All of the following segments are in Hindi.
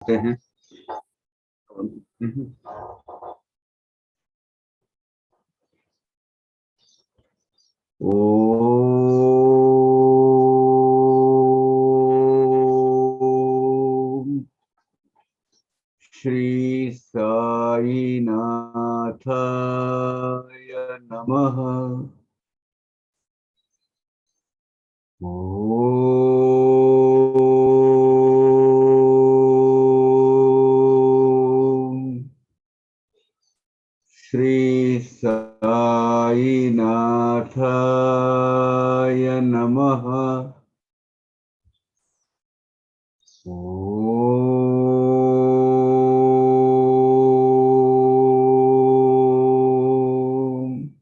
हैं। ओम श्री साईनाथाय नमः। ओम श्री साईनाथाय नमः। ओम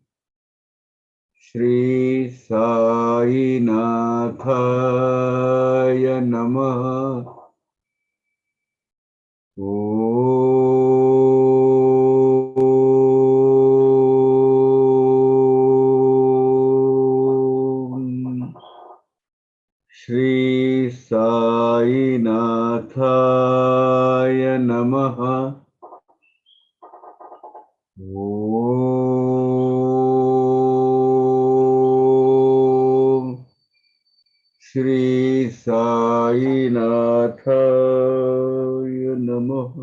श्री साईनाथाय नमः। ओम श्री साईनाथाय नमः। ओम श्री साईनाथाय नमः।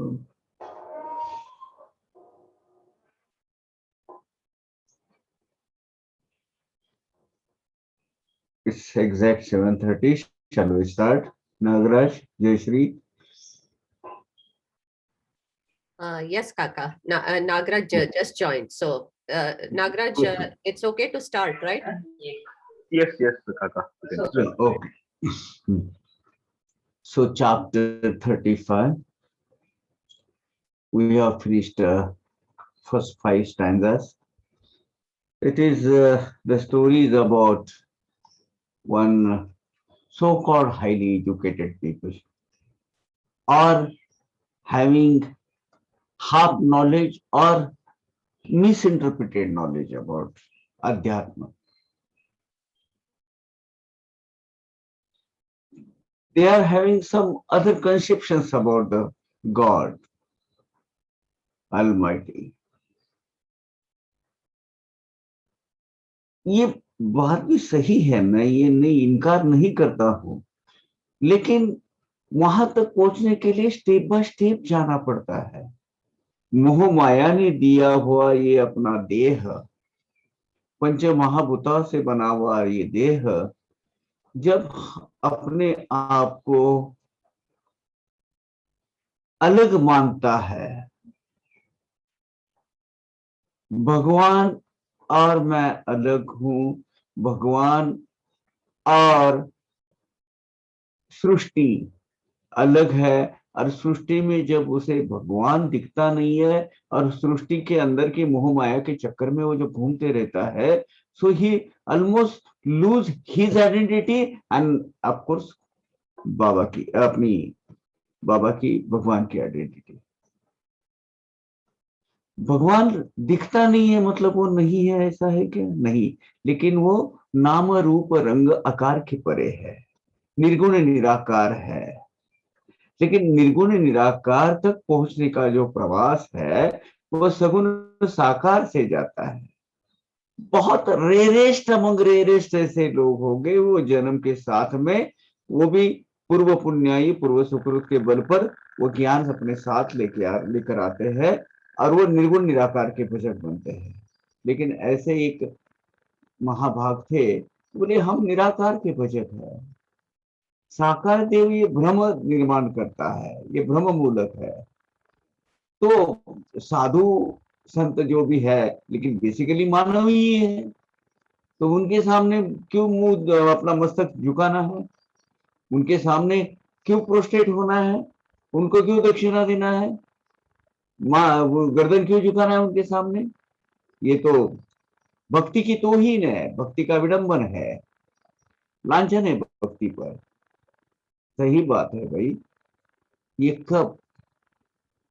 It's exact 7:30. Shall we start? Nagaraj, Jayashree. Yes, Kaka. Nagraj just joined. So, Nagraj, it's okay to start, right? Yes, Kaka. Okay. So, chapter 35. We have finished first 5 stanzas. It is the stories about one so-called highly educated people or having half knowledge or misinterpreted knowledge about Adhyatma. They are having some other conceptions about the God Almighty. ये बात भी सही है, मैं ये नहीं इनकार नहीं करता हूं, लेकिन वहां तक पहुंचने के लिए स्टेप बाय स्टेप जाना पड़ता है। मोह माया ने दिया हुआ ये अपना देह, पंच महाभूता से बना हुआ ये देह, जब अपने आप को अलग मानता है, भगवान और मैं अलग हूं, भगवान और सृष्टि अलग है, और सृष्टि में जब उसे भगवान दिखता नहीं है और सृष्टि के अंदर की मोह माया के चक्कर में वो जो घूमते रहता है, so he almost lose his identity and of course बाबा की भगवान की आइडेंटिटी। भगवान दिखता नहीं है मतलब वो नहीं है, ऐसा है क्या? नहीं, लेकिन वो नाम रूप रंग आकार के परे है, निर्गुण निराकार है। लेकिन निर्गुण निराकार तक पहुंचने का जो प्रवास है वो सगुण साकार से जाता है। बहुत रेरेस्ट अमंग रेरेस्ट ऐसे लोग होंगे वो जन्म के साथ में, वो भी पूर्व पुण्याई पूर्व सुकृत के बल पर वो ज्ञान अपने साथ लेकर आते हैं और वो निर्गुण निराकार के भजक बनते हैं। लेकिन ऐसे एक महाभाग थे, बोले हम निराकार के भजक है, साकार देव ये भ्रम निर्माण करता है, ये भ्रम मूलक है। तो साधु संत जो भी है, लेकिन बेसिकली मानव ही है, तो उनके सामने क्यों मुंह अपना मस्तक झुकाना है, उनके सामने क्यों प्रोस्ट्रेट होना है, उनको क्यों दक्षिणा देना है, गर्दन क्यों झुकाना है उनके सामने? ये तो भक्ति की तौहीन है, भक्ति का विडंबन है, लांछन है भक्ति पर। सही बात है भाई, ये कब?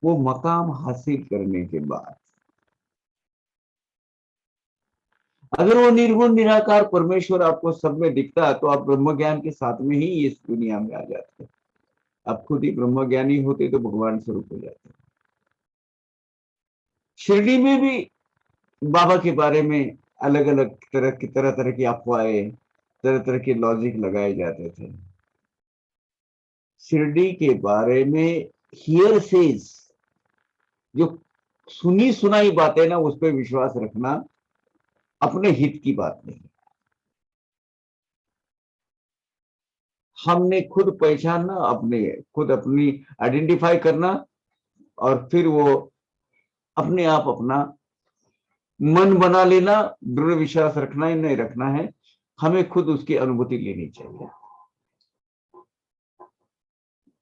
वो मकाम हासिल करने के बाद। अगर वो निर्गुण निराकार परमेश्वर आपको सब में दिखता है तो आप ब्रह्म ज्ञान के साथ में ही इस दुनिया में आ जाते हैं। आप खुद ही ब्रह्मज्ञानी होते तो भगवान स्वरूप हो जाते। शिरडी में भी बाबा के बारे में अलग अलग तरह तरह की अफवाहें, तरह तरह के लॉजिक लगाए जाते थे। शिरडी के बारे में हियर सेज, जो सुनी सुनाई बातें ना, उस पर विश्वास रखना अपने हित की बात नहीं। हमने खुद पहचानना, अपने खुद अपनी आइडेंटिफाई करना, और फिर वो अपने आप अपना मन बना लेना, दृढ़ विश्वास रखना ही नहीं रखना है, हमें खुद उसकी अनुभूति लेनी चाहिए।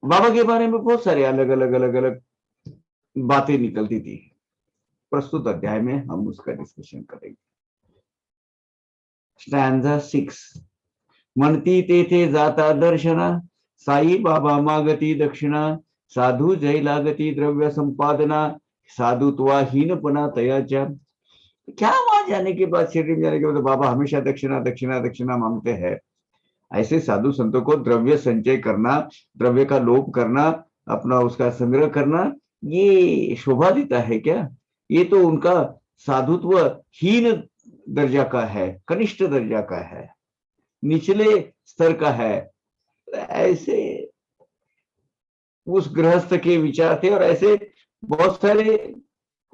बाबा के बारे में बहुत सारे अलग अलग बातें निकलती थी। प्रस्तुत अध्याय में हम उसका डिस्कशन करेंगे। स्टैंजा 6। म्हणती तेथे जाता दर्शना, साई बाबा मागती दक्षिणा, साधू जय लागती द्रव्य संपादना, साधुत्वाहीनपणा तयाच्या। क्या वहां जाने के बाद, शिरडी में जाने के बाद बाबा हमेशा दक्षिणा दक्षिणा दक्षिणा मांगते हैं। ऐसे साधु संतों को द्रव्य संचय करना, द्रव्य का लोभ करना, अपना उसका संग्रह करना, ये शोभा देता है क्या? ये तो उनका साधुत्व हीन दर्जा का है, कनिष्ठ दर्जा का है, निचले स्तर का है। ऐसे उस गृहस्थ के विचार थे, और ऐसे बहुत सारे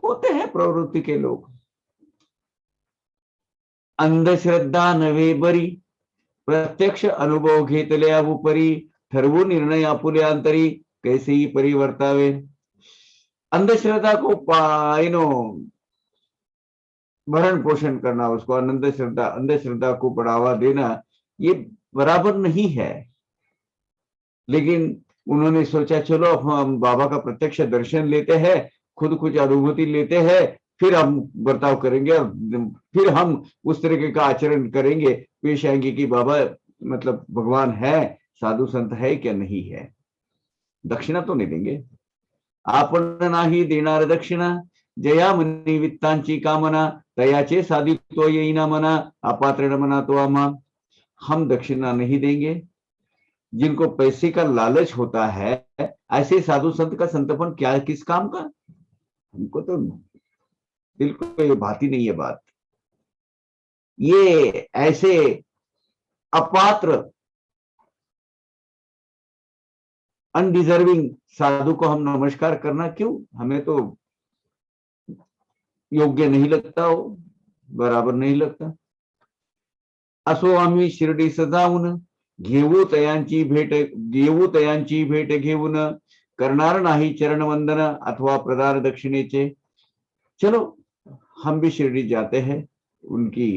होते हैं प्रवृत्ति के लोग। अंधश्रद्धा नव्हे बरी, प्रत्यक्ष अनुभव घेतल्या उपरी, ठरवू निर्णय आपुले अंतरी, कैसेही परिवर्तावे। अंधश्रद्धा को भरण पोषण करना, उसको अंधश्रद्धा को बढ़ावा देना, ये बराबर नहीं है। लेकिन उन्होंने सोचा चलो अब हम बाबा का प्रत्यक्ष दर्शन लेते हैं, खुद कुछ अनुभूति लेते हैं, फिर हम बर्ताव करेंगे, और फिर हम उस तरीके का आचरण करेंगे, पेश आएंगे कि बाबा मतलब भगवान है, साधु संत है क्या नहीं है। दक्षिणा तो नहीं देंगे, आपण नाही देणार दक्षिणा, जया मनी वित्तांची कामना, तयाचे साधित्व येईना मना, अपात्र मना तो आमा। हम दक्षिणा नहीं देंगे। जिनको पैसे का लालच होता है, ऐसे साधु संत का संतपन क्या, किस काम का? हमको तो दिल को ये भाती नहीं है बात। ये ऐसे अपात्र अनडिजर्विंग साधु को हम नमस्कार करना क्यों? हमें तो योग्य नहीं लगता, हो बराबर नहीं लगता। असो आम्ही शिर्डी सजावून, घेऊ तयांची भेट घेऊन, करणार नाही चरण वंदन अथवा प्रदान दक्षिणेचे। चलो हम भी शिरडी जाते हैं, उनकी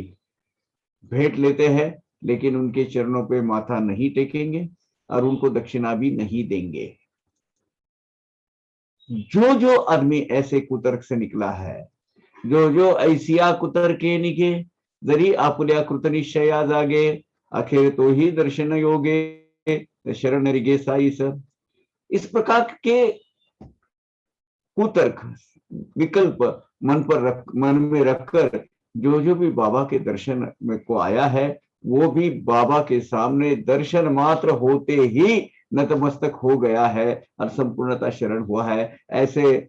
भेंट लेते हैं, लेकिन उनके चरणों पे माथा नहीं टेकेंगे और उनको दक्षिणा भी नहीं देंगे। जो आदमी ऐसे कुतर्क से निकला है, जो ऐसिया कुतर्के निघे, जरी आपुल्या कृतनिश्चया जागे, अखेर तो ही दर्शन योगे, शरण रिगे साई सर। इस प्रकार के कुतर्क विकल्प मन में रखकर जो भी बाबा के दर्शन में को आया है, वो भी बाबा के सामने दर्शन मात्र होते ही नतमस्तक हो गया है और संपूर्णता शरण हुआ है। ऐसे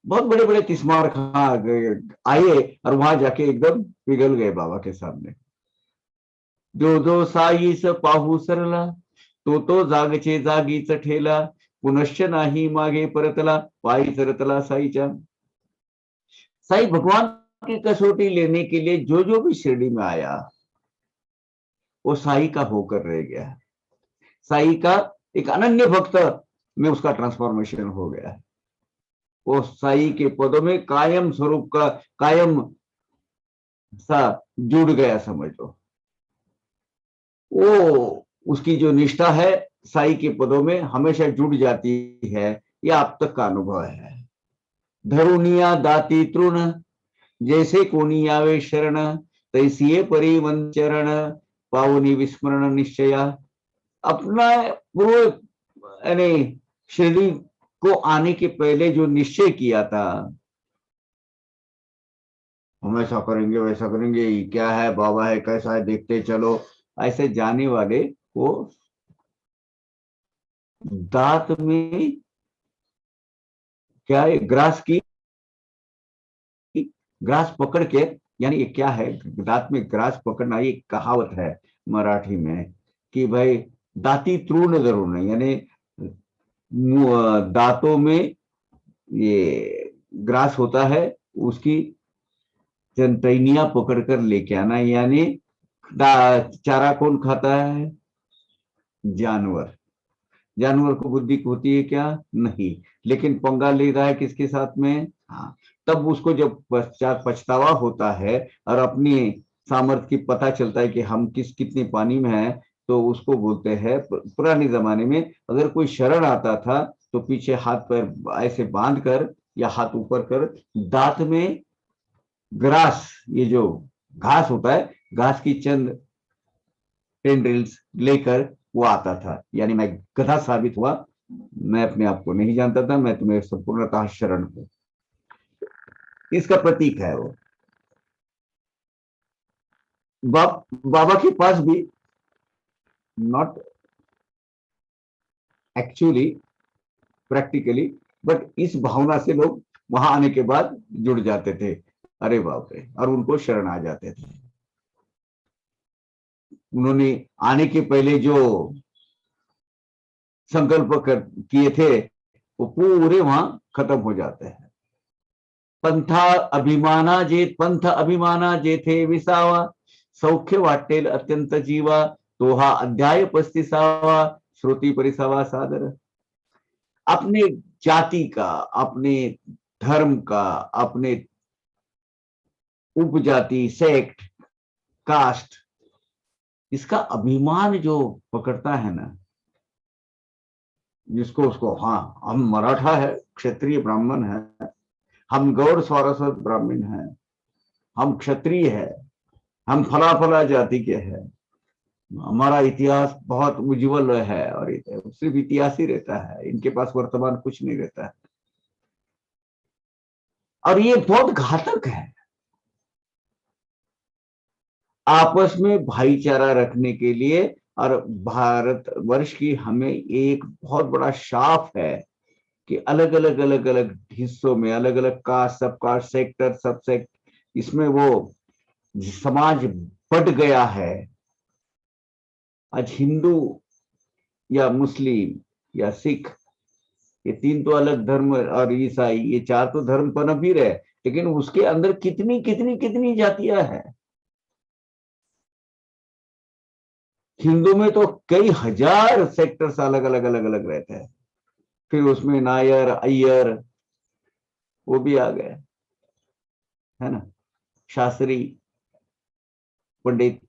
बहुत बड़े बड़े तिस्मार खां आए और वहां जाके एकदम पिघल गए बाबा के सामने। जो साई स पाहू सरला, तो जागचे जागीच ठेला, पुनश्च नाही मागे परतला, पायी सरतला साईच्या। साई भगवान की कसौटी लेने के लिए जो भी शिरडी में आया, वो साई का होकर रह गया। साई का एक अनन्य भक्त में उसका ट्रांसफॉर्मेशन हो गया। वो साई के पदों में कायम स्वरूप का कायम सा जुड़ गया, समझ लो। वो उसकी जो निष्ठा है साई के पदों में हमेशा जुड़ जाती है। यह आप तक का अनुभव है। धरुनिया दाती तृण, जैसे कोणी आवे शरण, तैसिये परिवन चरण, पावनी विस्मरण निश्चया। अपना पूर्व यानी शिरडी को आने के पहले जो निश्चय किया था, हम ऐसा करेंगे वैसा करेंगे, क्या है बाबा है कैसा है देखते चलो, ऐसे जाने वाले को दांत में क्या है, ग्रास पकड़ के, यानी ये क्या है, दांत में ग्रास पकड़ना, ये कहावत है मराठी में कि भाई दांती तृण जरूर नहीं, यानी दांतों में ये ग्रास होता है, उसकी टहनियां पकड़ कर लेके आना, यानी चारा कौन खाता है? जानवर। जानवर को बुद्धि होती है क्या? नहीं। लेकिन पंगा ले रहा है किसके साथ में? हाँ। तब उसको जब पश्चात पछतावा होता है और अपनी सामर्थ्य की पता चलता है कि हम कितने पानी में हैं, तो उसको बोलते हैं, पुराने जमाने में अगर कोई शरण आता था तो पीछे हाथ पैर ऐसे बांध कर या हाथ ऊपर कर दांत में ग्रास, ये जो घास होता है, घास की चंद टेंड्रिल्स लेकर वो आता था, यानी मैं गधा साबित हुआ। मैं अपने आप को नहीं जानता था, मैं तुम्हें संपूर्णतः शरण हूं, इसका प्रतीक है वो। बाबा के पास भी नॉट एक्चुअली प्रैक्टिकली, बट इस भावना से लोग वहां आने के बाद जुड़ जाते थे, अरे बाप रे, और उनको शरण आ जाते थे। उन्होंने आने के पहले जो संकल्प किए थे वो पूरे वहां खत्म हो जाते हैं। पंथ अभिमाना जेथे विसावा, सौख्य वाटेल अत्यंत जीवा, तो हा अध्याय 35वां, श्रुती परिसावा सादर। अपने जाति का, अपने धर्म का, अपने उपजाति, सेक्ट, कास्ट, इसका अभिमान जो पकड़ता है ना, जिसको उसको, हाँ हम मराठा है, क्षत्रिय ब्राह्मण है, हम गौर सारस्वत ब्राह्मण हैं, हम क्षत्रिय है, हम फला फला जाति के हैं, हमारा इतिहास बहुत उज्जवल है, और सिर्फ इतिहास ही रहता है, इनके पास वर्तमान कुछ नहीं रहता है। और ये बहुत घातक है। आपस में भाईचारा रखने के लिए, और भारत वर्ष की हमें एक बहुत बड़ा शाप है कि अलग अलग हिस्सों में अलग अलग कास्ट, सब कास्ट, सेक्टर, सब सेक्ट, इसमें वो समाज बढ़ गया है। आज हिंदू या मुस्लिम या सिख, ये तीन तो अलग धर्म, और ईसाई, ये चार तो धर्म पनप ही रहे, लेकिन उसके अंदर कितनी कितनी कितनी जातियां हैं। हिंदू में तो कई हजार सेक्टर्स अलग अलग अलग अलग रहते हैं। फिर उसमें नायर, अय्यर, वो भी आ गए, है ना, शास्त्री, पंडित,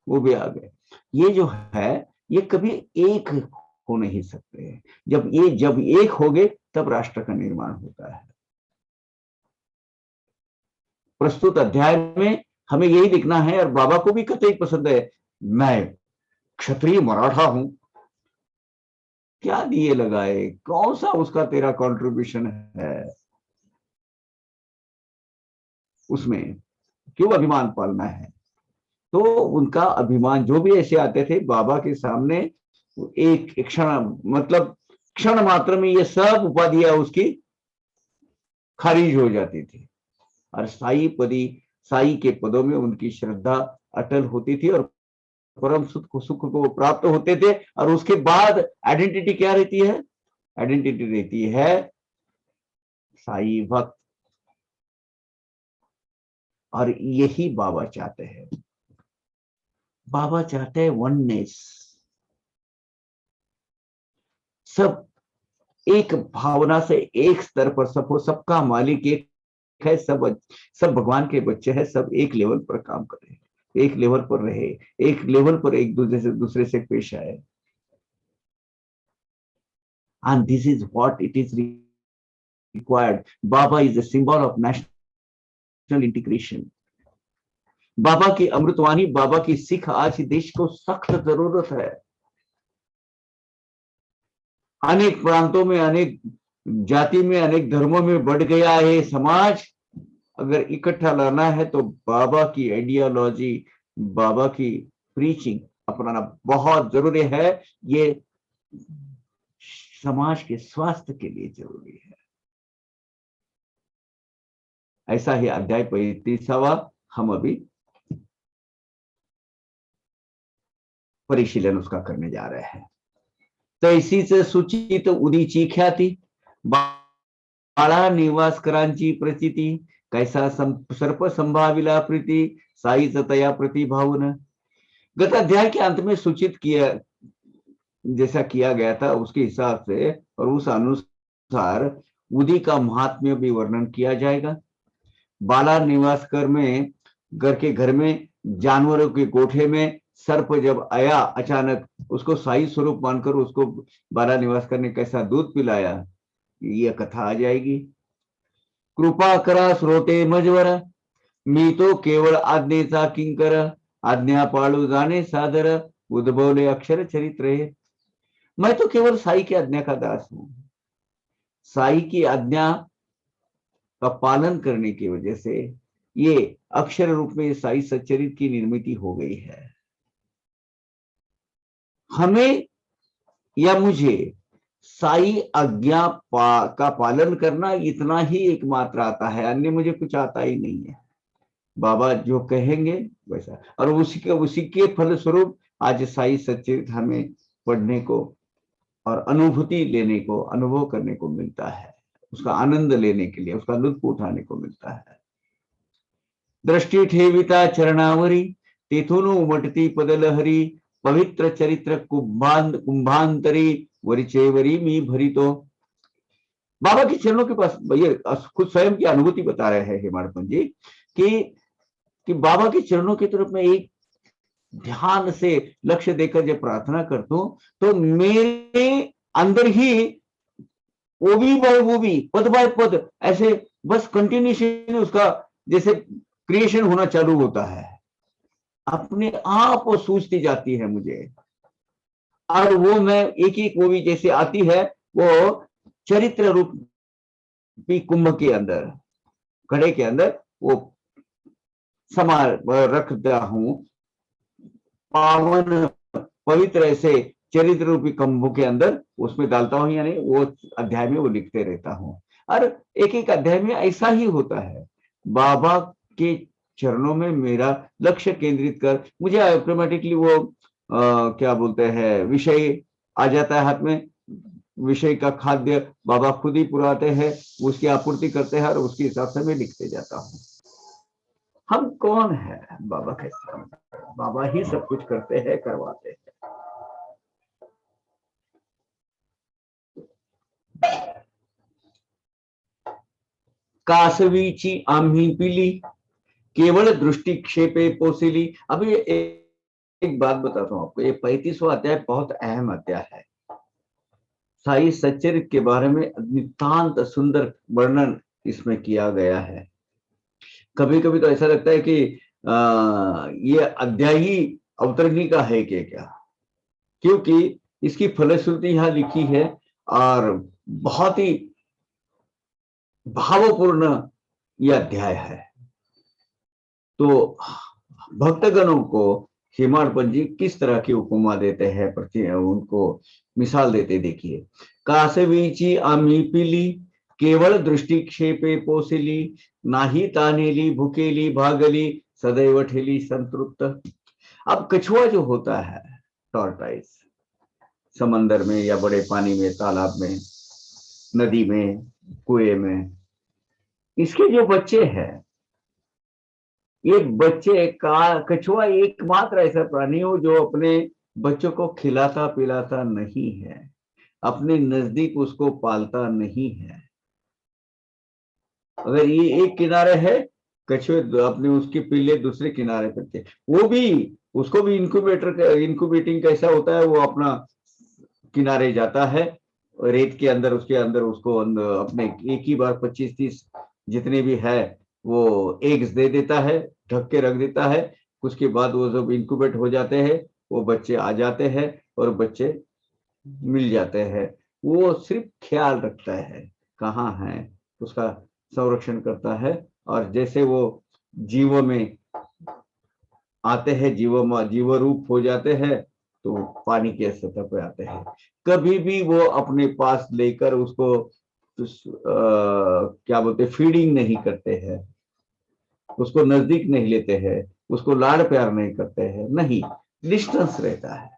वो भी आ गए। ये जो है, ये कभी एक हो नहीं सकते। जब एक हो गए तब राष्ट्र का निर्माण होता है। प्रस्तुत अध्याय में हमें यही दिखना है, और बाबा को भी कतई पसंद है। मैं क्षत्रिय मराठा हूं, क्या दिए लगाए, कौन सा उसका तेरा कंट्रीब्यूशन है उसमें, क्यों अभिमान पालना है? तो उनका अभिमान, जो भी ऐसे आते थे बाबा के सामने, एक क्षण, मतलब क्षण मात्र में ये सब उपाधियां उसकी खारिज हो जाती थी, और साई के पदों में उनकी श्रद्धा अटल होती थी, और परम सुख को प्राप्त होते थे। और उसके बाद आइडेंटिटी क्या रहती है? आइडेंटिटी रहती है साई भक्त। और यही बाबा चाहते हैं। बाबा चाहते हैं वननेस, सब एक भावना से एक स्तर पर सब हो, सबका मालिक एक है, सब भगवान के बच्चे हैं, सब एक लेवल पर काम करें, एक लेवल पर रहे, एक लेवल पर एक दूसरे से पेश आए। And this is what it is required. Baba is a symbol of national integration। बाबा की अमृतवाणी, बाबा की सिख आज देश को सख्त जरूरत है। अनेक प्रांतों में, अनेक जाति में, अनेक धर्मों में बढ़ गया है समाज। अगर इकट्ठा लाना है तो बाबा की आइडियोलॉजी, बाबा की प्रीचिंग अपनाना बहुत जरूरी है। ये समाज के स्वास्थ्य के लिए जरूरी है। ऐसा ही अध्याय 35वां हम अभी परिशीलन उसका करने जा रहे हैं। तैसीच सुचित उदीची ख्याती, बाळा निवासकरांची प्रचिती, कैसा सर्प संभाविला प्रीति, साईच तया प्रतिभावन। गत अध्याय के अंत में सूचित किया, जैसा किया गया था उसके हिसाब से और उस अनुसार उदी का महात्म्य भी वर्णन किया जाएगा। बाला निवासकर में घर में जानवरों के कोठे में सर्प जब आया अचानक, उसको साई स्वरूप मानकर उसको बाला निवासकर ने कैसा दूध पिलाया, यह कथा आ जाएगी। कृपा करा श्रोते मजवर, मी तो केवळ आज्ञेचा किंकर, आज्ञा पाळू जाणे सादर, उद्भवले अक्षर चरित्र। मैं तो केवल साई की आज्ञा का दास हूं। साई की आज्ञा का पालन करने की वजह से ये अक्षर रूप में साई सच्चरित की निर्मिति हो गई है। हमें या मुझे साई आज्ञा का पालन करना इतना ही एकमात्र आता है, अन्य मुझे कुछ आता ही नहीं है। बाबा जो कहेंगे वैसा, और उसी के फलस्वरूप आज साई सच्चरित हमें पढ़ने को और अनुभूति लेने को, अनुभव करने को मिलता है, उसका आनंद लेने के लिए, उसका लुत्फ उठाने को मिलता है। दृष्टि ठेविता चरणावरी, तेथून उमटती पदलहरी, पवित्र चरित्र कुंभांतरी, वरिचेवरी मी भरितो। बाबा के चरणों के पास ये खुद स्वयं की अनुभूति बता रहे हैं हेमाडपंत जी कि बाबा के चरणों की तरफ मैं एक ध्यान से लक्ष्य देकर जब प्रार्थना करता हूं तो मेरे अंदर ही वो भी पद बाय पद ऐसे बस कंटिन्यूशन उसका जैसे क्रिएशन होना चालू होता है, अपने आप वो सूझती जाती है मुझे। और वो मैं एक वो भी जैसे आती है, वो चरित्र रूपी कुंभ के अंदर, घड़े के अंदर वो समा रखता हूं, पावन पवित्र ऐसे चरित्र रूपी कुंभ के अंदर उसमें डालता हूं, यानी वो अध्याय में वो लिखते रहता हूं। और एक अध्याय में ऐसा ही होता है, बाबा के चरणों में मेरा लक्ष्य केंद्रित कर मुझे ऑटोमेटिकली वो क्या बोलते हैं विषय आ जाता है हाथ में। विषय का खाद्य बाबा खुद ही पुराते हैं, उसकी आपूर्ति करते हैं और उसके हिसाब से मैं लिखते जाता हूं। हम कौन है बाबा के सामने? बाबा ही सब कुछ करते हैं, करवाते हैं। कासवीची आम्ही पिली, केवल दृष्टिक्षेपे पोसिली। अभी एक बात बताता हूं आपको, ये 35वां अध्याय बहुत अहम अध्याय है। साई सच्चरित्र के बारे में नितांत सुंदर वर्णन इसमें किया गया है। कभी कभी तो ऐसा लगता है कि ये अध्याय ही अवतरणी का है क्या, क्योंकि इसकी फलश्रुति यहां लिखी है और बहुत ही भावपूर्ण यह अध्याय है। तो भक्तगणों को हेमाडपंत जी किस तरह की उपमा देते हैं, उनको मिसाल देते देखिए। कासवीची आम्ही पिली, केवळ दृष्टिक्षेपे पोसिली, नाही तानेली भुकेली भागली, सदैव ठेली संतृप्त। अब कछुआ जो होता है, टॉर्टाइस, समंदर में या बड़े पानी में, तालाब में, नदी में, कुएं में, इसके जो बच्चे हैं, ये बच्चे का कछुआ एकमात्र ऐसा प्राणी हो जो अपने बच्चों को खिलाता पिलाता नहीं है, अपने नजदीक उसको पालता नहीं है। अगर ये एक किनारे है, कछुए अपने उसके पिल्ले दूसरे किनारे पर थे, वो भी उसको भी इंक्यूबेटिंग कैसा होता है, वो अपना किनारे जाता है रेत के अंदर, उसके अंदर उसको अपने एक ही बार 25-30 जितने भी है वो एग्स दे देता है, ढक के रख देता है। उसके बाद वो जब इंक्यूबेट हो जाते हैं, वो बच्चे आ जाते हैं और बच्चे मिल जाते हैं। वो सिर्फ ख्याल रखता है कहाँ है, उसका संरक्षण करता है। और जैसे वो जीवों में आते हैं, जीव रूप हो जाते हैं, तो पानी के सतह पे आते हैं। कभी भी वो अपने पास लेकर उसको क्या बोलते फीडिंग नहीं करते हैं, उसको नजदीक नहीं लेते हैं, उसको लाड़ प्यार नहीं करते हैं, नहीं, डिस्टेंस रहता है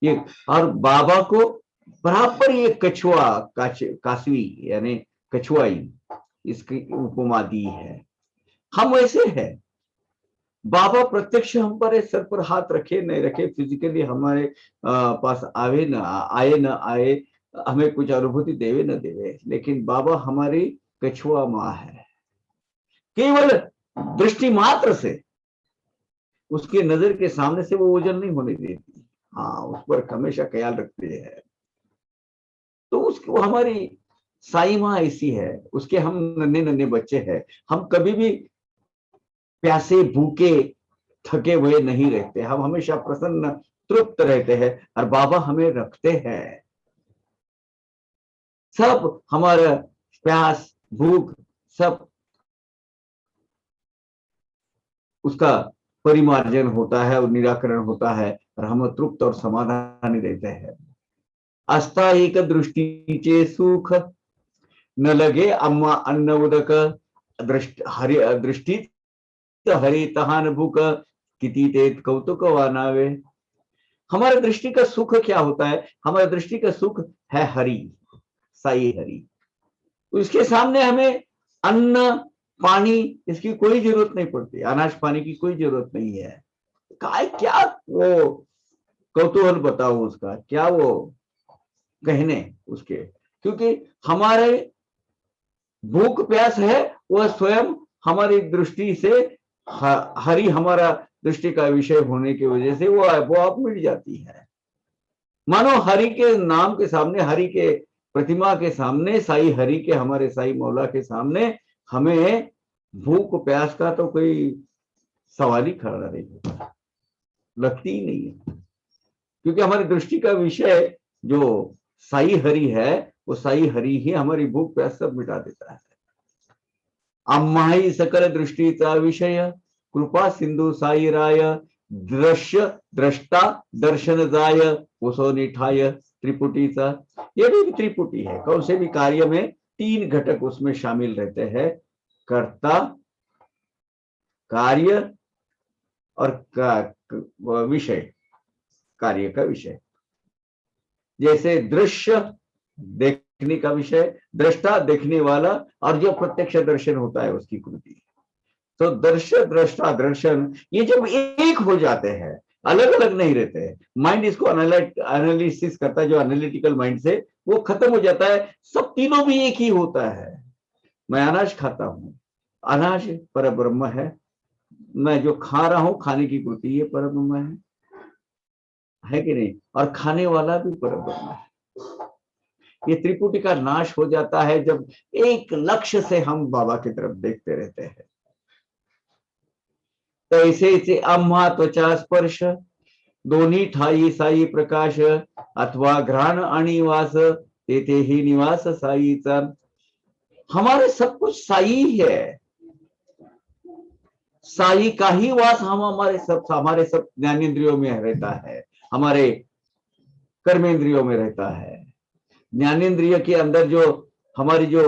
ये। और बाबा को बराबर ये कछुआ कासवी यानी कछुआई इसकी उपमा दी है। हम वैसे हैं, बाबा प्रत्यक्ष हम पर सर पर हाथ रखे नहीं रखे, फिजिकली हमारे पास आवे न आए न आए, हमें कुछ अनुभूति देवे न देवे, लेकिन बाबा हमारी कछुआ माँ है। केवल दृष्टि मात्र से उसकी नजर के सामने से वो ओझल नहीं होने देती, हाँ उस पर हमेशा ख्याल रखते हैं। तो उसको हमारी साई माँ ऐसी है, उसके हम नन्हे नन्हे बच्चे हैं, हम कभी भी प्यासे भूखे थके हुए नहीं रहते, हम हमेशा प्रसन्न तृप्त रहते हैं, और बाबा हमें रखते हैं। सब हमारा प्यास भूख सब उसका परिमार्जन होता है और निराकरण होता है, और हम तृप्त और समाधानी रहते हैं। अस्तायिक दृष्टीचे सुख न लगे अम्मा अन्न उदक, दृष्टि हरि तहान भूक किती तेत कौतुक वानावे। हमारे दृष्टि का सुख क्या होता है? हमारे दृष्टि का सुख है हरि, साई हरि। उसके सामने हमें अन्न पानी इसकी कोई जरूरत नहीं पड़ती, अनाज पानी की कोई जरूरत नहीं है। क्या वो कौतूहल बताओ उसका, क्या वो कहने उसके, क्योंकि हमारे भूख प्यास है वह स्वयं हमारी दृष्टि से हरि हमारा दृष्टि का विषय होने की वजह से वो आप मिट जाती है। मानो हरि के नाम के सामने, हरि के प्रतिमा के सामने, साई हरि के हमारे साई मौला के सामने हमें भूख प्यास का तो कोई सवाल ही खड़ा नहीं होता, लगती ही नहीं है, क्योंकि हमारी दृष्टि का विषय जो साई हरि है वो साई हरि ही हमारी भूख प्यास सब मिटा देता है। अम्मा ही सकल दृष्टीचा विषय कृपा सिंधु साई राय, दृश्य दृष्टा दर्शन जाय उसो निठाय त्रिपुटीचा। ये भी त्रिपुटी है, कौन से भी कार्य में तीन घटक उसमें शामिल रहते हैं, कर्ता कार्य और विषय, कार्य का विषय। जैसे दृश्य देखने का विषय, दृष्टा देखने वाला, और जो प्रत्यक्ष दर्शन होता है उसकी कृति। तो दर्शन दृष्टा दर्शन ये जब एक हो जाते हैं, अलग अलग नहीं रहते हैं, माइंड इसको एनालिसिस करता है, जो एनालिटिकल माइंड से वो खत्म हो जाता है, सब तीनों भी एक ही होता है। मैं अनाज खाता हूं, अनाज पर ब्रह्म है, मैं जो खा रहा हूं खाने की कृति ये पर ब्रह्म है कि नहीं, और खाने वाला भी पर ब्रह्म है। ये त्रिपुटी का नाश हो जाता है जब एक लक्ष्य से हम बाबा की तरफ देखते रहते हैं। तैसे अम्मा त्वचा स्पर्श दोन्ही ठाई साई प्रकाश, अथवा घ्राण आणि वास तेथे ही निवास साईचा। हमारे सब कुछ साई है, साई का ही वास हम हमारे सब ज्ञानेन्द्रियों में रहता है, हमारे कर्मेंद्रियों में रहता है। ज्ञानेन्द्रिय के अंदर जो हमारी जो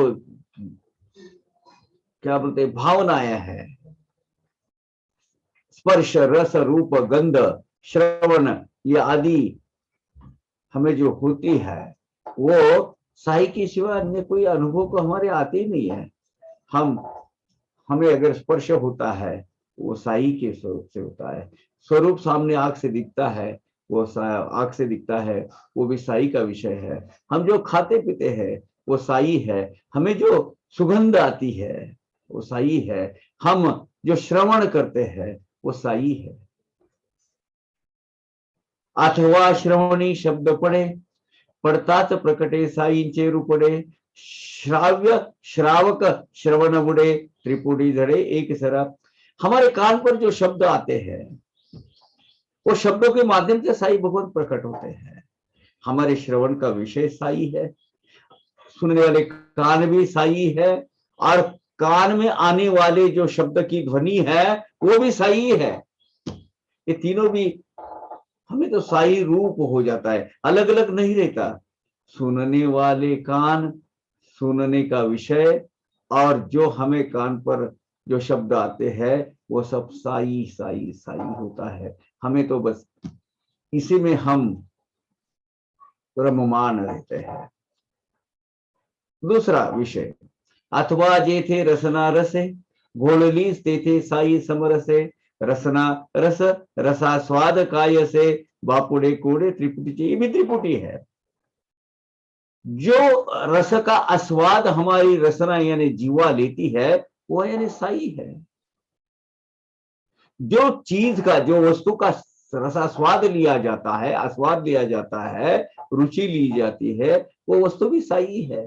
क्या बोलते हैं भावनाएं हैं, स्पर्श रस रूप गंध श्रवण ये आदि हमें जो होती है वो साई के सिवा अन्य कोई अनुभव को हमारे आते ही नहीं है। हमें अगर स्पर्श होता है वो साई के स्वरूप से होता है, स्वरूप सामने आंख से दिखता है, वो आंख से दिखता है, वो भी साई का विषय है। हम जो खाते पीते हैं वो साई है, हमें जो सुगंध आती है वो साई है, हम जो श्रवण करते हैं वो साई है। अथवा श्रवणी शब्द पडे पडताच प्रकटे साईंचे रूपडे, श्राव्य श्रावक श्रवण बुडे त्रिपुटी धड़े एक सरा। हमारे कान पर जो शब्द आते हैं वो शब्दों के माध्यम से साई भगवान प्रकट होते हैं। हमारे श्रवण का विषय साई है, सुनने वाले कान भी साई है, और कान में आने वाले जो शब्द की ध्वनि है वो भी साई है। ये तीनों भी हमें तो साई रूप हो जाता है, अलग अलग नहीं रहता। सुनने वाले कान, सुनने का विषय, और जो हमें कान पर जो शब्द आते हैं वो सब साई साई साई होता है। हमें तो बस इसी में हम रममान रहते हैं। दूसरा विषय, अथवा जे थे रसना रसे, घोड़ली ते थे साई समरसे, रसना रस रसा स्वाद काय से, बापुड़े कोड़े त्रिपुटी। ये भी त्रिपुटी है। जो रस का आस्वाद हमारी रसना यानी जीवा लेती है वो यानी साई है। जो चीज का, जो वस्तु का रसास्वाद लिया जाता है, आस्वाद लिया जाता है, रुचि ली जाती है, वो वस्तु भी साई है।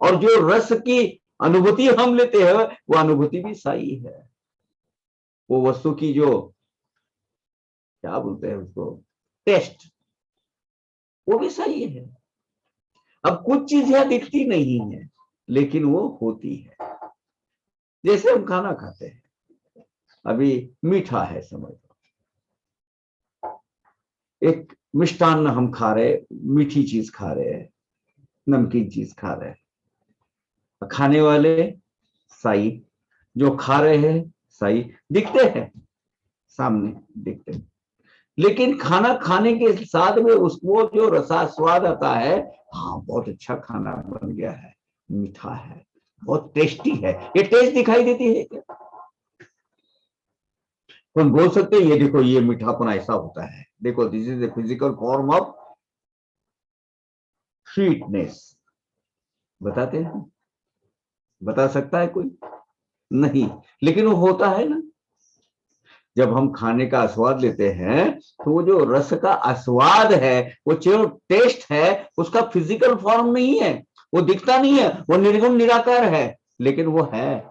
और जो रस की अनुभूति हम लेते हैं वो अनुभूति भी साई है। वो वस्तु की जो क्या बोलते हैं उसको, टेस्ट, वो भी सही है। अब कुछ चीजें दिखती नहीं है लेकिन वो होती है। जैसे हम खाना खाते हैं, अभी मीठा है समझ लो, एक मिष्टान्न हम खा रहे, मीठी चीज खा रहे हैं, नमकीन चीज खा रहे हैं। खाने वाले साई, जो खा रहे हैं साई, दिखते हैं सामने, दिखते हैं। लेकिन खाना खाने के साथ में उसको जो रसास्वाद आता है, हाँ बहुत अच्छा खाना बन गया है, मीठा है, बहुत टेस्टी है, ये टेस्ट दिखाई देती है क्या? कोई बोल सकते हैं ये देखो ये मीठापन ऐसा होता है, देखो this is the physical form of sweetness. बताते हैं, बता सकता है कोई? नहीं, लेकिन वो होता है ना। जब हम खाने का आस्वाद लेते हैं तो वो जो रस का आस्वाद है, वो जो टेस्ट है, उसका फिजिकल फॉर्म नहीं है, वो दिखता नहीं है, वो निर्गुण निराकार है, लेकिन वो है।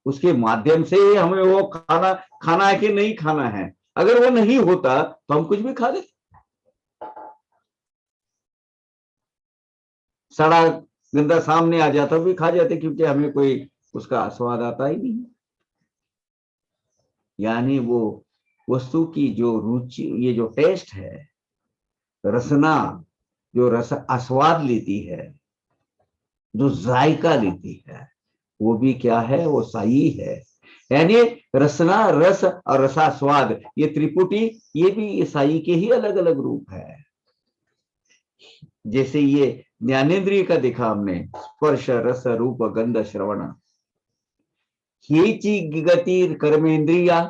उसके माध्यम से हमें वो खाना खाना है कि नहीं खाना है। अगर वो नहीं होता तो हम कुछ भी खा लेते, सड़ा गंदा सामने आ जाता भी खा जाते, क्योंकि हमें कोई उसका स्वाद आता ही नहीं। यानी वो वस्तु की जो रुचि, ये जो टेस्ट है, रसना, जो रस आस्वाद लेती है, जो जायका लेती है, वो भी क्या है, वो साई है। यानी रसना, रस और रसास्वाद, ये त्रिपुटी, ये भी साई के ही अलग अलग रूप है। जैसे ये ज्ञानेन्द्रिय का देखा हमने, स्पर्श रस रूप गंध श्रवण, ही गति कर्मेंद्रिया,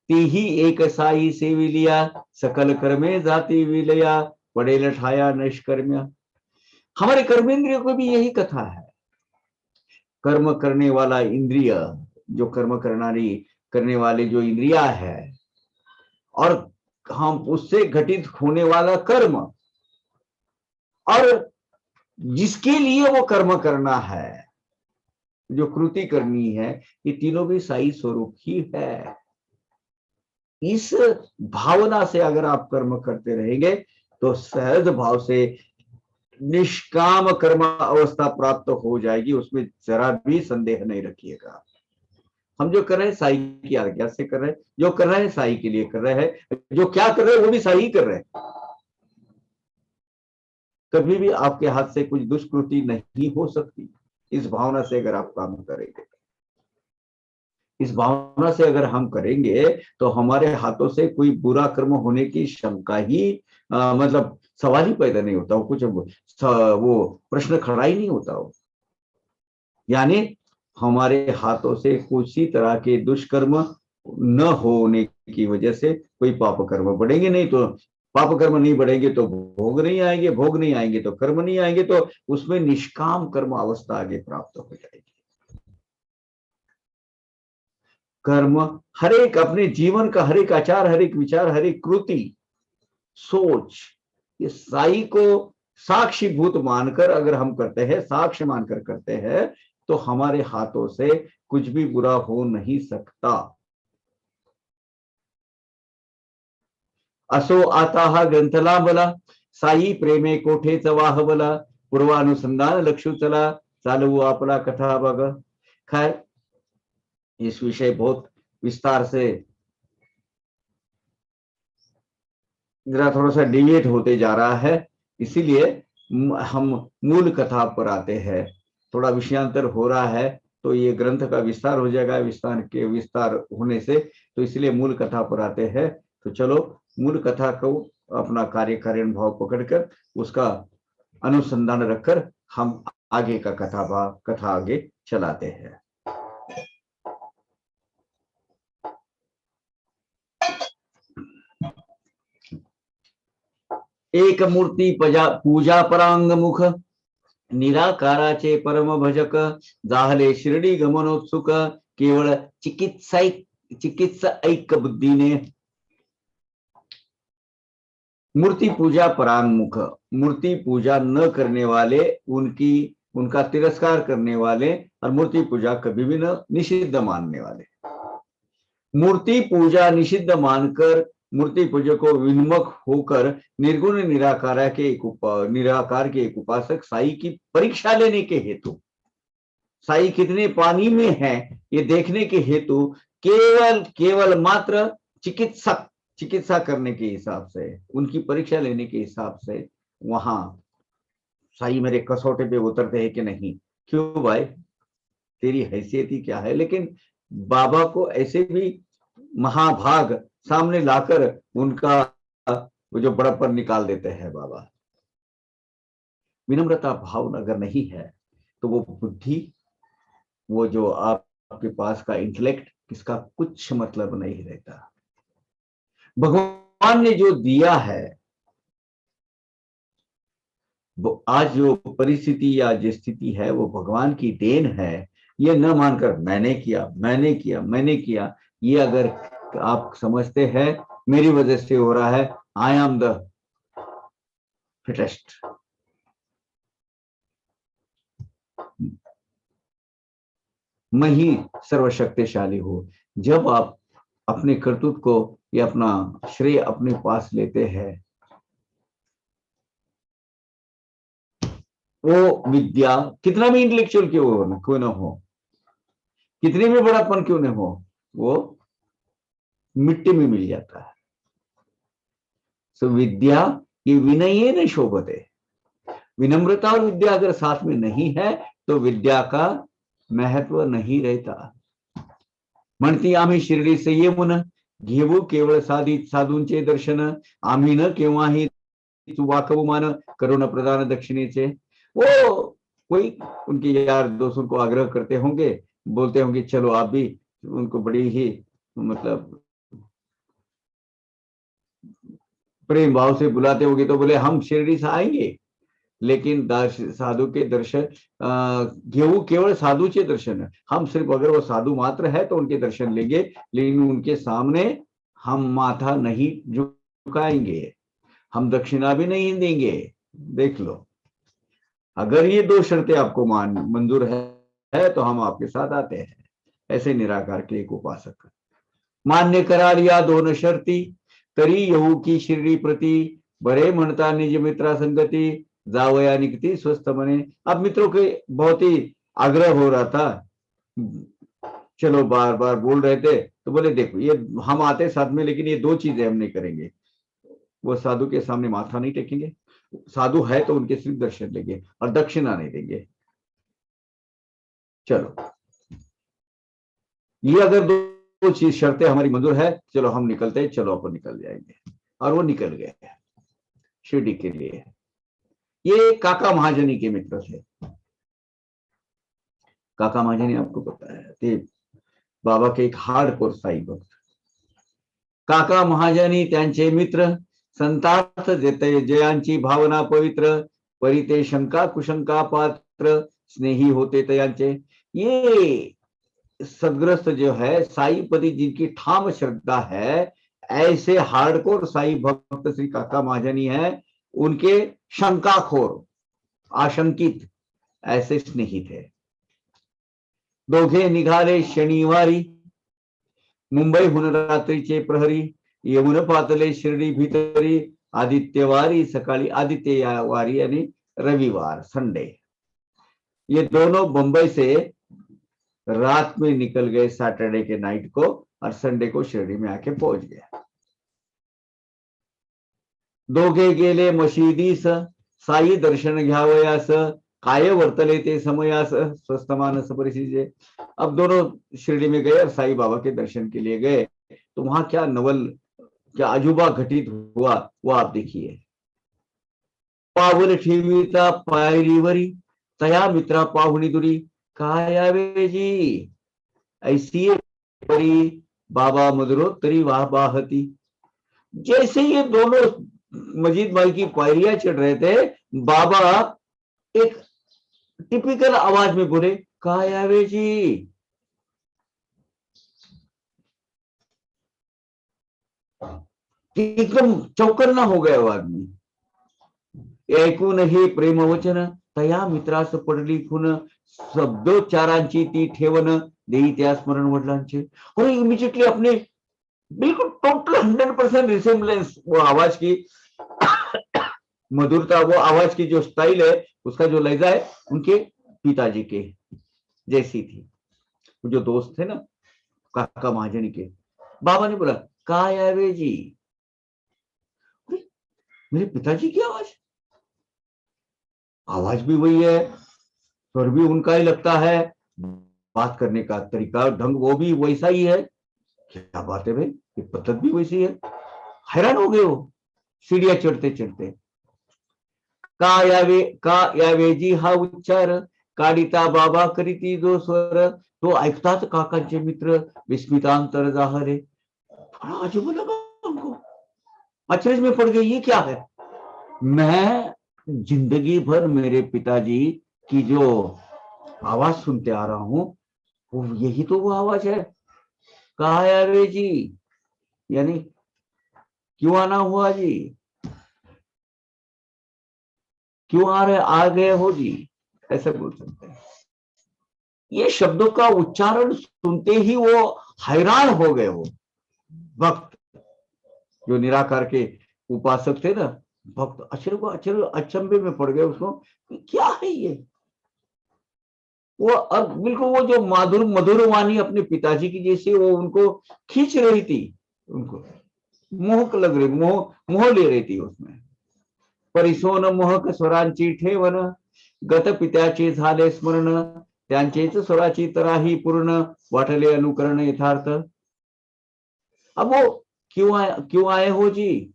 ती ही एक साई से विलिया, सकल कर्मे जाति विलया, पड़े लठाया निष्कर्म्या। हमारे कर्मेंद्रियों को भी यही कथा है। कर्म करने वाला इंद्रिय, जो कर्म करने वाले जो इंद्रिया है, और हम उससे घटित होने वाला कर्म, और जिसके लिए वो कर्म करना है, जो कृति करनी है, ये तीनों भी साई स्वरूप ही है। इस भावना से अगर आप कर्म करते रहेंगे तो सहज भाव से निष्काम कर्म अवस्था प्राप्त हो जाएगी, उसमें जरा भी संदेह नहीं रखिएगा। हम जो कर रहे हैं साई की आज्ञा से कर रहे हैं, जो कर रहे हैं साई के लिए कर रहे हैं, जो क्या कर रहे हैं वो भी साई कर रहे हैं। कभी भी आपके हाथ से कुछ दुष्कृति नहीं हो सकती, इस भावना से अगर आप काम करेंगे। इस भावना से अगर हम करेंगे तो हमारे हाथों से कोई बुरा कर्म होने की शंका ही मतलब सवाल ही पैदा नहीं होता, वो कुछ वो प्रश्न खड़ा ही नहीं होता हो। यानी हमारे हाथों से किसी तरह के दुष्कर्म न होने की वजह से कोई पाप कर्म बढ़ेंगे नहीं, तो पाप कर्म नहीं बढ़ेंगे तो भोग नहीं आएंगे, भोग नहीं आएंगे तो कर्म नहीं आएंगे, तो उसमें निष्काम कर्म अवस्था आगे प्राप्त हो जाएगी। कर्म हर एक अपने जीवन का हर एक आचार, हर एक विचार, हर एक कृति, सोच, ये साई को साक्षीभूत मानकर अगर हम करते हैं, साक्ष्य मानकर करते हैं, तो हमारे हाथों से कुछ भी बुरा हो नहीं सकता। असो आता ग्रंथला बला, साई प्रेमे कोठे चवाह बला, पूर्वानुसंधान लक्षु चला, चालू आपला कथा बघ। खैर इस विषय बहुत विस्तार से जरा थोड़ा सा डिविएट होते जा रहा है, इसीलिए हम मूल कथा पर आते हैं। थोड़ा विषयांतर हो रहा है तो ये ग्रंथ का विस्तार हो जाएगा, विस्तार होने से, तो इसलिए मूल कथा पर आते हैं। तो चलो मूल कथा को अपना कार्य भाव पकड़कर उसका अनुसंधान रखकर हम आगे का कथा आगे चलाते हैं। एक मूर्ती पूजा परांग मुख, निराकाराचे परम भजक, जाहले शिर्डी गमनोत्सुक, केवळ चिकित्सा ऐक बुद्धीने। मूर्ति पूजा परांगमुख, मूर्ति पूजा न करने वाले, उनका तिरस्कार करने वाले और मूर्ति पूजा कभी भी न निषिद्ध मानने वाले। मूर्ति पूजा निषिद्ध मानकर मूर्ति पूजा को विन्मुख होकर निर्गुण निराकार के एक उपासक साई की परीक्षा लेने के हेतु, साई कितने पानी में है ये देखने के हेतु, केवल मात्र चिकित्सा करने के हिसाब से, उनकी परीक्षा लेने के हिसाब से वहां साई मेरे कसौटे पे उतरते हैं कि नहीं। क्यों भाई, तेरी हैसियत ही क्या है। लेकिन बाबा को ऐसे भी महाभाग सामने लाकर उनका वो जो बड़प्पन निकाल देते हैं बाबा। विनम्रता भाव अगर नहीं है तो वो बुद्धि, वो जो आपके पास का इंटेलेक्ट, इसका कुछ मतलब नहीं रहता। भगवान ने जो दिया है, वो आज जो परिस्थिति या जो स्थिति है वो भगवान की देन है। ये न मानकर मैंने किया, ये अगर आप समझते हैं मेरी वजह से हो रहा है, आई एम द फिटेस्ट, मैं ही सर्वशक्तिशाली हूं। जब आप अपने कर्तृत्व को या अपना श्रेय अपने पास लेते हैं, वो विद्या कितना भी इंटेलेक्चुअल क्यों ना हो, कितने भी बड़ापन क्यों न हो, वो मिट्टी में मिल जाता है। सो विद्या ये विनय न शोभते, विनम्रता और विद्या अगर साथ में नहीं है तो विद्या का महत्व नहीं रहता। म्हणती आम्ही शिर्डी से येऊन घेऊ केवळ साधूंचे दर्शन, आम्ही न केव्हाही वाकवू मान करुण प्रदान दक्षिणेचे। वो कोई उनके यार दोस्त उनको आग्रह करते होंगे, बोलते होंगे चलो आप भी, उनको बड़ी ही मतलब प्रेम भाव से बुलाते होंगे तो बोले हम शिरडी से आएंगे, लेकिन साधु के दर्शन घेऊ केवल साधु के दर्शन, हम सिर्फ अगर वो साधु मात्र है तो उनके दर्शन लेंगे, लेकिन उनके सामने हम माथा नहीं झुकाएंगे, हम दक्षिणा भी नहीं देंगे। देख लो, अगर ये दो शर्तें आपको मंजूर है तो हम आपके साथ आते हैं। ऐसे निराकार के एक उपासक मान्य करा लिया दोन शर्ती, तरी येऊ की शिर्डी प्रति, बरे म्हणता निज मित्रा संगति, जावया निकती स्वस्थ मने। अब मित्रों के बहुत ही आग्रह हो रहा था, चलो बार बार बोल रहे थे, तो बोले देखो ये हम आते साथ में, लेकिन ये दो चीजें हम नहीं करेंगे। वो साधु के सामने माथा नहीं टेकेंगे, साधु है तो उनके सिर्फ दर्शन लेंगे और दक्षिणा नहीं देंगे। चलो ये अगर दो चीज शर्तें हमारी मंजूर है, चलो हम निकलते हैं, चलो अपन निकल जाएंगे। और वो निकल गए शिरडी के लिए। ये काका महाजनी के मित्र थे। काका महाजनी आपको पता है, ते बाबा के एक हार्डकोर साई भक्त। काका महाजनी त्यांचे मित्र, संतार्थ जयांची भावना पवित्र, परिते शंका कुशंका पात्र, स्नेही होते तयांचे। ये सदग्रस्त जो है साईपति जिनकी ठाम श्रद्धा है, ऐसे हार्डकोर साई भक्त श्री काका महाजनी है, उनके शंकाखोर आशंकित ऐसे स्नेही थे। दोघे निघाले शनिवारी, मुंबईहून रात्रीचे प्रहरी, येऊन पातले शिर्डी भीतरी, आदित्यवारी सकाळी, आदित्यवारी यानी रविवार संडे। ये दोनों बंबई से रात में निकल गए सैटरडे के नाइट को, और संडे को शिरडी में आके पहुंच गया। दोघे गेले मशिदीस, साई दर्शन घ्यावयास, काय वर्तले ते समयास, स्वस्थ मानस परिशीजे। अब दोनों शिरडी में गए और साई बाबा के दर्शन के लिए गए, तो वहां क्या नवल, क्या अजूबा घटित हुआ वो आप देखिए। पावल ठेविता पायरीवरी, तया मित्रा पाहुणी दुरी, काय आवे जी, ऐसी परी बाबा मधुरोत्तरी वाह बाहती। जैसे ये दोनों मजीद भाई की पायरियां चढ़ रहे थे, बाबा एक टिपिकल आवाज में बोले, काय आवे जी। एकदम चौकन्ना हो गया वो आदमी। ऐकून हे प्रेम वचन, तया मित्रास पडली खून, शब्दोच्चारांची ती ठेवण, देई त्या स्मरण वडिलांचे। और इमीडिएटली अपने बिल्कुल टोटल 100% रिसेम्बलेंस, वो आवाज की मधुरता, वो आवाज की जो स्टाइल है, उसका जो लहजा है, उनके पिताजी के जैसी थी। जो दोस्त थे ना काका महाजनी के, बाबा ने बोला, काय आवे जी। मेरे पिताजी की आवाज, आवाज भी वही है, स्वर भी उनका ही लगता है, बात करने का तरीका ढंग वो भी वैसा ही है। क्या बात है भाई, ये पद्धत भी वैसी है। हैरान हो गए वो सीढ़ियां चढ़ते चढ़ते। का यावे जी हा उच्चार, काढिता बाबा करीती जो स्वर, तो ऐकतात काकांचे मित्र, विस्मितांतर जाहरे। थोड़ा अजूब लगा उनको, अचरज में पड़ गई, ये क्या है। मैं जिंदगी भर मेरे पिताजी की जो आवाज सुनते आ रहा हूं, वो यही तो वो आवाज है। कहा यावे जी, यानी क्यों आना हुआ जी, क्यों आ गए हो जी, ऐसे बोल सकते हैं। ये शब्दों का उच्चारण सुनते ही वो हैरान हो गए। वो भक्त जो निराकार के उपासक थे ना, भक्त अचंभे में पड़ गए उसको, क्या है ये। वो अब बिल्कुल वो जो मधुर वाणी अपने पिताजी की जैसे वो उनको खींच रही थी, उनको मोहक लग रही, मोह ले रही थी उसमें। परिसोन मोहक स्वरांची ठेवण, गत पित्याचे झाले स्मरण, त्यांचेच स्वराची तराही पूर्ण, वाटले अनुकरण यथार्थ। अब वो क्यों आए हो जी,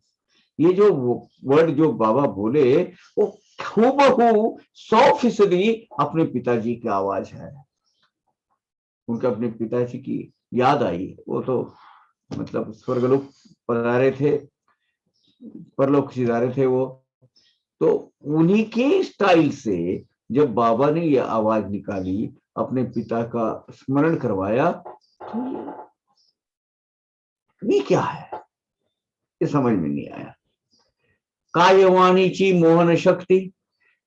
ये जो वर्ड जो बाबा बोले, वो हूबहू 100% अपने पिताजी की आवाज है। उनके अपने पिताजी की याद आई। वो तो मतलब स्वर्गलोक पधारे थे, परलोक सिधारे थे वो, तो उन्हीं के स्टाइल से जब बाबा ने ये आवाज निकाली, अपने पिता का स्मरण करवाया, तो ये क्या है, ये समझ में नहीं आया। कायवाणीची मोहन शक्ती,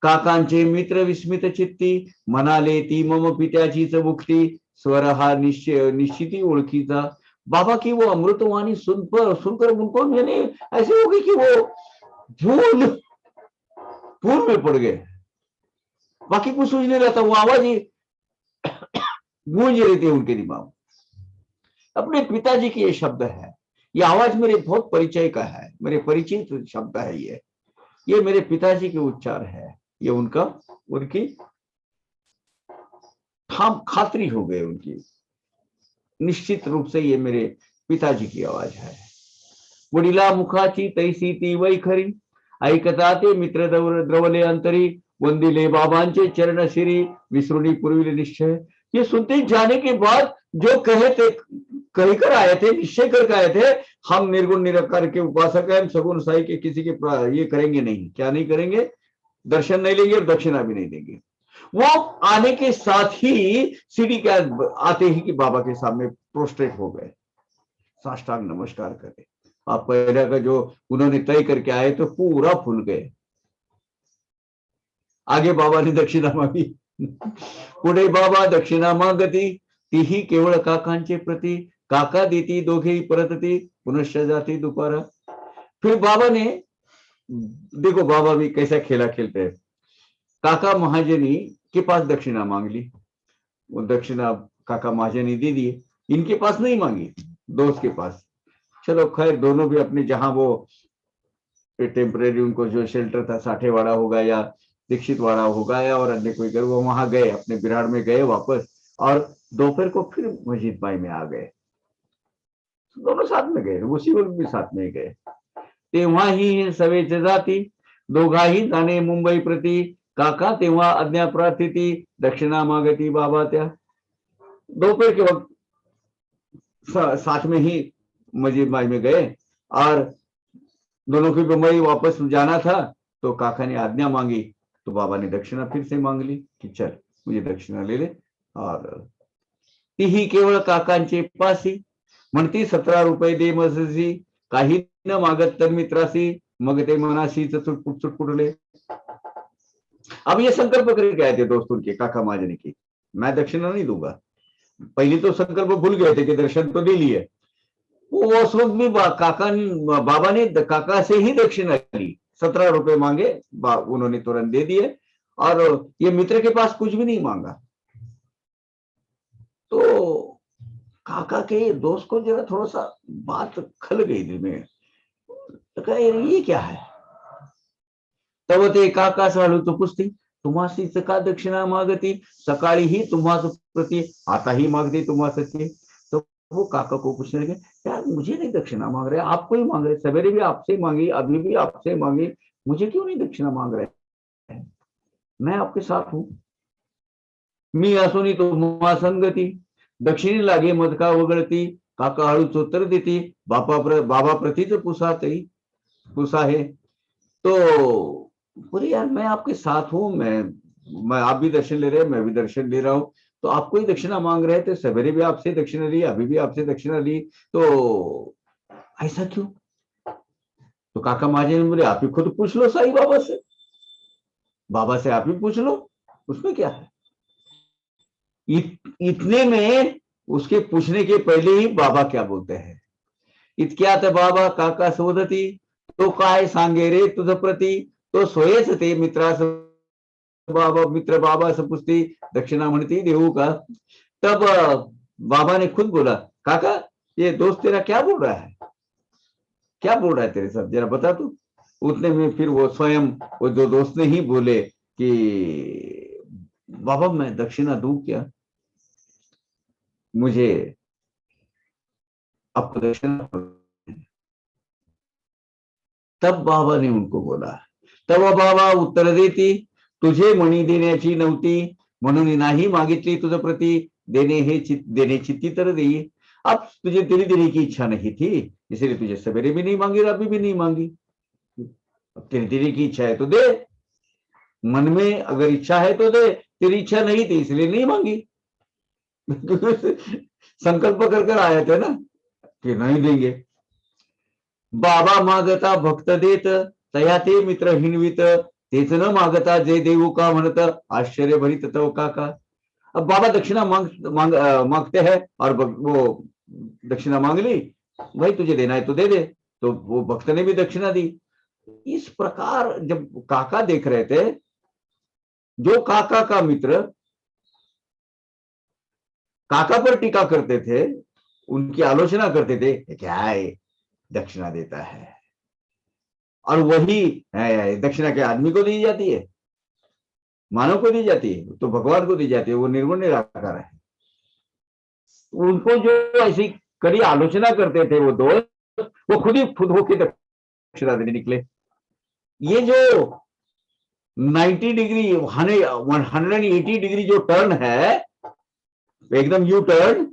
काकांचे मित्र विस्मित चित्ती, म्हणाले ती मम पित्याचीच मुक्ती, स्वर हा निश्चिती ओळखीचा। बाबा की वो अमृतवाणी सुनकर उनको यानी ऐसे हो गई कि वो भूल में पड़ गए, बाकी कुछ सूझ नहीं रहता, वो आवाज ही गूंज रही थी उनके दिमाग। अपने पिताजी के ये शब्द है, ये आवाज मेरे बहुत परिचय का है, मेरे परिचित शब्द है, ये मेरे पिताजी के उच्चार है, ये उनकी खातरी हो गए उनकी, निश्चित रूप से ये मेरे पिताजी की आवाज है। वडिला मुखाची तैसी ती वैखरी, ऐकता ते मित्र द्रवले अंतरी, वंदिले बाबांचे चरण शिरी, विसरुनी पूर्वी निश्चय। ये सुनते जाने के बाद जो कहे थे, कही कर आए थे, निश्चय करके आए थे, हम निर्गुण निराकार के उपासक हैं, सगुण साई के किसी के ये करेंगे नहीं। क्या नहीं करेंगे, दर्शन नहीं लेंगे और दक्षिणा भी नहीं देंगे। वो आने के साथ ही सीढ़ी के आते ही कि बाबा के सामने प्रोस्ट्रेट हो गए, साष्टांग नमस्कार करे। आप पहले का जो उन्होंने तय करके आए तो पूरा भूल गए। आगे बाबा ने दक्षिणा मांगी, पुढे बाबा दक्षिणा मागती, तीही केवळ काकांचे प्रति, काका देती दोघेही परतती, पुनश्च जाती दुपारा। फिर बाबा ने, देखो बाबा भी कैसा खेला खेलते हैं, काका महाजनी के पास दक्षिणा मांग ली, वो दक्षिणा काका महाजनी दे दिए, इनके पास नहीं मांगी, दोस्त के पास। चलो खैर, दोनों भी अपने जहां वो टेम्परेरी उनको जो शेल्टर था, साठेवाड़ा होगा या दीक्षित वाड़ा होगा या और अन्य कोई घर, वो वहां गए, अपने बिराड़ में गए वापस, और दोपहर को फिर मस्जिद भाई में आ गए। दोनों साथ में गए, उसी वक्त भी साथ में गए। तेव्हा ही सवेचे जाती दोघाही जाणे मुंबई प्रति, काका तेव्हा आज्ञा प्रार्थिती दक्षिणा मागती बाबा त्या। दोपहर के वक्त साथ में ही मस्जिद भाई में गए, और दोनों की मुंबई वापस जाना था, तो काका ने आज्ञा मांगी, तो बाबा ने दक्षिणा फिर से मांग ली कि चल मुझे दक्षिणा ले ले। और तीही केवळ काकांचे पासी, म्हणती 17 रुपये दे मजसी, काही न मागत तर मित्रासी, मग ते मनाशी चुटपुट चुटपुटले। अब ये संकल्प करके आए थे दोस्तों के, काका महाजन की, मैं दक्षिणा नहीं दूंगा। पहले तो संकल्प भूल गए थे कि दर्शन तो दे लिए, वो उस वक्त भी बाबा ने काका से ही दक्षिणा ली, 17 रुपए मांगे, उन्होंने तुरंत दे दिए, और ये मित्र के पास कुछ भी नहीं मांगा। तो काका के दोस्त को जरा थोड़ा सा बात खल गई दिल में, तो कहा ये क्या है। तब ते काका सालू तो पुछती, तुम्हासीच का दक्षिणा मागती, सकाळी ही तुम्हास प्रति, आता ही मागती तुम्हास। तो वो काका को पूछने लगे, यार मुझे नहीं दक्षिणा मांग रहे, आपको ही मांग रहे, सवेरे भी आपसे मांगी, अभी भी आपसे मांगी, मुझे क्यों नहीं दक्षिणा मांग रहे, मैं आपके साथ हूं। मी असुनी तुम्हा संगती, दक्षिणी लागे मत का वगळती, काका हळूच उत्तर देती, बाबा प्रतीच पुसा है। तो बोले यार मैं आपके साथ हूं, मैं आप भी दर्शन ले रहे हैं, मैं भी दर्शन ले रहा हूं, तो आपको ही दक्षिणा मांग रहे थे, सवेरे भी आपसे दक्षिणा ली, अभी भी आपसे दक्षिणा ली, तो ऐसा क्यों। तो काका महाजन ने बोले, आप ही खुद पूछ लो साईं बाबा से आप ही पूछ लो, उसमें क्या है। इतने में उसके पूछने के पहले ही बाबा क्या बोलते हैं, इतक्यात बाबा काका शोधती, तो काय सांगे रे तुझ प्रति, तो सोयेच ते मित्रास मित्र बाबा से पूछती, दक्षिणा म्हणती देऊ का। तब बाबा ने खुद बोला, काका ये दोस्त तेरा क्या बोल रहा है, क्या बोल रहा है तेरे साथ, जरा बता तू। उतने में फिर वो स्वयं, वो जो दोस्त ने ही बोले कि बाबा मैं दक्षिणा दूं क्या, मुझे आपको दक्षिणा। तब बाबा ने उनको बोला, तब बाबा उत्तर देती, तुझे मणी देण्याची नव्हती, म्हणून नाही मागितली तुझ प्रति, देने चित्ती तर देई। अब तुझे तेरी देने की इच्छा नहीं थी, इसलिए तुझे सवेरे भी नहीं मांगी, अभी भी नहीं मांगी। अब तेरी देने की इच्छा है तो दे, मन में अगर इच्छा है तो दे, तेरी इच्छा नहीं थी इसलिए नहीं मांगी। संकल्प कर आए थे ना कि नहीं देंगे। बाबा मागता भक्त देत, तया ते मित्र हिणवित, तेच न मागता जय देऊ का म्हणत, आश्चर्य भरित तव काका। अब बाबा दक्षिणा मांगते हैं, और वो दक्षिणा मांग ली, भाई तुझे देना है तो दे दे, तो वो भक्त ने भी दक्षिणा दी। इस प्रकार जब काका देख रहे थे, जो काका का मित्र काका पर टीका करते थे, उनकी आलोचना करते थे, क्या है दक्षिणा देता है, और वही दक्षिणा के आदमी को दी जाती है, मानव को दी जाती है, तो भगवान को दी जाती है, वो निर्गुण निराकार है। उनको जो ऐसी कड़ी आलोचना करते थे वो दोस्त, वो खुद होके दक्षिणा देने निकले। ये जो 90 डिग्री 180 डिग्री जो टर्न है, एकदम यू टर्न,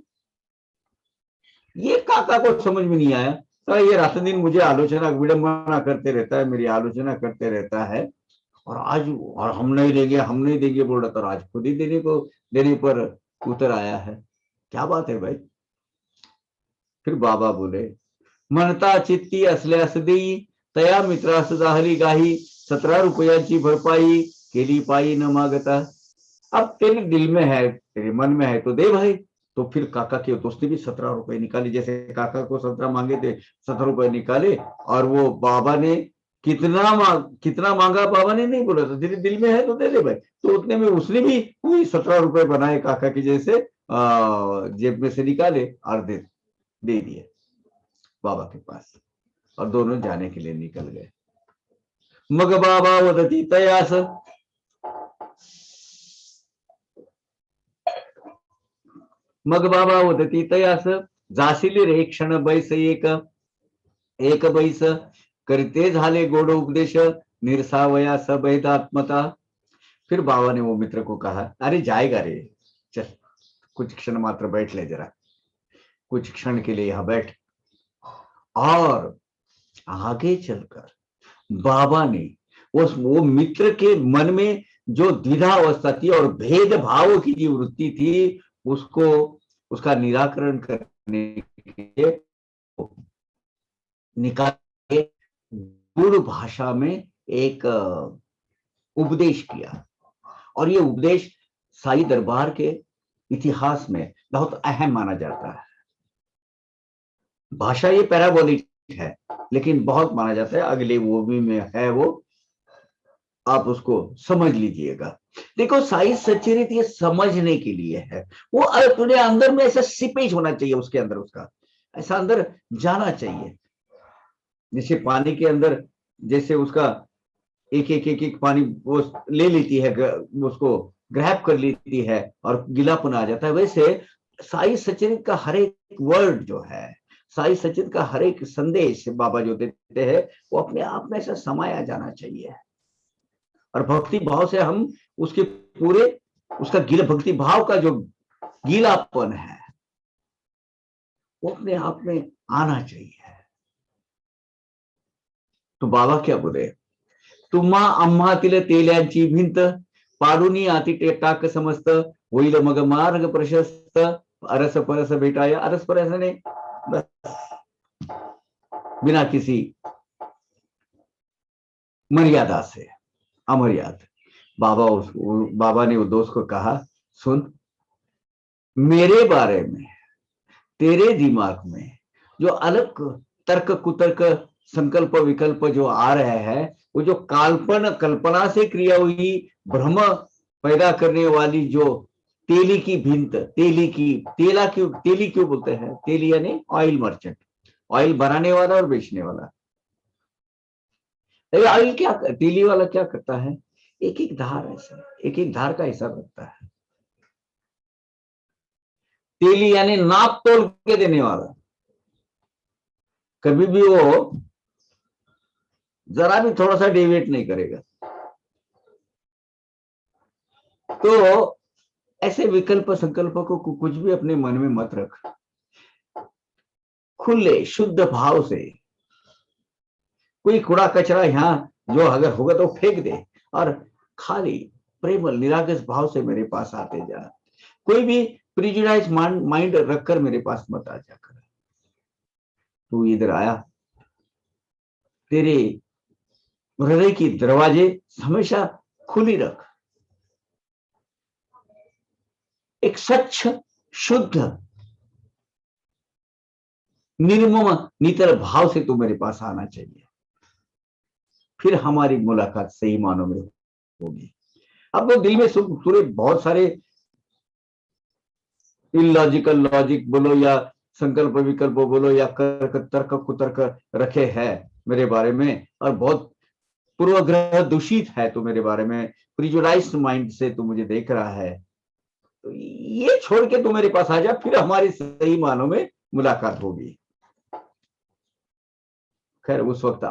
ये काका को समझ में नहीं आया। तो ये रात दिन मुझे आलोचना विडंबना करते रहता है, मेरी आलोचना करते रहता है, और आज और हम नहीं देंगे बोल रहा था, आज खुद ही देने पर उतर आया है, क्या बात है भाई। फिर बाबा बोले, म्हणता चित्ती असल्यास देई, तया मित्रास झाली गाही, 17 रुपयांची भरपाई केली पायी न मागता। अब तेरे दिल में है, तेरे मन में है तो दे भाई। तो फिर काका के दोस्त ने भी 17 रुपए निकाले, जैसे काका को 17 मांगे थे, 17 रुपए निकाले, और वो बाबा ने कितना मांगा बाबा ने नहीं बोला, तो तेरे दिल में है तो दे दे भाई। तो उतने में उसने भी वही 17 रुपए बनाए काका की जैसे, जेब में से निकाले और दे दिए बाबा के पास, और दोनों जाने के लिए निकल गए। मग बाबा वदती तयास, मग बाबा वदती तयास, जासिली रे क्षण बैस एक, एक बैस करते झाले गोड उपदेश, निरसावया सबैदात्मता। फिर बाबा ने वो मित्र को कहा, अरे जाएगा रे, चल कुछ क्षण मात्र बैठ ले जरा, कुछ क्षण के लिए यहां बैठ। और आगे चलकर बाबा ने वो मित्र के मन में जो द्विधा अवस्था थी और भेदभाव की जो वृत्ति थी, उसको उसका निराकरण करने के लिए निकाल के गुरु भाषा में एक उपदेश किया। और ये उपदेश साई दरबार के इतिहास में बहुत अहम माना जाता है। भाषा ये पैराबोलिक है, लेकिन बहुत माना जाता है। अगले वो भी में है, वो आप उसको समझ लीजिएगा। देखो, साई सच्चरित्र ये समझने के लिए है। वो अपने अंदर में ऐसा सिपेज होना चाहिए, उसके अंदर उसका ऐसा अंदर जाना चाहिए। जैसे पानी के अंदर, जैसे उसका एक एक एक एक पानी वो ले लेती है, उसको ग्रैब कर लेती है और गीलापन आ जाता है, वैसे साई सच्चरित्र का हर एक वर्ड जो है, साई सच्चरित्र का हर एक संदेश बाबा जो देते हैं, वो अपने आप में ऐसा समाया जाना चाहिए। और भक्ति भाव से हम उसके पूरे, उसका गीला भक्ति भाव का जो गीलापन है, वो अपने आप में आना चाहिए। तो बाबा क्या बोले, तुम्हा आम्हातील तेल्यांची भिंत पाडूनी आती टाक समस्त, होईल मग मार्ग प्रशस्त, अरस परस भेटाय। अरस परस ने बिना किसी मर्यादा से, अमर्याद। बाबा ने वो दोस्त को कहा, सुन, मेरे बारे में तेरे दिमाग में जो अलग तर्क कुतर्क संकल्प विकल्प जो आ रहे हैं, वो जो कल्पना से क्रिया हुई भ्रम पैदा करने वाली जो तेली की भिंत, तेली क्यों बोलते हैं, तेली यानी ऑयल मर्चेंट, ऑयल बनाने वाला और बेचने वाला। ऑयल क्या, तेली वाला क्या करता है, एक एक धार, ऐसा एक एक धार का हिसाब रखता है। तेली यानी नाप तोल के देने वाला, कभी भी वो जरा भी थोड़ा सा डेविएट नहीं करेगा। तो ऐसे विकल्प संकल्प को कुछ भी अपने मन में मत रख, खुले शुद्ध भाव से कोई कूड़ा कचरा यहां जो अगर होगा तो फेंक दे, और खाली प्रेमल निरागस भाव से मेरे पास आते जा। कोई भी प्रिजुडाइज माइंड रखकर मेरे पास मत आ जाकर। तू इधर आया, तेरे हृदय की दरवाजे हमेशा खुली रख, एक स्वच्छ शुद्ध निर्मम नितर भाव से तू मेरे पास आना चाहिए, फिर हमारी मुलाकात सही मानों में होगी। अब वो दिल में पूरे बहुत सारे इलॉजिकल लॉजिक बोलो या संकल्प विकल्प बोलो या तर्क कुतर्क रखे हैं मेरे बारे में, और बहुत पूर्वग्रह दूषित है तो मेरे बारे में, प्रिजुडाइज्ड माइंड से तू मुझे देख रहा है, तो ये छोड़ के तू मेरे पास आ जा, फिर हमारी सही मानों में मुलाकात होगी। खैर उस वक्त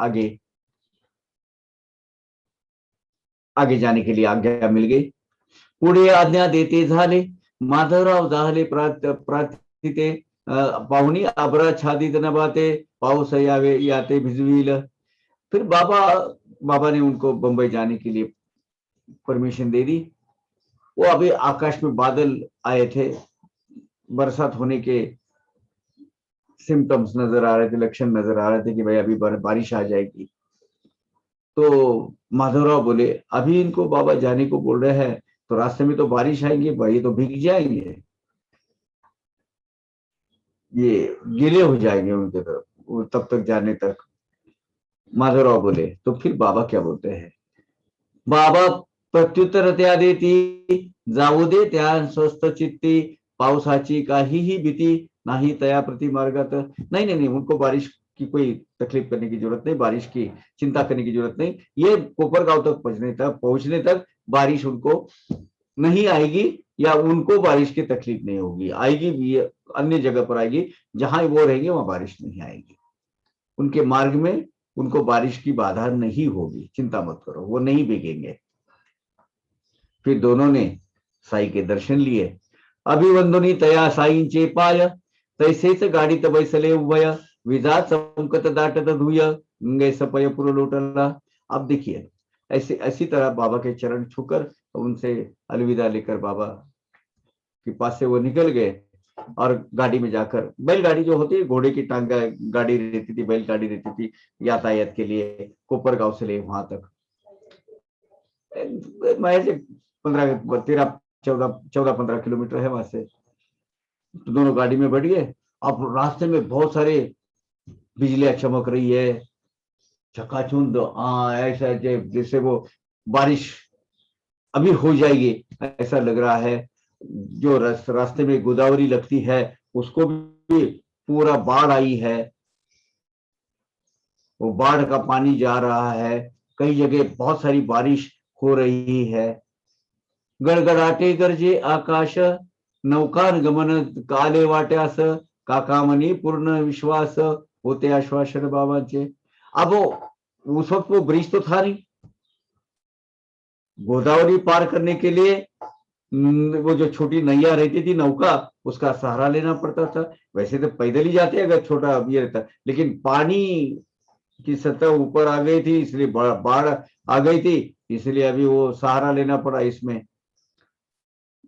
आगे जाने के लिए आज्ञा मिल गई। पुढे आज्ञा देते झाले, माधवराव झाले प्रार्थिते, पाहुणी आभ्राच्छादित नभाते, पाऊस यावे याते भिजविल। फिर बाबा ने उनको बंबई जाने के लिए परमिशन दे दी। वो अभी आकाश में बादल आए थे, बरसात होने के सिम्टम्स नजर आ रहे थे, लक्षण नजर आ रहे थे कि भाई अभी बारिश आ जाएगी। तो माधवराव बोले, अभी इनको बाबा जाने को बोल रहे हैं तो रास्ते में तो बारिश आएंगे भाई, तो भीग जाएंगे, ये गीले हो जाएंगे उनके तरफ तब तक जाने तक। माधवराव बोले, तो फिर बाबा क्या बोलते हैं, बाबा प्रत्युत्तर त्या देती, जाऊ दे त्या स्वस्थ चित्ती, पावसाची काहीही भीती नाही तया प्रति मार्गात। नहीं नहीं नहीं, उनको बारिश की कोई तकलीफ करने की जरूरत नहीं, बारिश की चिंता करने की जरूरत नहीं। ये कोपरगांव तक पहुंचने तक बारिश उनको नहीं आएगी, या उनको बारिश की तकलीफ नहीं होगी। आएगी भी अन्य जगह पर आएगी, जहां वो रहेंगे वहां बारिश नहीं आएगी। उनके मार्ग में उनको बारिश की बाधा नहीं होगी, चिंता मत करो, वो नहीं भीगेंगे। फिर दोनों ने साई के दर्शन लिए। अभिवंदनी तया साईंचे पाय, तैसेच गाडीत बैसले उभय, विजा चमकत दाटत धुय, गंगे सपय पुर लोटला। अब देखिए, ऐसे ऐसी तरह बाबा के चरण छूकर उनसे अलविदा लेकर बाबा के पास से वो निकल गए, और गाड़ी में जाकर, बैलगाड़ी जो होती है, घोड़े की टांग गाड़ी रहती थी, बैलगाड़ी रहती थी यातायात के लिए, कोपरगांव से ले वहां तक महज 14-15 किलोमीटर है वहां से। तो दोनों गाड़ी में बैठ गए। अब रास्ते में बहुत सारे बिजलियां चमक रही है, चकाचौंध, ऐसा जैसे वो बारिश अभी हो जाएगी ऐसा लग रहा है। जो रास्ते में गोदावरी लगती है उसको भी पूरा बाढ़ आई है, वो बाढ़ का पानी जा रहा है। कई जगह बहुत सारी बारिश हो रही है। गडगडाटे गरजे आकाश, नौकान गमन काले वाट्यास, काकामनी पूर्ण विश्वास, होते आश्वासन बाबांचे। अब उस वक्त वो ब्रिज तो था नहीं, गोदावरी पार करने के लिए वो जो छोटी नैया रहती थी, नौका, उसका सहारा लेना पड़ता था। वैसे तो पैदल ही जाते अगर छोटा ये रहता, लेकिन पानी की सतह ऊपर आ गई थी, इसलिए बाढ़ आ गई थी, इसलिए अभी वो सहारा लेना पड़ा इसमें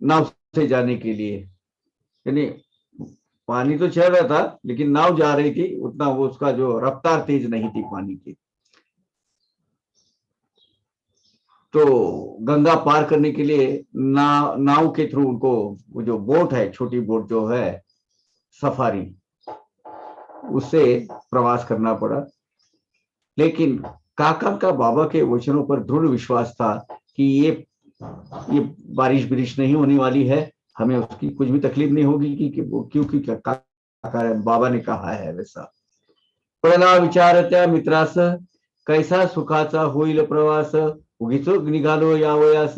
नाव से जाने के लिए। यानी पानी तो चल रहा था लेकिन नाव जा रही थी, उतना वो उसका जो रफ्तार तेज नहीं थी पानी की। तो गंगा पार करने के लिए नाव के थ्रू उनको, वो जो बोट है, छोटी बोट जो है सफारी, उससे प्रवास करना पड़ा। लेकिन काका का बाबा के वचनों पर दृढ़ विश्वास था कि ये बारिश नहीं होने वाली है, हमें उसकी कुछ भी तकलीफ नहीं होगी, क्योंकि काका बाबा ने कहा है वैसा। प्रला विचारत्या मित्रास, कैसा सुखाचा होईल प्रवास, उगीच निघालो यावयास,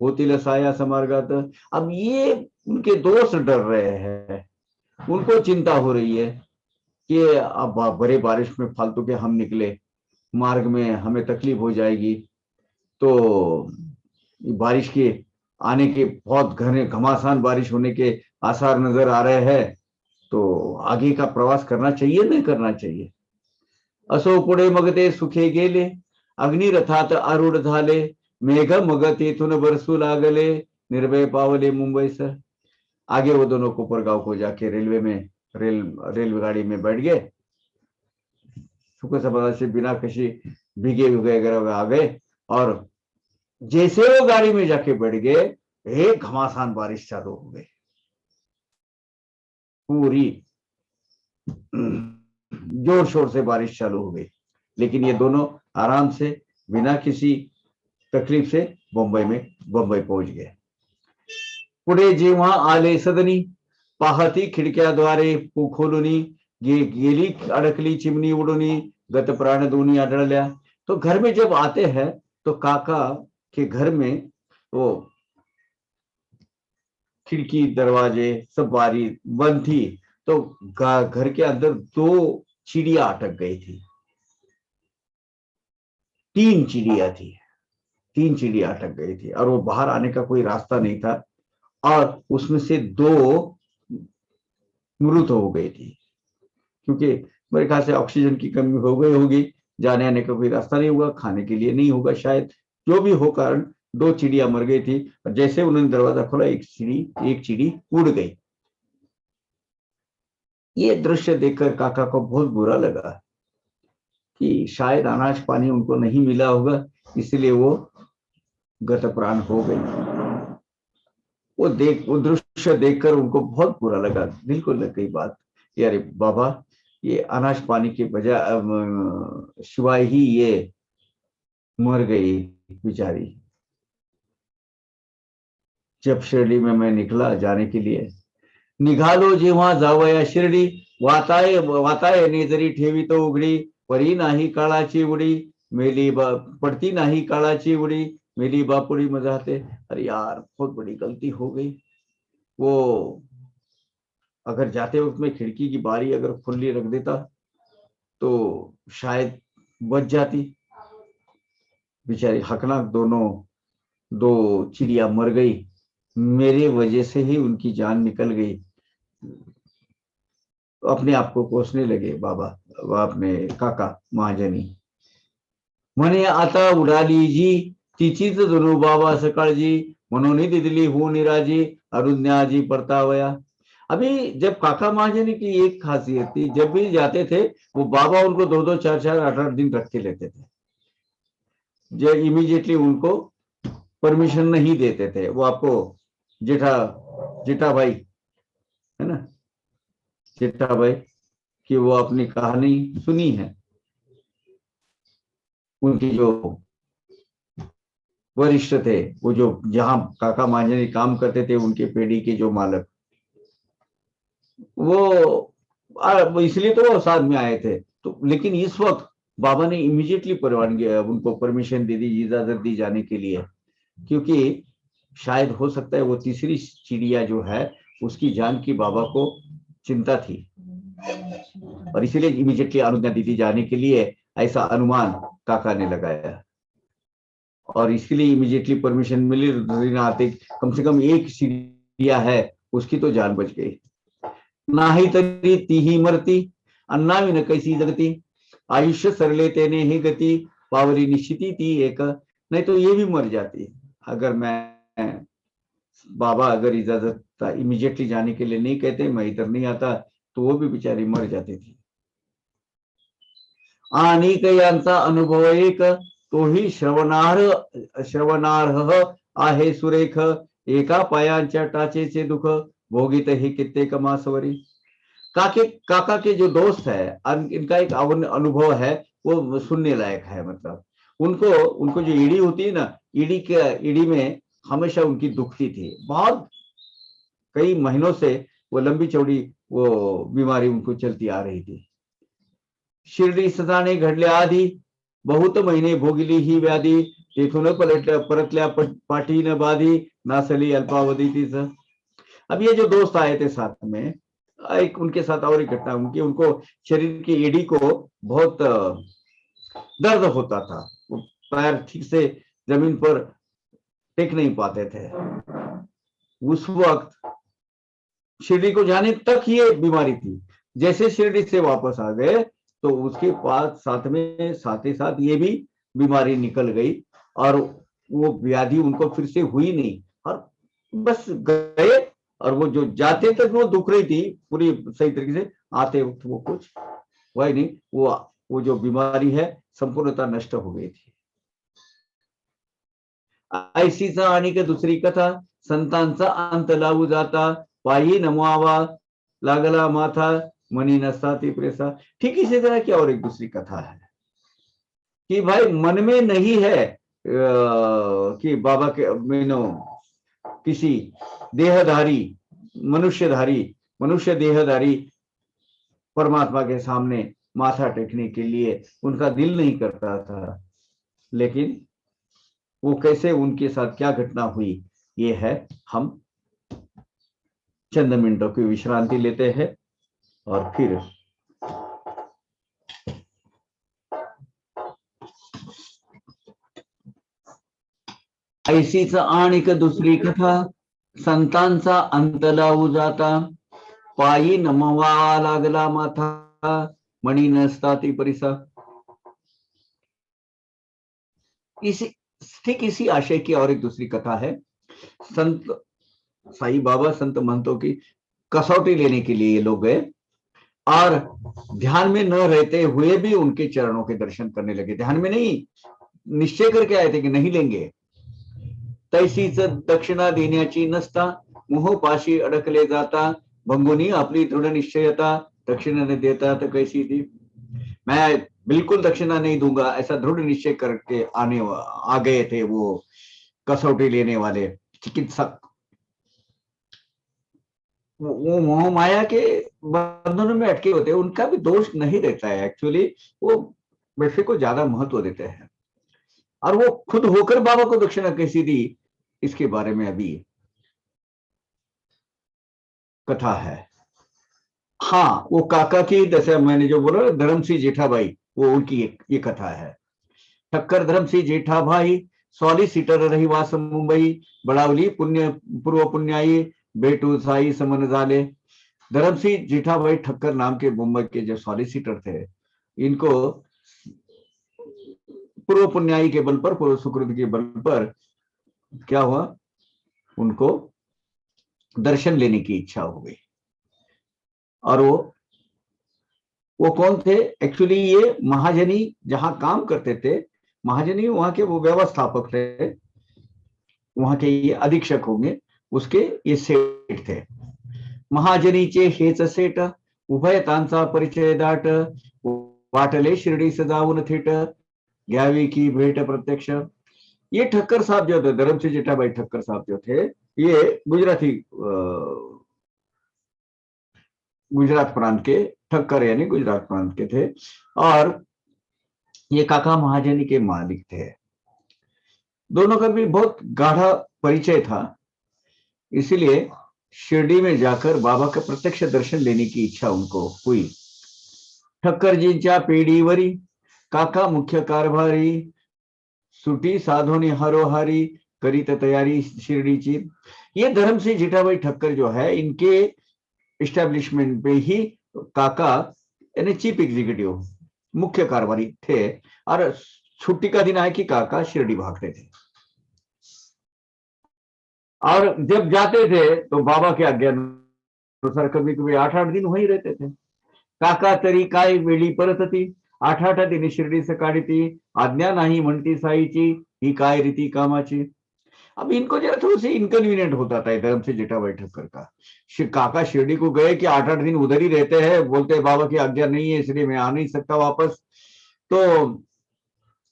होतील सायास मार्गात। अब ये उनके दोस्त डर रहे हैं, उनको चिंता हो रही है कि अब बड़े बारिश में फालतू के हम निकले, मार्ग में हमें तकलीफ हो जाएगी। तो बारिश के आने के बहुत घने घमासान बारिश होने के आसार नजर आ रहे हैं, तो आगे का प्रवास करना चाहिए नहीं करना चाहिए। असो पुढे मग ते सुखे गेले, अग्निरथात आरूढ झाले, मेघ मग तेथून बरसू लागले, निर्भय पावले मुंबई सर। आगे वो दोनों कोपरगांव को जाके रेल गाड़ी में बैठ गए, सुख समाधान से बिना किसी भीगे वगैरह आ गए। और जैसे वो गाड़ी में जाके बैठ गए, एक घमासान बारिश चालू हो गई, पूरी जोर शोर से बारिश चालू हो गई। लेकिन ये दोनों आराम से बिना किसी तकलीफ से बंबई पहुंच गए। पुढे जेव्हा आले सदनी, पाहती खिडक्याद्वारे खोलूनी, गेली अडकली चिमणी उडुनी, गत प्राण दोन्ही आढळल्या। तो घर में जब आते हैं तो काका के घर में वो खिड़की दरवाजे सब बारी बंद थी। तो घर के अंदर 2 चिड़िया अटक गई थी, 3 चिड़िया थी, 3 चिड़िया अटक गई थी, और वो बाहर आने का कोई रास्ता नहीं था। और उसमें से 2 मृत हो गई थी, क्योंकि मेरे ख्याल से ऑक्सीजन की कमी हो गई होगी, जाने आने का कोई रास्ता नहीं हुआ, खाने के लिए नहीं होगा शायद, जो भी हो कारण 2 चिड़िया मर गई थी। और जैसे उन्होंने दरवाजा खोला, एक चिड़ी उड़ गई। ये दृश्य देखकर काका को बहुत बुरा लगा कि शायद अनाज पानी उनको नहीं मिला होगा, इसलिए वो गत प्राण हो गई। वो दृश्य देखकर उनको बहुत बुरा लगा, दिल को लग गई बात, यार बाबा ये अनाज पानी के बजाय सिवाय ही ये मर गई बेचारी। जब शिरडी में मैं निकला जाने के लिए, निघालो जेव्हा जावया शिर्डी, वातायने जरी ठेवी तो उघडी, परी नाही काळाची उडी, पड़ती नहीं काळाची उडी, मेली बापुड़ी मजाते। अरे यार बहुत बड़ी गलती हो गई। वो अगर जाते वक्त में खिड़की की बारी अगर खुली रख देता तो शायद बच जाती। बेचारी हकनाक दो चिड़िया मर गई, मेरे वजह से ही उनकी जान निकल गई। अपने आप को कोसने लगे बाबा, अपने काका महाजनी। म्हणे आता उडाली जी, तिचीच जणू बाबा सकाळजी, म्हणून दिदली हो निराजी, अरुज्ञाजी परतावया। अभी जब काका महाजनी की एक खासियत थी, जब भी जाते थे वो बाबा उनको 2-2, 4-4, 8-8 दिन रख के लेते थे। जो इमीडिएटली उनको परमिशन नहीं देते थे। वो आपको जेठा भाई है ना, जेठा भाई की वो अपनी कहानी सुनी है। उनकी जो वरिष्ठ थे, वो जो जहां काका महाजनी काम करते थे, उनके पेड़ी के जो मालक, वो इसलिए तो वो साथ में आए थे। तो लेकिन इस वक्त बाबा ने इमीडिएटली परवानगी, उनको परमिशन दे दी, इजाजत दी जाने के लिए, क्योंकि शायद हो सकता है वो तीसरी चिड़िया जो है उसकी जान की बाबा को चिंता थी, और इसीलिए इमीडिएटली अनुज्ञा दी जाने के लिए ऐसा अनुमान काका ने लगाया, और इसके लिए इमीडिएटली परमिशन मिली। आते कम से कम एक चिड़िया है उसकी तो जान बच गई। नाही तरी तीही मरती, अन्नावी न कैसी जगती, आयुष्य सरले तेने ही गति, पावरी निश्चिती ती एक। नहीं तो ये भी मर जाती अगर बाबा अगर इजाजत इमीडिएटली जाने के लिए नहीं कहते, मैं इधर नहीं आता, तो वो भी बेचारी मर जाती थी। अनेक यांचा अनुभव एक, तोही श्रवणार्ह आहे सुरेख, एका पायांच्या टाचेचे दुख, भोगित ही कित्येक मासवरी। काका के जो दोस्त है, इनका एक अनुभव है, वो सुनने लायक है। मतलब उनको जो ईड़ी होती है ना, ईड़ी में हमेशा उनकी दुखती थी बहुत, कई महीनों से वो लंबी चौड़ी वो बीमारी उनको चलती आ रही थी। शिर्डी सदाने घडले आधी, बहुत महीने भोगली ही व्याधी, तेथून परतल्या पाठी न बाधी, नासली अल्पावधी तीच। अब ये जो दोस्त आए थे साथ में, एक उनके साथ और एक घटना उनको शरीर की एड़ी को बहुत दर्द होता था, वो पैर ठीक से जमीन पर टेक नहीं पाते थे। उस वक्त शिरडी को जाने तक ये बीमारी थी। जैसे शिरडी से वापस आ गए तो उसके बाद साथ ही साथ ये भी बीमारी निकल गई, और वो व्याधि उनको फिर से हुई नहीं, और बस गए। और वो जो जाते तक वो दुख रही थी पूरी सही तरीके से, आते वक्त वो कुछ हुआ ही नहीं। वो जो बीमारी है संपूर्णतः नष्ट हो गई थी। ऐसीच अनेक दुसरी कथा, संतांचा अंत लावू जाता, पायी नमवावा लागला माथा, मनी नसता ती प्रेसा। ठीक इसी तरह की और एक दूसरी कथा है कि भाई मन में नहीं है कि बाबा के किसी देहधारी मनुष्य देहधारी परमात्मा के सामने माथा टेकने के लिए उनका दिल नहीं करता था। लेकिन वो कैसे, उनके साथ क्या घटना हुई, ये है। हम चंद मिनटों की विश्रांति लेते हैं और फिर ऐसीच आणिक दुसरी कथा, संतांचा अंत लावू जाता, पायी नमवा लागला माथा, मणी नसता ती परिसा। ठीक इसी आशय की और एक दूसरी कथा है। संत साईं बाबा संत महंतों की कसौटी लेने के लिए ये लोग गए, और ध्यान में न रहते हुए भी उनके चरणों के दर्शन करने लगे। ध्यान में नहीं, निश्चय करके आए थे कि नहीं लेंगे। तैसीच दक्षिणा देण्याची नसता, मोहपाशी अडकले जाता, भंगुनी अपनी दृढ़ निश्चयता, दक्षिणा ने देता तो कैसी थी। मैं बिल्कुल दक्षिणा नहीं दूंगा, ऐसा दृढ़ निश्चय करके आ गए थे वो कसौटी लेने वाले चिकित्सक। वो मोह माया के बंधनों में अटके होते हैं, उनका भी दोष नहीं रहता है एक्चुअली। वो पैसे को ज्यादा महत्व देते हैं, और वो खुद होकर बाबा को दक्षिणा कैसी दी, इसके बारे में अभी कथा है। हाँ, वो काका की दशा, मैंने जो बोला धर्म सिंह जेठाभाई, वो उनकी ये कथा है। ठक्कर धर्म सिंह जेठाभाई, सॉलिसिटर, रहीवास मुंबई, बड़ावली, पुण्य पूर्व पुण्याई, बेटू साई समन जाले। धर्म सिंह जेठाभाई ठक्कर नाम के मुंबई के जो सॉलिसिटर थे, इनको पूर्व पुण्याई के बल पर, पूर्व सुकृत के बल पर क्या हुआ, उनको दर्शन लेने की इच्छा हो गई। और वो कौन थे एक्चुअली, ये महाजनी जहां काम करते थे, महाजनी वहां के वो व्यवस्थापक थे, वहां के ये अधीक्षक होंगे, उसके ये सेठ थे। महाजनीचे हेच सेठ, उभयतांचा परिचय दाट, वाटले शिर्डी सजावून थेट, घ्यावी की भेट प्रत्यक्ष। ये ठक्कर साहब जो थे, धर्म सिंह जेठाभाई ठक्कर साहब जो थे, ये गुजराती गुजरात प्रांत के, ठक्कर यानी गुजरात प्रांत के थे, और ये काका महाजनी के मालिक थे। दोनों का भी बहुत गाढ़ा परिचय था, इसीलिए शिरडी में जाकर बाबा का प्रत्यक्ष दर्शन लेने की इच्छा उनको हुई। ठक्करजींच्या पेढीवरी काका मुख्य कारभारी, सुटी साधोनी हरोहारी, करीत तैयारी शिरडीची। ये धर्म सिंह जेठाभाई ठक्कर जो है, इनके इस्टेब्लिशमेंट पे ही काका यानी चीफ एग्जीक्यूटिव, मुख्य कारभारी थे, और छुट्टी का दिन आए कि काका शिरडी भागते थे, और जब जाते थे तो बाबा के आज्ञा अनुसार कभी कभी 8-8 दिन वहीं रहते थे। काका तरी काय वेळी परतती, 8-8 दिन शिर्डी से काढती, आज्ञा नाही म्हणती साईची, ही काय रीति कामाची। अब इनको जरा थोड़ा सी इनकन्वीनियंट होता था धर्म से जेठाभाई ठक्कर का। काका शिरडी को गए कि 8-8 दिन उधर ही रहते हैं, बोलते हैं बाबा की आज्ञा नहीं है इसलिए मैं आ नहीं सकता वापस, तो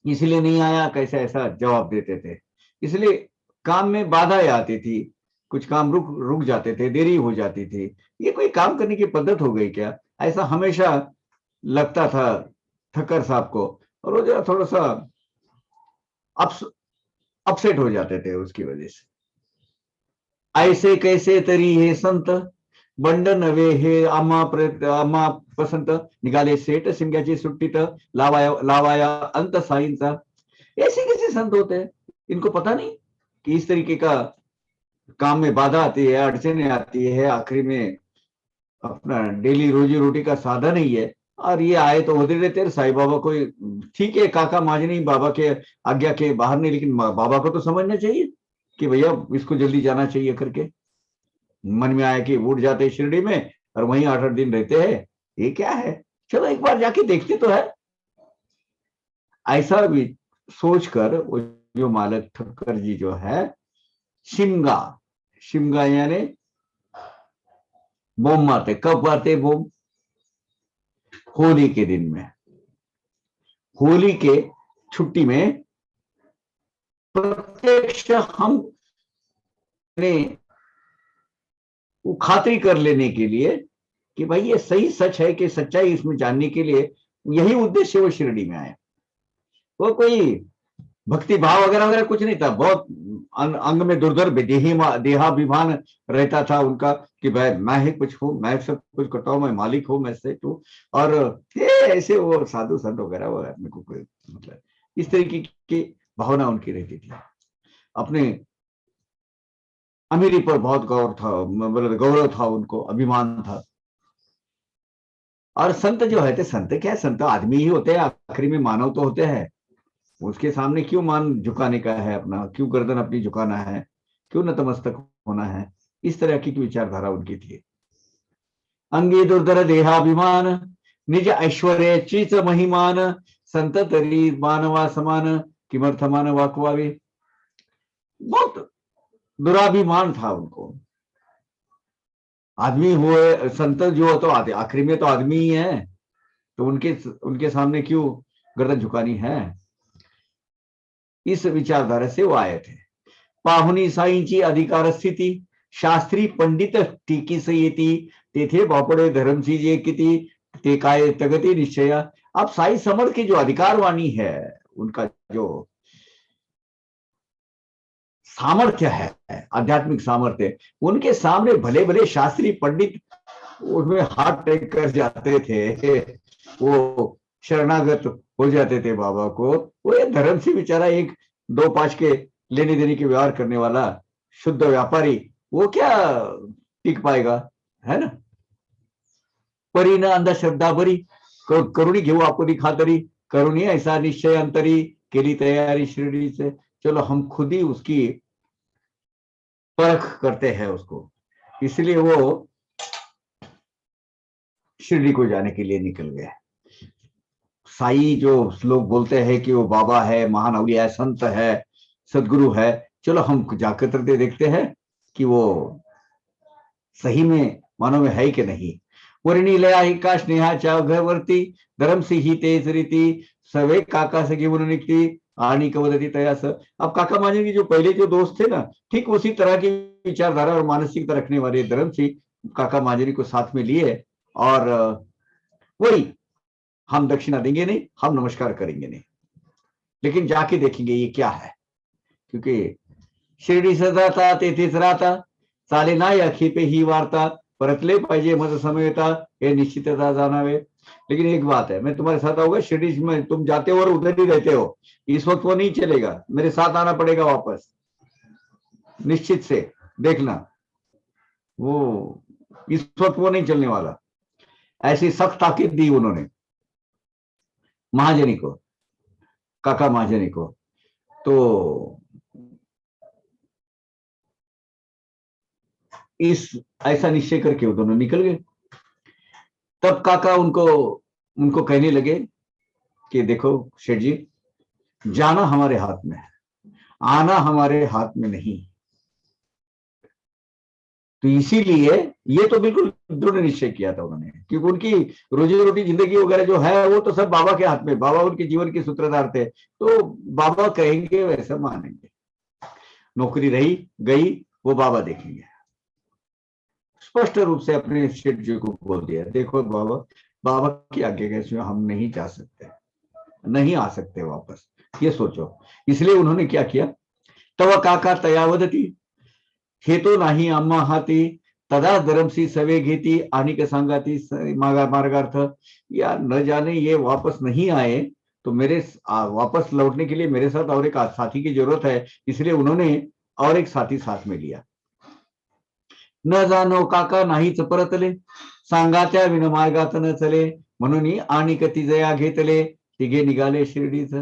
इसलिए नहीं आया, कैसे ऐसा जवाब देते थे। इसलिए काम में बाधाएं आती थी, कुछ काम रुक जाते थे, देरी हो जाती थी। ये कोई काम करने की पद्धत हो गई क्या, ऐसा हमेशा लगता था ठक्कर साहब को, और वो जरा थोड़ा सा अपसेट हो जाते थे उसकी वजह से। ऐसे कैसे तरी हे संत, बंड नवे हे आम्हा पसंत, निघाले सेठ सिंग्याची सुट्टीत, लावाया अंत साईंचा। ऐसे कैसे संत होते हैं, इनको पता नहीं कि इस तरीके का काम में बाधा आती है, अड़चने आती है, आखिरी में अपना डेली रोजी रोटी का साधन ही है, और ये आए तो उधर रहते साईं बाबा को। ठीक है, काका माजनी बाबा के आज्ञा के बाहर नहीं, लेकिन बाबा को तो समझना चाहिए कि भैया इसको जल्दी जाना चाहिए करके। मन में आया कि उठ जाते शिरडी में और वहीं 8-8 दिन रहते हैं, ये क्या है, चलो एक बार जाके देखते तो है। ऐसा भी सोचकर वो जो मालक ठक्कर जी जो है, शिमगा यानी बम मारते। कब मारते बम, होली के दिन में, होली के छुट्टी में प्रत्यक्ष हम ने खातरी कर लेने के लिए कि भाई ये सही सच है कि सच्चाई, इसमें जानने के लिए यही उद्देश्य वो शिरडी में आए। वो कोई भक्ति भाव वगैरह वगैरह कुछ नहीं था, बहुत अंग में दुर्धर देहाभिमान रहता था उनका कि भाई मैं ही कुछ हूँ, मैं सब कुछ करता हूँ, मैं मालिक हूँ, मैं सेठ हूँ, और ऐसे वो साधु संत वगैरह वगैरह मेरे को कोई मतलब इस तरीके की भावना उनकी रहती थी। अपने अमीरी पर बहुत गौरव था, मतलब गौरव था उनको, अभिमान था। और संत जो है, संत क्या, संत आदमी ही होते हैं, आखिरी में मानव तो होते हैं, उसके सामने क्यों मान झुकाने का है अपना, क्यों गर्दन अपनी झुकाना है, क्यों नतमस्तक होना है, इस तरह की विचारधारा उनकी थी। अंगे दुर्धर देहाभिमान, निज ऐश्वर्य चीच महिमान, संत तरी मानवा समान, किमर्थमान वाकवावे। बहुत दुराभिमान था उनको। आदमी हुए संत जो तो आखिरी में तो आदमी ही है, तो उनके सामने क्यों गर्दन झुकानी है, इस विचारधारा से वो आए थे। पाहुनी साईंची अधिकार स्थिति, शास्त्री पंडित टीकीस येती, तेथे बापडे धर्मसिंह जे किती, ते काय तगती निश्चया। अब साई समर्थ की जो अधिकारवाणी है, उनका जो सामर्थ्य है, आध्यात्मिक सामर्थ्य, उनके सामने भले भले शास्त्री पंडित उनमें हाथ टेक कर जाते थे, वो शरणागत हो जाते थे बाबा को। वो ये धर्म से बेचारा एक 2-5 के लेने देने के व्यवहार करने वाला शुद्ध व्यापारी, वो क्या टिक पाएगा, है ना। परी न अंधश्रद्धा भरी, करुणी घेऊ आपुनी खातरी, करुणी ऐसा निश्चय अंतरी, केली तैयारी शिरडी से। चलो हम खुद ही उसकी परख करते हैं उसको, इसलिए वो शिरडी को जाने के लिए निकल गए। साई जो लोग बोलते हैं कि वो बाबा है, महान अवलिया है, संत है, सदगुरु है, चलो हम जाकर देखते हैं कि वो सही में मानव में है कि नहीं। वरणी लया ही का स्नेहा चाव घरवर्ती, धर्म से ही तेज रीति, सवे काका से घेऊन निकती, आनी कवदती तयास। अब काका मांझी के जो पहले जो दोस्त थे ना, ठीक उसी तरह की विचारधारा और मानसिकता रखने वाले धर्म सिंह काका मांझी को साथ में लिए, और वही हम दक्षिणा देंगे नहीं, हम नमस्कार करेंगे नहीं, लेकिन जाके देखेंगे ये क्या है। क्योंकि शिर्डी सदाता तेथेच राहता, चाले ना या खेपे ही वार्ता, परतले पाहिजे मज समयता, ये निश्चितता जानावे। लेकिन एक बात है, मैं तुम्हारे साथ आऊंगा शिर्डी में, तुम जाते हो और उधर ही रहते हो, इस वक्त वो नहीं चलेगा, मेरे साथ आना पड़ेगा वापस, निश्चित से देखना, वो इस वक्त वो नहीं चलने वाला। ऐसी सख्त ताकीद दी उन्होंने महाजनी को, काका महाजनी को। तो इस ऐसा निश्चय करके वो दोनों निकल गए। तब काका उनको कहने लगे कि देखो शेठ जी, जाना हमारे हाथ में है, आना हमारे हाथ में नहीं। तो इसीलिए ये तो बिल्कुल दृढ़ निश्चय किया था उन्होंने, क्योंकि उनकी रोजी रोटी जिंदगी वगैरह जो है वो तो सब बाबा के हाथ में, बाबा उनके जीवन के सूत्रधार थे, तो बाबा कहेंगे वैसा मानेंगे। नौकरी रही गई वो बाबा देखेंगे। स्पष्ट रूप से अपने शेठ जी को बोल दिया, देखो बाबा, बाबा की आज्ञा के इसमें हम नहीं जा सकते, नहीं आ सकते वापस, ये सोचो। इसलिए उन्होंने क्या किया, तव काका तयावदती, हे तो नाही आम्हा हाती, तदा धर्मसी सवे घेती, आनिक सांगाती मार्गार्थ। या न जाने ये वापस नहीं आए, तो मेरे वापस लौटने के लिए मेरे साथ और एक साथी की जरूरत है, इसलिए उन्होंने और एक साथी साथ में लिया। न जानो काका नाहीच परतले, सांगात्या विन मार्गात न चले, म्हणून आनिक तिजया घेतले, तिघे निघाले शिर्डीच।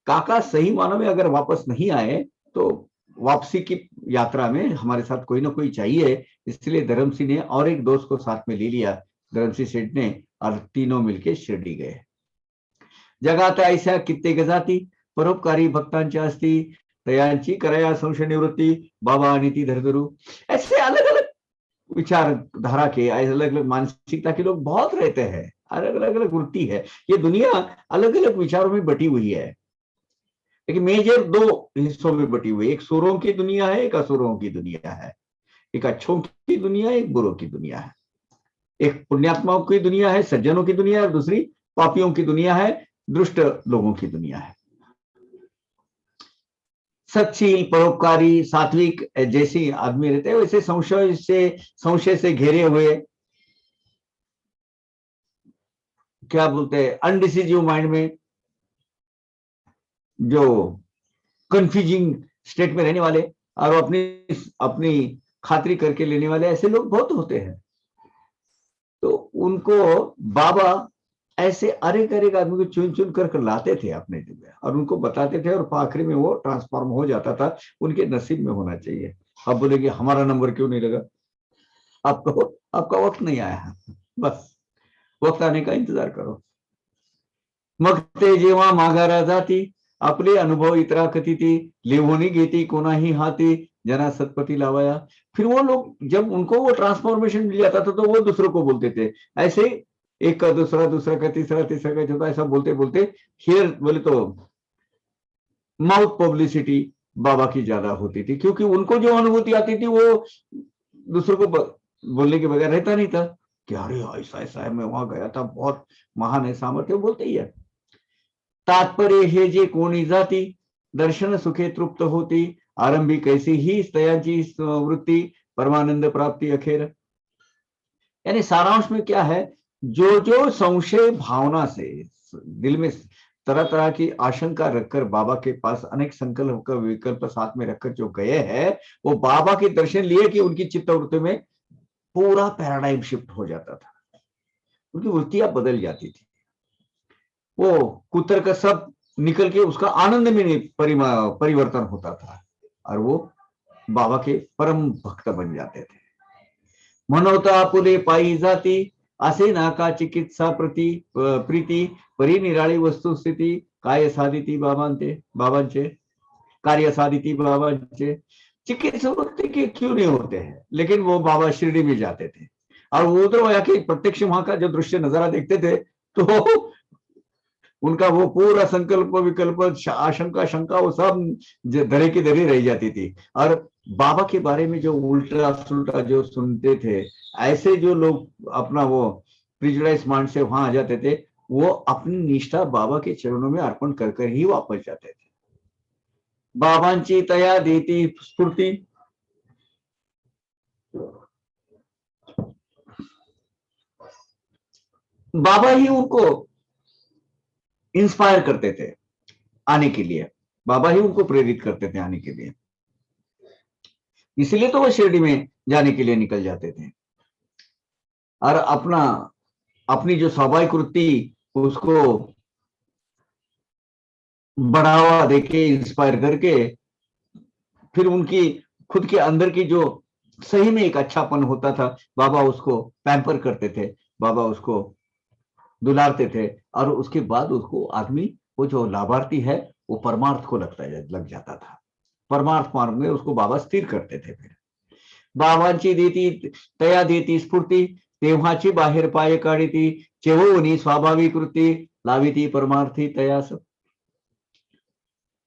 काका सही मानो में अगर वापस नहीं आए तो वापसी की यात्रा में हमारे साथ कोई ना कोई चाहिए, इसलिए धर्म सिंह ने और एक दोस्त को साथ में ले लिया, धर्म सिंह सेठ ने, और तीनों मिलके शिर्डी गए। जगात ऐसा कित्ते गजाती, परोपकारी भक्तांच्या असती, तयांची कराया संशय निवृत्ती, बाबा आणि ती धरधरू। ऐसे अलग अलग विचारधारा के, अलग अलग मानसिकता के लोग बहुत रहते हैं, अलग अलग वृत्ति है, ये दुनिया अलग अलग विचारों में बटी हुई है। लेकिन मेजर 2 हिस्सों में बटी हुई, एक सुरों की दुनिया है, एक असुरों की दुनिया है, एक अच्छों की दुनिया है, एक बुरों की दुनिया है, एक पुण्यात्माओं की दुनिया है, सज्जनों की दुनिया है, और दूसरी पापियों की दुनिया है, दुष्ट लोगों की दुनिया है। सच्ची परोपकारी सात्विक जैसी आदमी रहते हैं, वैसे संशय से घेरे हुए, क्या बोलते हैं, अनडिसिजिव माइंड में, जो कंफ्यूजिंग स्टेट में रहने वाले और अपनी खातरी करके लेने वाले, ऐसे लोग बहुत होते हैं। तो उनको बाबा ऐसे अनेक आदमी को चुन चुन कर लाते थे अपने जगह, और उनको बताते थे, और आखिरी में वो ट्रांसफॉर्म हो जाता था। उनके नसीब में होना चाहिए। अब बोलेगे हमारा नंबर क्यों नहीं लगा, आपका वक्त नहीं आया, बस वक्त आने का इंतजार करो। मग ते जेव्हा माघारा जाती, आपले अनुभव इतरा कथीती, लेवोनी घेती कोणाही हाती, जना सतपति लावाया। फिर वो लोग जब उनको वो ट्रांसफॉर्मेशन मिल जाता था, तो वो दूसरों को बोलते थे, ऐसे एक का दूसरा, दूसरा का तीसरा, तीसरा का चौथा, ऐसा बोलते बोलते, हियर बोले तो माउथ पब्लिसिटी, बाबा की ज्यादा होती थी, क्योंकि उनको जो अनुभूति आती थी वो दूसरों को बोलने के बगैर रहता नहीं था कि अरे ऐसा ऐसा है, मैं वहां गया था, बहुत महान है, सामर्थ्य, बोलते ही है। तात्पर्य हे जे कोणी जाती, दर्शन सुखे तृप्त होती, आरंभी कैसी ही तयाची वृत्ती, परमानंद प्राप्ति अखेर। यानी सारांश में क्या है, जो जो संशय भावना से दिल में तरह तरह की आशंका रखकर बाबा के पास अनेक संकल्प होकर विकल्प साथ में रखकर जो गए हैं, वो बाबा के दर्शन लिए कि उनकी चित्तवृत्ति में पूरा पैराडाइम शिफ्ट हो जाता था, उनकी वृत्तियां बदल जाती थी, वो कुतर का सब निकल के उसका आनंद में परिवर्तन होता था और वो बाबा के परम भक्त बन जाते थे। मनोता पुले पायी जाती, असे नाका चिकित्सा प्रीती, परी निराळी वस्तुस्थिती, काय साधिती बाबांचे कार्य साधिती बाबांचे। चिकित्सा होते कि क्यों नहीं होते हैं, लेकिन वो बाबा शिरडी में जाते थे और वो उधर आके प्रत्यक्ष वहां का जो दृश्य नजारा देखते थे तो उनका वो पूरा संकल्प विकल्प आशंका शंका वो सब धरे की धरी रह जाती थी। और बाबा के बारे में जो उल्टा सुल्टा जो सुनते थे, ऐसे जो लोग अपना वो प्रिजुडाइज माइंड से वहां आ जाते थे, वो अपनी निष्ठा बाबा के चरणों में अर्पण कर कर ही वापस जाते थे। बाबांची तया देती स्फूर्ति, बाबा ही उनको इंस्पायर करते थे आने के लिए, बाबा ही उनको प्रेरित करते थे आने के लिए, इसलिए तो वो शिरडी में जाने के लिए निकल जाते थे और अपनी जो स्वाभाविक वृत्ति उसको बढ़ावा देके इंस्पायर करके फिर उनकी खुद के अंदर की जो सही में एक अच्छापन होता था, बाबा उसको पैम्पर करते थे, बाबा उसको दुलारते थे और उसके बाद उसको आदमी, वो जो लाभार्थी है, वो परमार्थ को लग जाता था, परमार्थ मार्ग में उसको बाबा स्थिर करते थे। फिर बाबांची देती तया देती स्फूर्ती, तेव्हाची बाहेर पाय काढीती, चेवणी स्वाभाविक वृत्ती, लाविती परमार्थी तयास।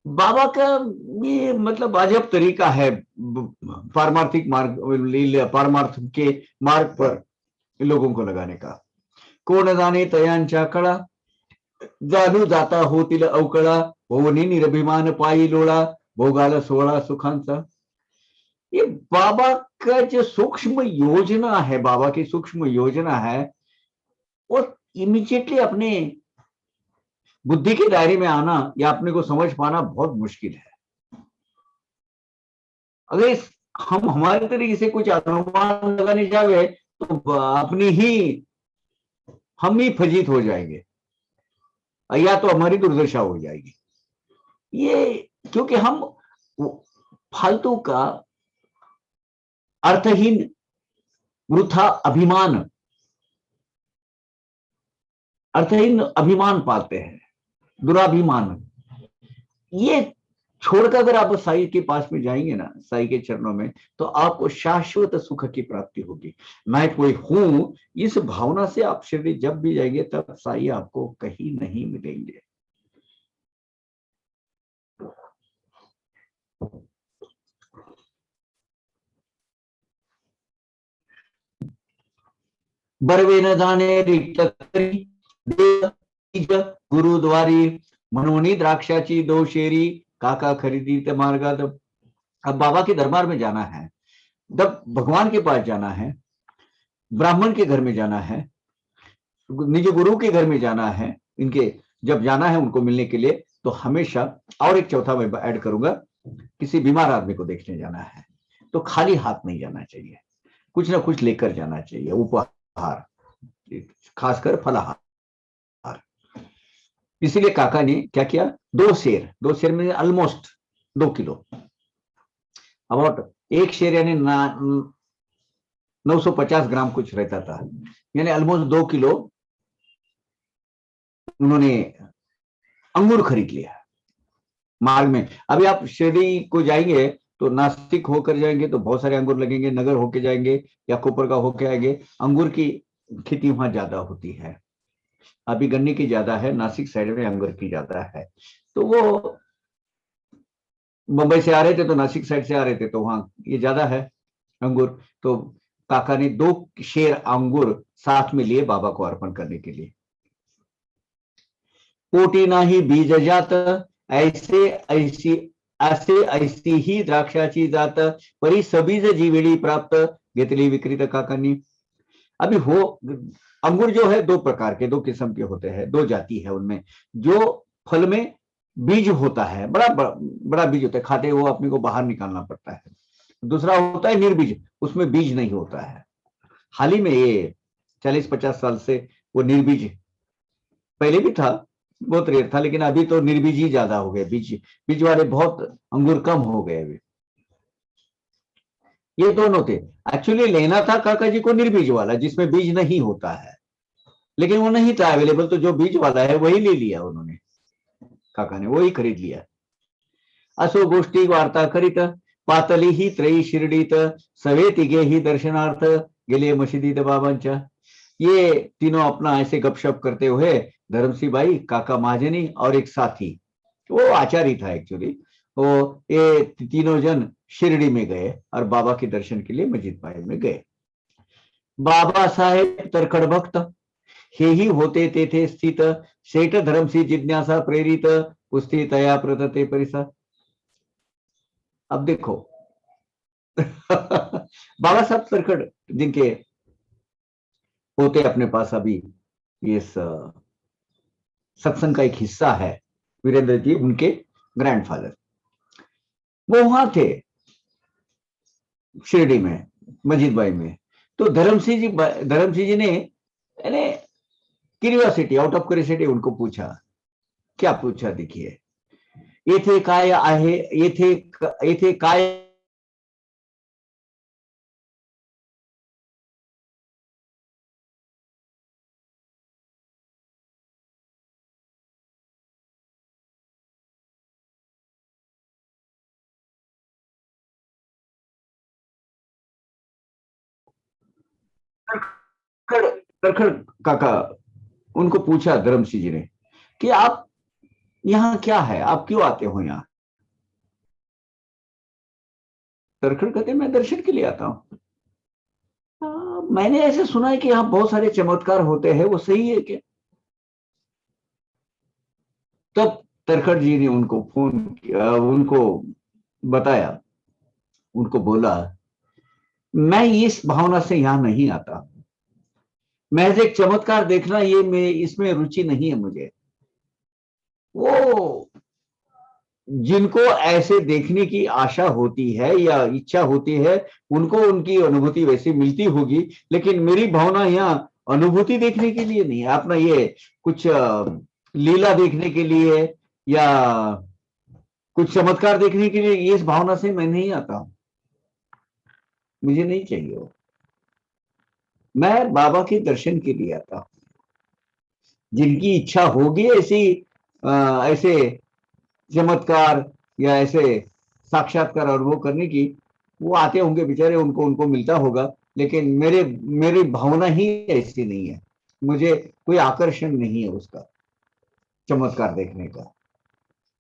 बाबा का ये मतलब अजब तरीका है पारमार्थिक मार्ग, पारमार्थ के मार्ग पर लोगों को लगाने का। कोण जाणे तयांच्या कळा, जाणू जाता होतील अवकळा, होवनी निरभिमान पायी लोळा, भोगाला सोळा सुखांचा। ये बाबा का जो सूक्ष्म योजना है, बाबा की सूक्ष्म योजना है, वो इमीडिएटली अपने बुद्धि के दायरे में आना या अपने को समझ पाना बहुत मुश्किल है। अगर हम हमारे तरीके से कुछ अनुमान लगाने जाए तो अपनी ही हम ही फजीत हो जाएंगे या तो हमारी दुर्दशा हो जाएगी। ये क्योंकि हम फालतू का अर्थहीन वृथा अर्थहीन अभिमान पाते हैं, दुराभिमान। ये छोड़कर अगर आप साईं के पास में जाएंगे ना, साईं के चरणों में, तो आपको शाश्वत सुख की प्राप्ति होगी। मैं कोई हूं, इस भावना से आप शिरडी जब भी जाएंगे तब साईं आपको कहीं नहीं मिलेंगे। बरवे न जाणे रिक्त करी, गुरुद्वारी, मनोनी द्राक्षाची दो शेरी, काका खरीदी ते मार्गात। अब बाबा के दरबार में जाना है, जब भगवान के पास जाना है, ब्राह्मण के घर में जाना है, निज गुरु के घर में जाना है, इनके जब जाना है उनको मिलने के लिए, तो हमेशा, और एक चौथा मैं ऐड करूंगा, किसी बीमार आदमी को देखने जाना है तो खाली हाथ नहीं जाना चाहिए, कुछ ना कुछ लेकर जाना चाहिए, उपहार, खासकर फलाहार। इसीलिए काका ने क्या किया, 2 शेर में ऑलमोस्ट 2 किलो, अबाउट 1 शेर यानी 950 ग्राम कुछ रहता था, यानी ऑलमोस्ट 2 किलो उन्होंने अंगूर खरीद लिया मार्ग में। अभी आप शिरडी को जाएंगे तो नासिक होकर जाएंगे तो बहुत सारे अंगूर लगेंगे, नगर होके जाएंगे या कोपरगांव होके आएंगे, अंगूर की खेती वहां ज्यादा होती है, अभी गन्ने की ज्यादा है, नासिक साइड में अंगूर की ज्यादा है। तो वो मुंबई से आ रहे थे तो नासिक साइड से आ रहे थे तो वहां ये ज्यादा है अंगूर, तो काका ने 2 शेर अंगूर साथ में लिए बाबा को अर्पण करने के लिए। पोटी नाही बीज जात, ऐसे ऐसी ऐसे ऐसी ही द्राक्षाची जात, परी सबीज जीवेळी प्राप्त, घेतली विक्रीत काकांनी। अभी हो, अंगूर जो है 2 प्रकार के, 2 किस्म के होते हैं, 2 जाति है उनमें। जो फल में बीज होता है, बड़ा बीज होता है, खाते वो अपने को बाहर निकालना पड़ता है। दूसरा होता है निर्बीज, उसमें बीज नहीं होता है। हाल ही में ये 40-50 साल से वो निर्बीज, पहले भी था, बहुत रेयर था, लेकिन अभी तो निर्बीज ही ज्यादा हो गए, बीज वाले बहुत अंगूर कम हो गए अभी। ये दोनों थे। एक्चुअली लेना था काका जी को निर्बीज वाला जिसमें बीज नहीं होता है, लेकिन वो नहीं था अवेलेबल, तो जो बीज वाला है वही ले लिया उन्होंने, काका ने वही खरीद लिया। असो गोष्टी वार्ता करीत, पातली ही त्रयी शिर्डीत, सवे तिघे ही दर्शनार्थ, गेले मशिदीत बाबांच्या। ये तीनों अपना ऐसे गपशप करते हुए, धर्मसिंह भाई, काका महाजनी और एक साथी, वो आचार्य था एक्चुअली, वो ये तीनों जन शिरडी में गए और बाबा के दर्शन के लिए मस्जिद पायल में गए। बाबा साहेब तरखड भक्त, हे ही होते तेथे स्थित, शेठ धर्मसिंह जिज्ञासा प्रेरित, पुस्ती तया प्रतते परिसा। अब देखो बाबा साहब तरखड जिनके होते अपने पास अभी ये सत्संग का एक हिस्सा है, वीरेंद्र जी उनके ग्रैंडफादर, वो वहां थे शिरडी में, मस्जिद बाई में। तो धर्मसिंह जी ने क्यूरियोसिटी, आउट ऑफ क्यूरियोसिटी उनको पूछा, क्या पूछा देखिए, येथे काय आहे, येथे काय तरखड़ काका उनको पूछा धर्मसिंह जी ने कि आप यहाँ क्या है, आप क्यों आते हो यहाँ? तरखड़ कहते मैं दर्शन के लिए आता हूँ। मैंने ऐसे सुना है कि यहाँ बहुत सारे चमत्कार होते हैं, वो सही है क्या? तब तरखड़ जी ने उनको फोन किया, उनको बताया, उनको बोला मैं इस भावना से यहाँ नहीं आता, महज एक चमत्कार देखना ये मैं इसमें रुचि नहीं है मुझे। वो जिनको ऐसे देखने की आशा होती है या इच्छा होती है, उनको उनकी अनुभूति वैसी मिलती होगी, लेकिन मेरी भावना यहाँ अनुभूति देखने के लिए नहीं है, अपना ये कुछ लीला देखने के लिए या कुछ चमत्कार देखने के लिए, इस भावना से मैं नहीं आता हूं, मुझे नहीं चाहिए वो। मैं बाबा के दर्शन के लिए आता हूं। जिनकी इच्छा होगी ऐसी ऐसे चमत्कार या ऐसे साक्षात्कार अनुभव करने की, वो आते होंगे बेचारे, उनको मिलता होगा, लेकिन मेरी भावना ही ऐसी नहीं है, मुझे कोई आकर्षण नहीं है उसका, चमत्कार देखने का।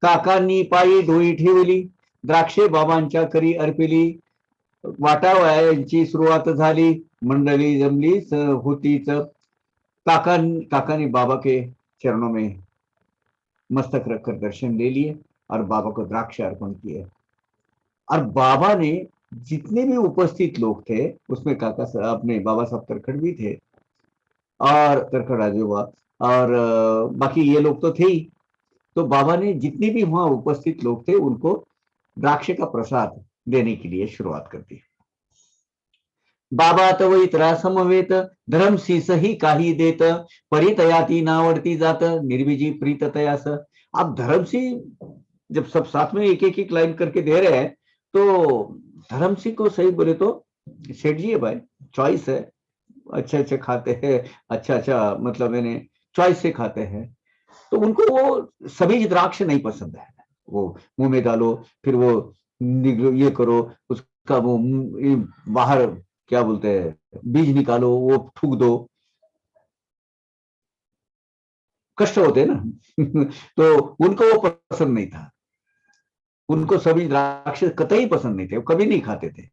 काकांनी पायी डोई ठेवली, द्राक्षे बाबांच्या करी अर्पिली, वाटावयाची सुरुवात झाली, मंडळी जमली होतीच। काकानी बाबा के चरणों में मस्तक रखकर दर्शन ले लिए और बाबा को द्राक्ष अर्पण किए। और बाबा ने जितने भी उपस्थित लोग थे, उसमें काका साहब अपने बाबा साहब तरखड़ भी थे और तरखड़ आजोबा और बाकी ये लोग तो थे ही। तो बाबा ने जितने भी वहां उपस्थित लोग थे उनको द्राक्ष का प्रसाद देने के लिए शुरुआत कर दी। बाबा तव इतरा समवेत, धर्मशीस ही काही देत, परितयाती नावडती जात, निर्विजी प्रीत तयास। अब धर्मसिंह जब सब साथ में एक एक लाइन करके दे रहे हैं, तो धर्मसिंह को सही बोले तो सेठ जी है भाई, चॉइस है, अच्छे खाते हैं, अच्छा मतलब मैंने चॉइस से खाते हैं, तो उनको वो सभी द्राक्ष नहीं पसंद है। वो मुंह में डालो, फिर वो ये करो, उसका वो बाहर क्या बोलते हैं, बीज निकालो, वो थूक दो, कष्ट होते हैं ना तो उनको वो पसंद नहीं था। उनको सभी द्राक्ष कतई पसंद नहीं थे, वो कभी नहीं खाते थे।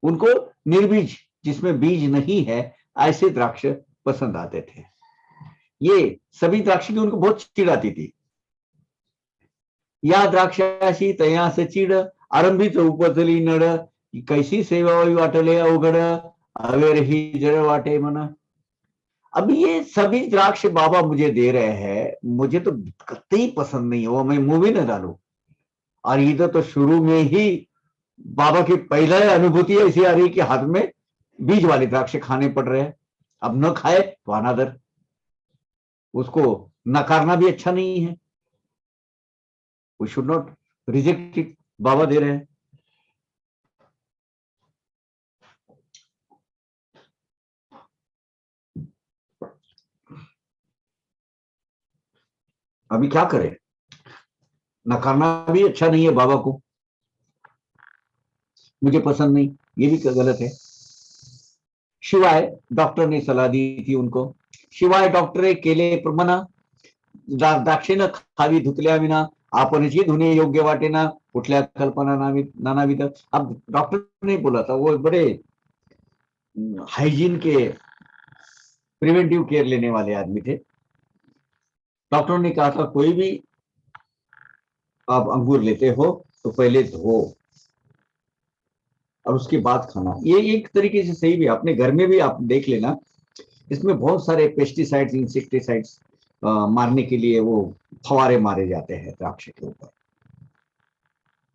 उनको निर्बीज, जिसमें बीज नहीं है, ऐसे द्राक्ष पसंद आते थे। ये सभी द्राक्ष की उनको बहुत चिढ़ आती थी। या द्राक्षाशी तयास चिड आरंभित उपजली नड, कैसी सेवा वाटले अवघड अवेर ही जड़ वाटे मन। अब ये सभी द्राक्ष बाबा मुझे दे रहे हैं, मुझे तो कतई पसंद नहीं है, वो मैं मुंह भी न डालू। और इधर तो शुरू में ही बाबा की पहला अनुभूति ऐसी आ रही कि हाथ में बीज वाले द्राक्ष खाने पड़ रहे हैं। अब न खाए तो अनादर, उसको नकारना भी अच्छा नहीं है। We should not reject it, बाबा दे रहे हैं। अभी क्या करें, नकारना भी अच्छा नहीं है बाबा को, मुझे पसंद नहीं, ये भी गलत है। शिवाय डॉक्टर ने सलाह दी थी उनको, शिवाय डॉक्टरे केले मना, द्राक्षेनं खावी धुतल्या विना आपणची धुने योग्य वाटे ना, कुठल्या कल्पना नानाविध। अब डॉक्टर ने बोला था, वो बड़े हाइजीन के प्रिवेंटिव केयर लेने वाले आदमी थे। डॉक्टर ने कहा था कोई भी आप अंगूर लेते हो तो पहले धो और उसके बाद खाना। ये एक तरीके से सही भी, अपने घर में भी आप देख लेना, इसमें बहुत सारे पेस्टिसाइड्स, इंसेक्टिसाइड्स मारने के लिए वो फवारे मारे जाते हैं द्राक्ष के ऊपर।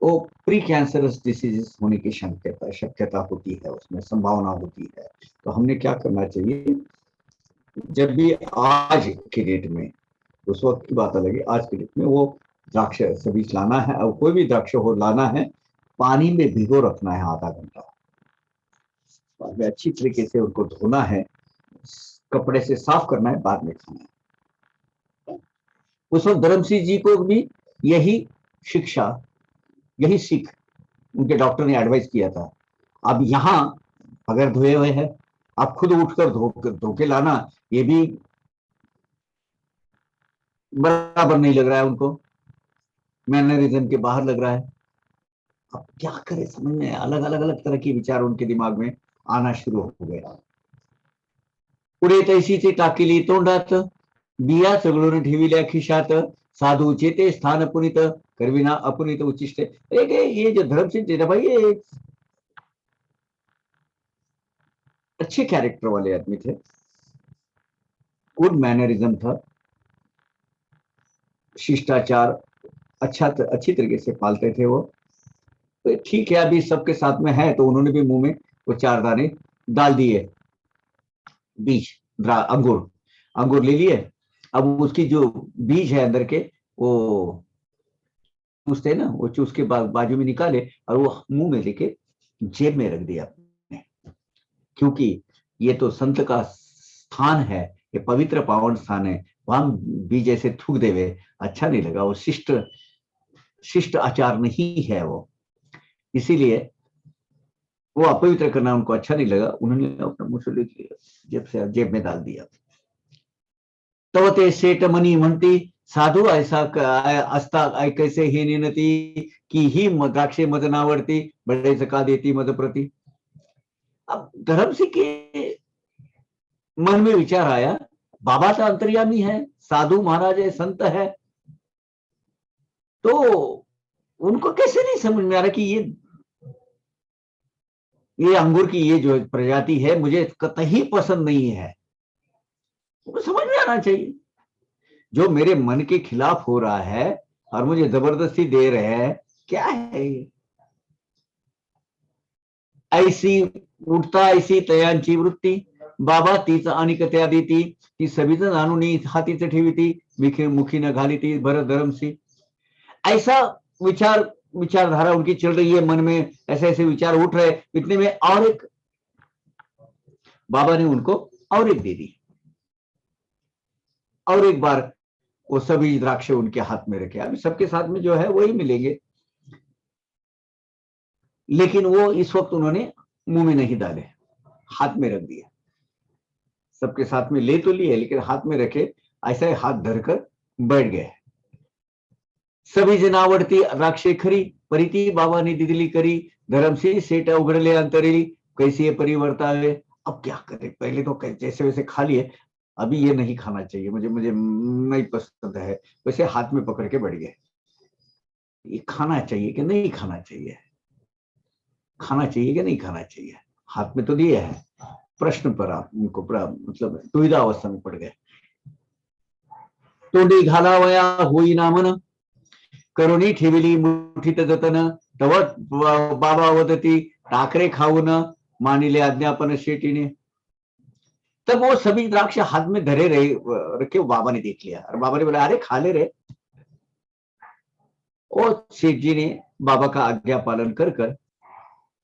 वो प्री कैंसरस डिसीजेस होने की शक्यता होती है, उसमें संभावना होती है। तो हमने क्या करना चाहिए, जब भी आज की डेट में, उस वक्त की बात अलग है, आज की डेट में वो द्राक्ष सभी लाना है, और कोई भी द्राक्ष हो लाना है, पानी में भिगो रखना है आधा घंटा, अच्छी तरीके से उनको धोना है, कपड़े से साफ करना है, बाद में खाना है। उस वक्त धर्म सिंह जी को भी यही शिक्षा, यही सीख उनके डॉक्टर ने एडवाइस किया था। अब यहां अगर धोए हुए हैं, आप खुद उठकर धो के लाना, ये भी बराबर नहीं लग रहा है उनको, मैनरिज्म के बाहर लग रहा है। अब क्या करें, समझ में अलग अलग अलग तरह के विचार उनके दिमाग में आना शुरू हो गया। पुढे तैसीचे टाकिली तोंडात, बिया चगळून ठेविल्या खिशात, साधूचे ते स्थान पुनित करविना अपुनित उच्चिष्ट। ये जो धर्म सिंह थे ना भाई, ये अच्छे कैरेक्टर वाले आदमी थे, गुड मैनरिज्म था, शिष्टाचार अच्छी तरीके से पालते थे वो। तो ठीक है, अभी सबके साथ में है, तो उन्होंने भी मुंह में वो 4 दाने डाल दिए बीज, अंगूर ले लिए। अब उसकी जो बीज है अंदर के, वो चूसते ना, वो चूस के बाजू में निकाले और वो मुंह में लेके जेब में रख दिया अपने, क्योंकि ये तो संत का स्थान है, ये पवित्र पावन स्थान है, वहां बीज ऐसे थूक देवे अच्छा नहीं लगा, वो शिष्ट आचार नहीं है वो, इसीलिए वो अपवित्र करना उनको अच्छा नहीं लगा, उन्होंने अपना मुंह से लेके जेब में डाल दिया। तव ते सेठ मनी म्हणती, साधू ऐसा असता कैसे हे नेनती, की ही द्राक्षे मद नावडती, बड़े का देती मद प्रति। अब धर्म सिंह के मन में विचार आया, बाबा तो अंतर्यामी है, साधु महाराज है, संत है, तो उनको कैसे नहीं समझ में आ रहा कि ये अंगूर की ये जो प्रजाति है मुझे कतई पसंद नहीं है। उनको समझ में आना चाहिए, जो मेरे मन के खिलाफ हो रहा है और मुझे जबरदस्ती दे रहे हैं, क्या है ये? ऐसी उठता ऐसी तयांची वृत्ती, बाबा तीच अनिक त्या देती, ती सभीच आणून हातीच ठेवीती, मुखी न घालीती भरत धर्मसी। ऐसा विचारधारा उनकी चल रही है मन में, ऐसे ऐसे विचार उठ रहे, इतने में और एक बाबा ने उनको और एक दे दी, और एक बार वो सभी द्राक्ष उनके हाथ में रखे। अभी सबके साथ में जो है वही मिलेंगे, लेकिन वो इस वक्त उन्होंने मुंह में नहीं डाले, हाथ में रख दिया। सबके साथ में ले तो लिए, लेकिन हाथ में रखे, ऐसा हाथ धरकर बैठ गए। सभी जनावरती द्राक्षे खरी परिती बाबांनी दिदली करी धर्मसी सेठ उघडले अंतरेली कैसी ये परिवर्तावे। अब क्या करें, पहले तो जैसे वैसे खा लिए, अभी ये नहीं खाना चाहिए, मुझे मुझे नहीं पसंद है, वैसे हाथ में पकड़ के बैठ गए। ये खाना चाहिए कि नहीं खाना चाहिए, खाना चाहिए कि नहीं खाना चाहिए, हाथ में तो दिए है, प्रश्न पर आप उनको मतलब दुविधा अवस्था में पड़ गए। तोंडी घालावया होई नामन करुणी ठेविली मुठीत जतन तव बाबा वदती टाकरे खाऊन मानिले आज्ञापन शेटीने। तब वो सभी द्राक्ष हाथ में धरे रहे रखे, बाबा ने देख लिया और बाबा ने बोला अरे खा ले रे। और सेठ जी ने बाबा का आज्ञा पालन कर कर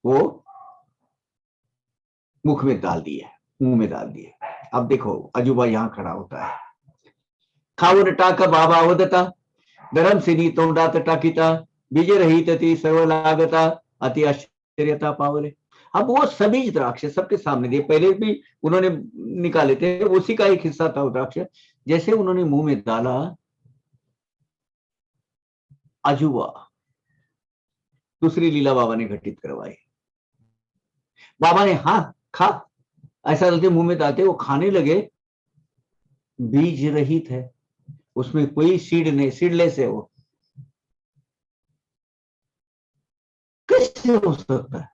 वो मुख में डाल दिए, मुंह में डाल दिए। अब देखो अजूबा यहां खड़ा होता है। खाऊन टाक बाबा वदता धर्म सिनी तोंडात टाकिता बीज रहित ती सर्व लागता अति आश्चर्यता पावले। अब वो सभी द्राक्ष सबके सामने दिए, पहले भी उन्होंने निकाले थे, उसी का एक हिस्सा था द्राक्ष। जैसे उन्होंने मुंह में डाला, अजूबा दूसरी लीला बाबा ने घटित करवाई। बाबा ने हाँ खा ऐसा चलते मुंह में डालते वो खाने लगे, बीज रहित है, उसमें कोई सीड नहीं, सीडलेस है वो। कैसे हो सकता है?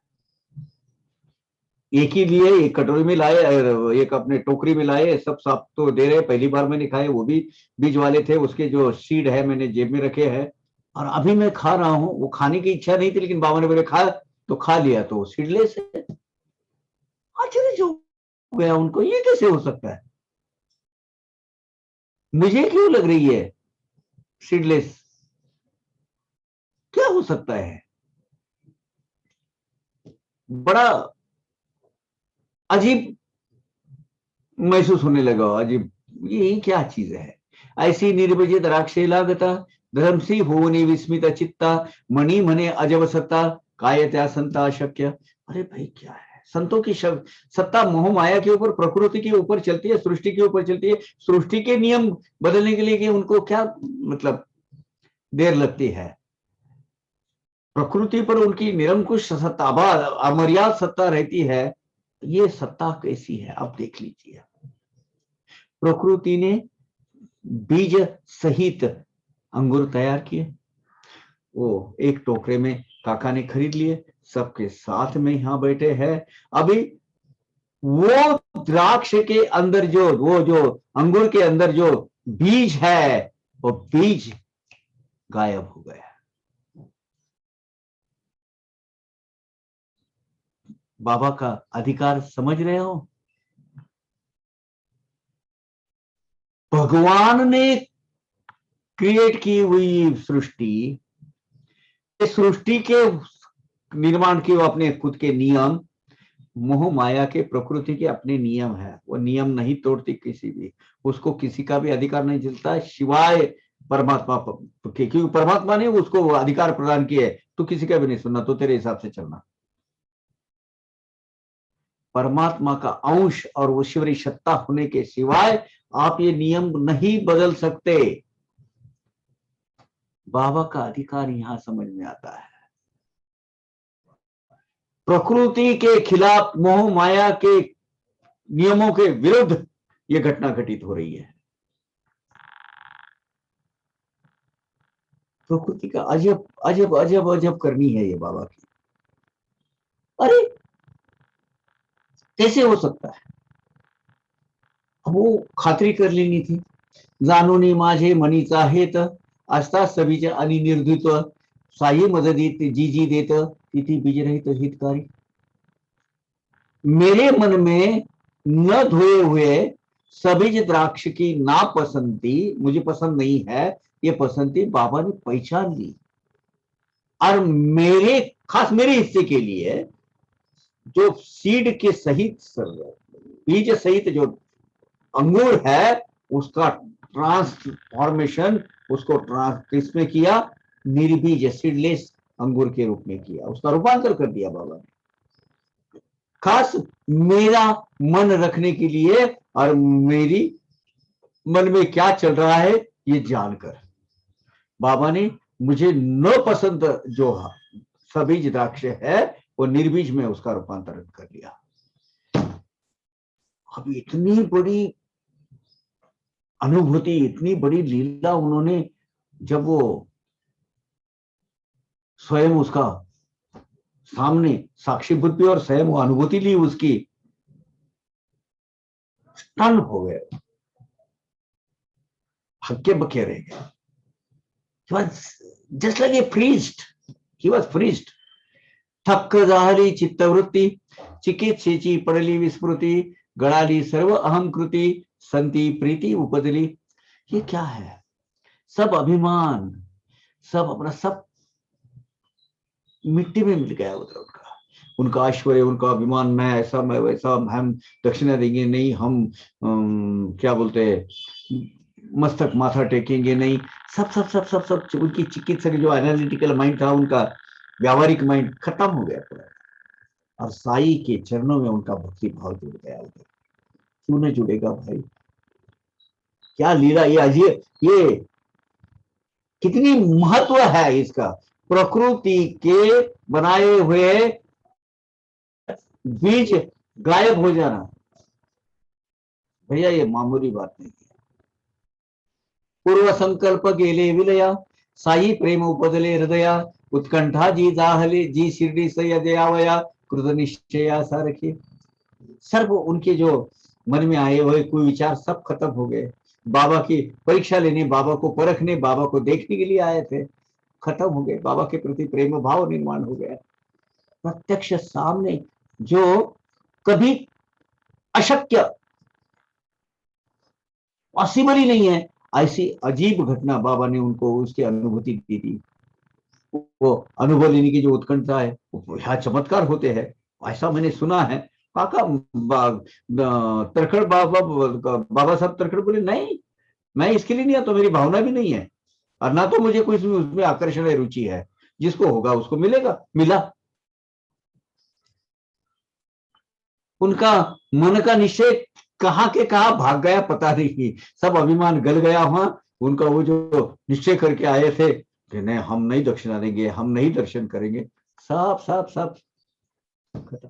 एक ही लिए, एक कटोरी में लाए, एक अपने टोकरी में लाए, सब साफ तो दे रहे। पहली बार मैंने खाए, वो भी बीज वाले थे, उसके जो सीड है मैंने जेब में रखे हैं और अभी मैं खा रहा हूं। वो खाने की इच्छा नहीं थी, लेकिन बाबा ने बोले खा, तो खा लिया, तो सीडलेस है। आश्चर्य हो गया उनको, ये कैसे हो सकता है? मुझे क्यों लग रही है सीडलेस? क्या हो सकता है? बड़ा अजीब महसूस होने लगा, अजीब, ये क्या चीज है? ऐसी निर्विजित द्राक्षे लागता धर्मसी होनी विस्मित चित्ता मणि मने अजब सत्ता काय त्या संता शक्य। अरे भाई क्या है? संतों की सत्ता मोह माया के ऊपर, प्रकृति के ऊपर चलती है, सृष्टि के ऊपर चलती है। सृष्टि के नियम बदलने के लिए कि उनको क्या मतलब देर लगती है? प्रकृति पर उनकी निरंकुश सत्ता, अमर्याद सत्ता रहती है। ये सत्ता कैसी है आप देख लीजिए। प्रकृति ने बीज सहित अंगूर तैयार किए, वो एक टोकरे में काका ने खरीद लिए, सबके साथ में यहां बैठे हैं। अभी वो द्राक्ष के अंदर जो वो जो अंगूर के अंदर जो बीज है, वो बीज गायब हो गया। बाबा का अधिकार समझ रहे हो? भगवान ने क्रिएट की हुई सृष्टि, सृष्टि के निर्माण के अपने खुद के नियम, मोह माया के प्रकृति के अपने नियम है। वो नियम नहीं तोड़ती किसी भी, उसको किसी का भी अधिकार नहीं चलता शिवाय परमात्मा के, क्योंकि परमात्मा ने उसको अधिकार प्रदान किए। तो किसी का भी नहीं सुनना, तो तेरे हिसाब से चलना। परमात्मा का अंश और वो ईश्वरी सत्ता होने के सिवाय आप ये नियम नहीं बदल सकते। बाबा का अधिकार यहां समझ में आता है। प्रकृति के खिलाफ, मोह माया के नियमों के विरुद्ध यह घटना घटित हो रही है। प्रकृति का अजब अजब अजब अजब करनी है ये बाबा की। अरे कैसे हो सकता है? अब वो खात्री कर लेनी थी। जाणून माझे मनीचा हेत असता सभीचे आणि निर्धुत्व साई मददीत जी जी देत तिथि बीज रहित हितकारी। मेरे मन में न धोए हुए सभी द्राक्ष की नापसंदी मुझे पसंद नहीं है, ये पसंदी बाबा ने पहचान ली और मेरे खास मेरे हिस्से के लिए जो सीड के सहित, बीज सहित जो अंगूर है, उसका ट्रांसफॉर्मेशन, उसको किसमें किया? निर्बीज सीडलेस अंगूर के रूप में किया, उसका रूपांतर कर दिया बाबा ने, खास मेरा मन रखने के लिए और मेरी मन में क्या चल रहा है ये जानकर। बाबा ने मुझे न पसंद जो सबीज द्राक्ष है वो निर्बीज में उसका रूपांतरण कर लिया। अब इतनी बड़ी अनुभूति, इतनी बड़ी लीला उन्होंने, जब वो स्वयं उसका सामने साक्षी बुद्धि और स्वयं वो अनुभूति ली उसकी, स्टन हो गए, हक्के बक्के रह गए। He was just like a priest. He was priest. थक्क झाली चित्तवृत्ती, चिकित्सेची पडली विस्मृती, गळाली सर्व अहंकृती, संती प्रीति उपजली। ये क्या है? सब अभिमान, सब अपना सब मिट्टी में मिल गया उधर। उनका ऐश्वर्य, उनका अभिमान, मैं ऐसा मैं वैसा, हम दक्षिणा देंगे नहीं, हम क्या बोलते मस्तक माथा टेकेंगे नहीं, सब सब सब सब सब उनकी चिकित्सक जो एनालिटिकल माइंड था, उनका व्यावहारिक माइंड खत्म हो गया पूरा। और साई के चरणों में उनका भक्ति भाव जुड़ गया उधर। क्यों नहीं जुड़ेगा भाई? क्या लीला ये अजीब, ये कितनी महत्व है इसका। प्रकृति के बनाए हुए बीज गायब हो जाना भैया, ये मामूली बात नहीं है। पूर्व संकल्प गेले विलया, साई प्रेम उपजले हृदया, उत्कंठा जी जाहले, जी शिरडी सयावया, कृत निश्चया सारखे। सर्व उनके जो मन में आए हुए कोई विचार सब खत्म हो गए। बाबा की परीक्षा लेने, बाबा को परखने, बाबा को देखने के लिए आए थे, खत्म हो गए। बाबा के प्रति प्रेम भाव निर्माण हो गया। प्रत्यक्ष सामने जो कभी अशक्य, पॉसिबल ही नहीं है, ऐसी अजीब घटना बाबा ने उनको उसकी अनुभूति दी थी। वो अनुभव लेने की जो उत्कंठा है, वो यहाँ चमत्कार होते हैं, ऐसा मैंने सुना है। काका तरखड़ बाबा साहब तरखड़ बोले, नहीं मैं इसके लिए नहीं आता, मेरी भावना भी नहीं है, और ना तो मुझे कोई उसमें आकर्षण है, रुचि है। जिसको होगा उसको मिलेगा। मिला। उनका मन का निश्चय कहाँ के कहाँ भाग गया पता नहीं, सब अभिमान गल गया वहां। उनका वो जो निश्चय करके आए थे कि नहीं हम नहीं दक्षिणा देंगे, हम नहीं दर्शन करेंगे, सब सब सब खत्म।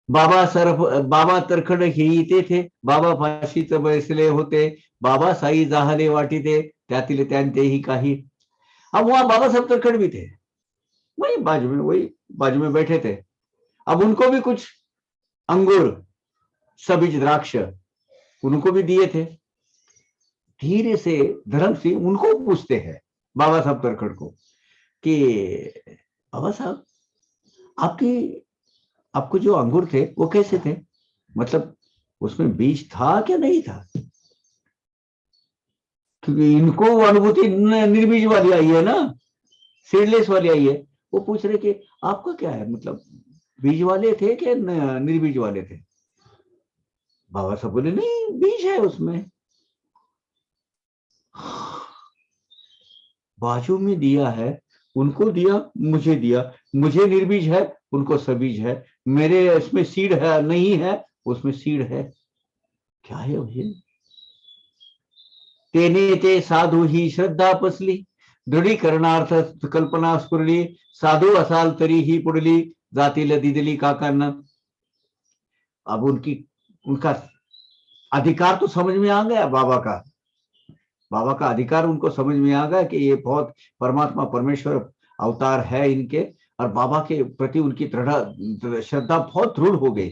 बाबा तरखड हिते थे, बाबा फाशीच बसले होते, बाबा साई जाहले वाटीते, त्यातील त्यांतेही काही। अब वहां बाबा साहब तरखड भी थे, वही बाजू में बैठे थे। अब उनको भी कुछ अंगूर सबीज द्राक्ष उनको भी दिए थे। धीरे से धर्म सिंह उनको पूछते हैं, बाबा साहब तरखड़ को, कि बाबा साहब आपको जो अंगूर थे वो कैसे थे? मतलब उसमें बीज था क्या नहीं था? क्योंकि इनको अनुभूति निर्बीज वाली आई है ना, सीडलेस वाली आई है। वो पूछ रहे कि आपका क्या है, मतलब बीज वाले थे कि निर्बीज वाले थे? बाबा साहब बोले नहीं, बीज है उसमें। बाजू में दिया है, उनको दिया, मुझे दिया, मुझे निर्बीज है, उनको सबीज है। मेरे इसमें सीड है नहीं है, उसमें सीड है। क्या है भैया? तेने ते साधू ही श्रद्धा पसली, दृढीकरणार्थ कल्पना स्फुरली, साधू असाल तरी ही पुढली, जातील दिदली काकांना। अब उनका अधिकार तो समझ में आ गया बाबा का अधिकार उनको समझ में आ गया कि ये बहुत परमात्मा परमेश्वर अवतार है इनके, और बाबा के प्रति उनकी दृढ़ श्रद्धा बहुत दृढ़ हो गई।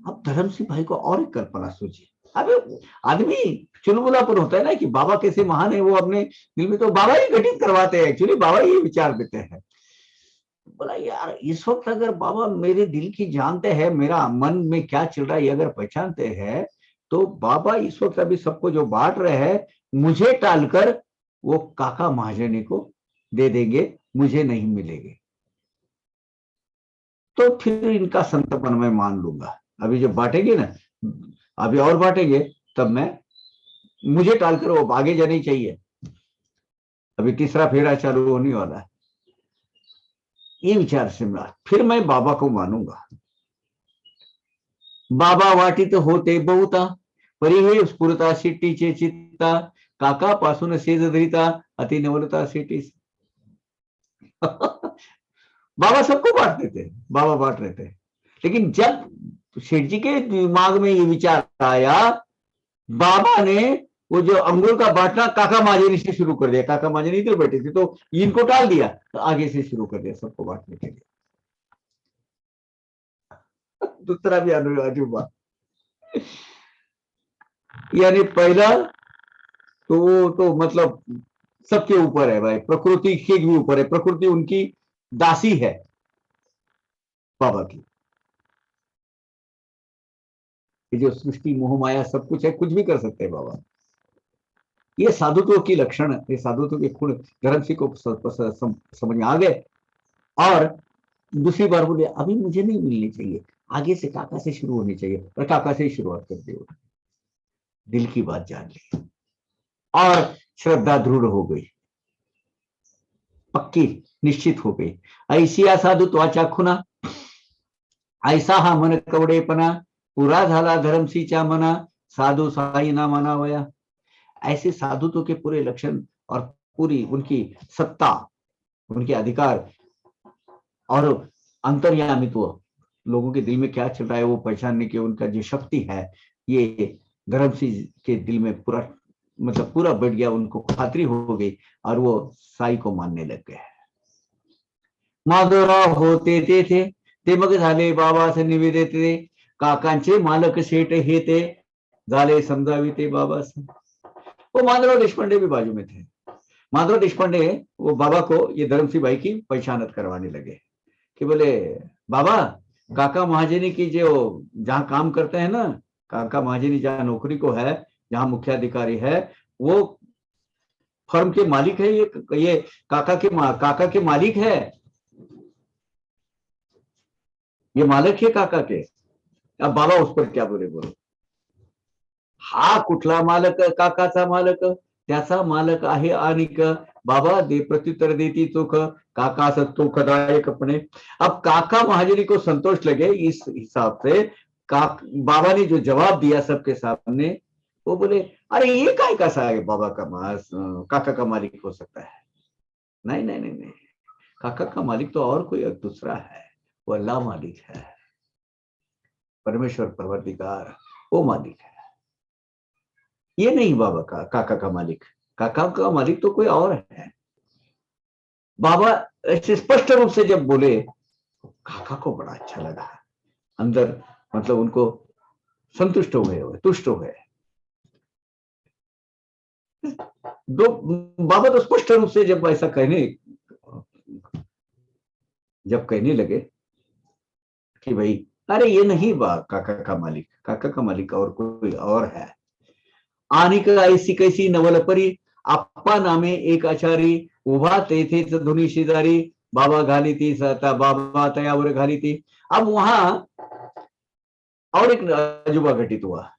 अब धर्म सिंह भाई को और एक कल्पना सूझी। अब आदमी चुलबुलापन होता है ना कि बाबा कैसे महान है, वो अपने दिल में तो बाबा ही घटित करवाते हैं, एक्चुअली बाबा ही विचार देते हैं। बोला यार इस वक्त अगर बाबा मेरे दिल की जानते हैं, मेरा मन में क्या चल रहा है अगर पहचानते हैं, तो बाबा इस वक्त अभी सबको जो बांट रहे हैं, मुझे टालकर वो काका महाजनी को दे देंगे, मुझे नहीं मिलेंगे। तो फिर इनका संतपन मैं मान लूंगा। अभी जब बांटेंगे ना, अभी और बांटेंगे, तब मुझे टालकर वो आगे जानी चाहिए। अभी तीसरा फेरा चालू होने वाला है। ये विचार से फिर मैं बाबा को मानूंगा। बाबा वाटित होते बहुता, परिहे स्फुरता शिट्टीचे चित्ता, काका पासून सेज धरिता अति नवलता सेठीस। बाबा सबको बांटते थे, बाबा बांट रहे थे, लेकिन जब सेठ जी के दिमाग में ये विचार आया, बाबा ने वो जो अंगूर का बांटना काका माजेनी से शुरू कर दिया। काका माजेनी इधर बैठे थे तो इनको टाल दिया, तो आगे से शुरू कर दिया सबको बांटने के लिए। दूसरा भी अजूबा, यानी पहला तो वो तो मतलब सबके ऊपर है भाई, प्रकृति के भी ऊपर है, प्रकृति उनकी दासी है बाबा की। ये जो सृष्टि मोह माया सब कुछ है, कुछ भी कर सकते हैं बाबा। ये साधुत्व की लक्षण, ये साधुत्व के गुण धर्म सिंह को समझ में आ गए। और दूसरी बार बोले अभी मुझे नहीं मिलनी चाहिए, आगे से काका से शुरू होनी चाहिए, और काका से ही शुरुआत कर दी। दिल की बात जान ली और श्रद्धा दृढ़ हो गई, पक्की निश्चित हो गई। ऐसी साधु त्वाचा खुना, ऐसा हा मन कवडेपणा, पुरा झाला धर्मसीच्या मना, साधु साई ना मानावया। ऐसे साधुत्व के पूरे लक्षण और पूरी उनकी सत्ता, उनके अधिकार और अंतर्यामित्व, लोगों के दिल में क्या चल रहा है वो पहचानने की उनका जो शक्ति है, ये धर्म सिंह के दिल में पूरा मतलब पूरा बैठ गया। उनको खातरी हो गई और वो साई को मानने लग गए। माधवराव होते ते मग झाले बाबास निवेदित ते, काकांचे मालक शेठ हे ते, झाले समजाविते बाबास। वो माधवराव देशपांडे भी बाजू में थे। माधवराव देशपांडे वो बाबा को ये धर्म सिंह भाई की पहचानत करवाने लगे कि बोले बाबा, काका महाजनी की जो जहाँ काम करते हैं ना, काका महाजनी जहाँ नौकरी को है, जहाँ मुख्याधिकारी है, वो फर्म के मालिक है। ये काका के मालिक है, ये मालक है काका के। अब बाबा उस पर क्या बोले, बोलो हा कुठला मालक, काकाचा मालक, त्याचा मालक आहे अनिक। बाबा दे प्रत्युत्तर देती चोख, काका चोखदायकपणे। अब काका महाजनी को संतोष लगे इस हिसाब से, बाबा ने जो जवाब दिया सबके सामने, वो बोले अरे ये काय कैसा है बाबा का काका का मालिक हो सकता है? नहीं नहीं नहीं नहीं, काका का मालिक तो और कोई दूसरा है, वो अल्लाह मालिक है, परमेश्वर परवरदिगार वो मालिक है, ये नहीं बाबा का काका का मालिक। काका का मालिक तो कोई और है। बाबा ऐसे स्पष्ट रूप से जब बोले, काका को बड़ा अच्छा लगा, अंदर मतलब उनको संतुष्ट हो गए, तुष्ट हो गए। बाबा तो स्पष्ट रूप से जब ऐसा कहने लगे कि भाई अरे ये नहीं काका का मालिक, काका का मालिक और कोई और है। आनिक ऐसी कैसी नवल परी, आप्पा नामे एक आचारी, उभा तेथेच धुनी शेजारी, बाबा घाली ती सता बाबा तयावर घाली थी। अब वहां और एक अजूबा घटित हुआ।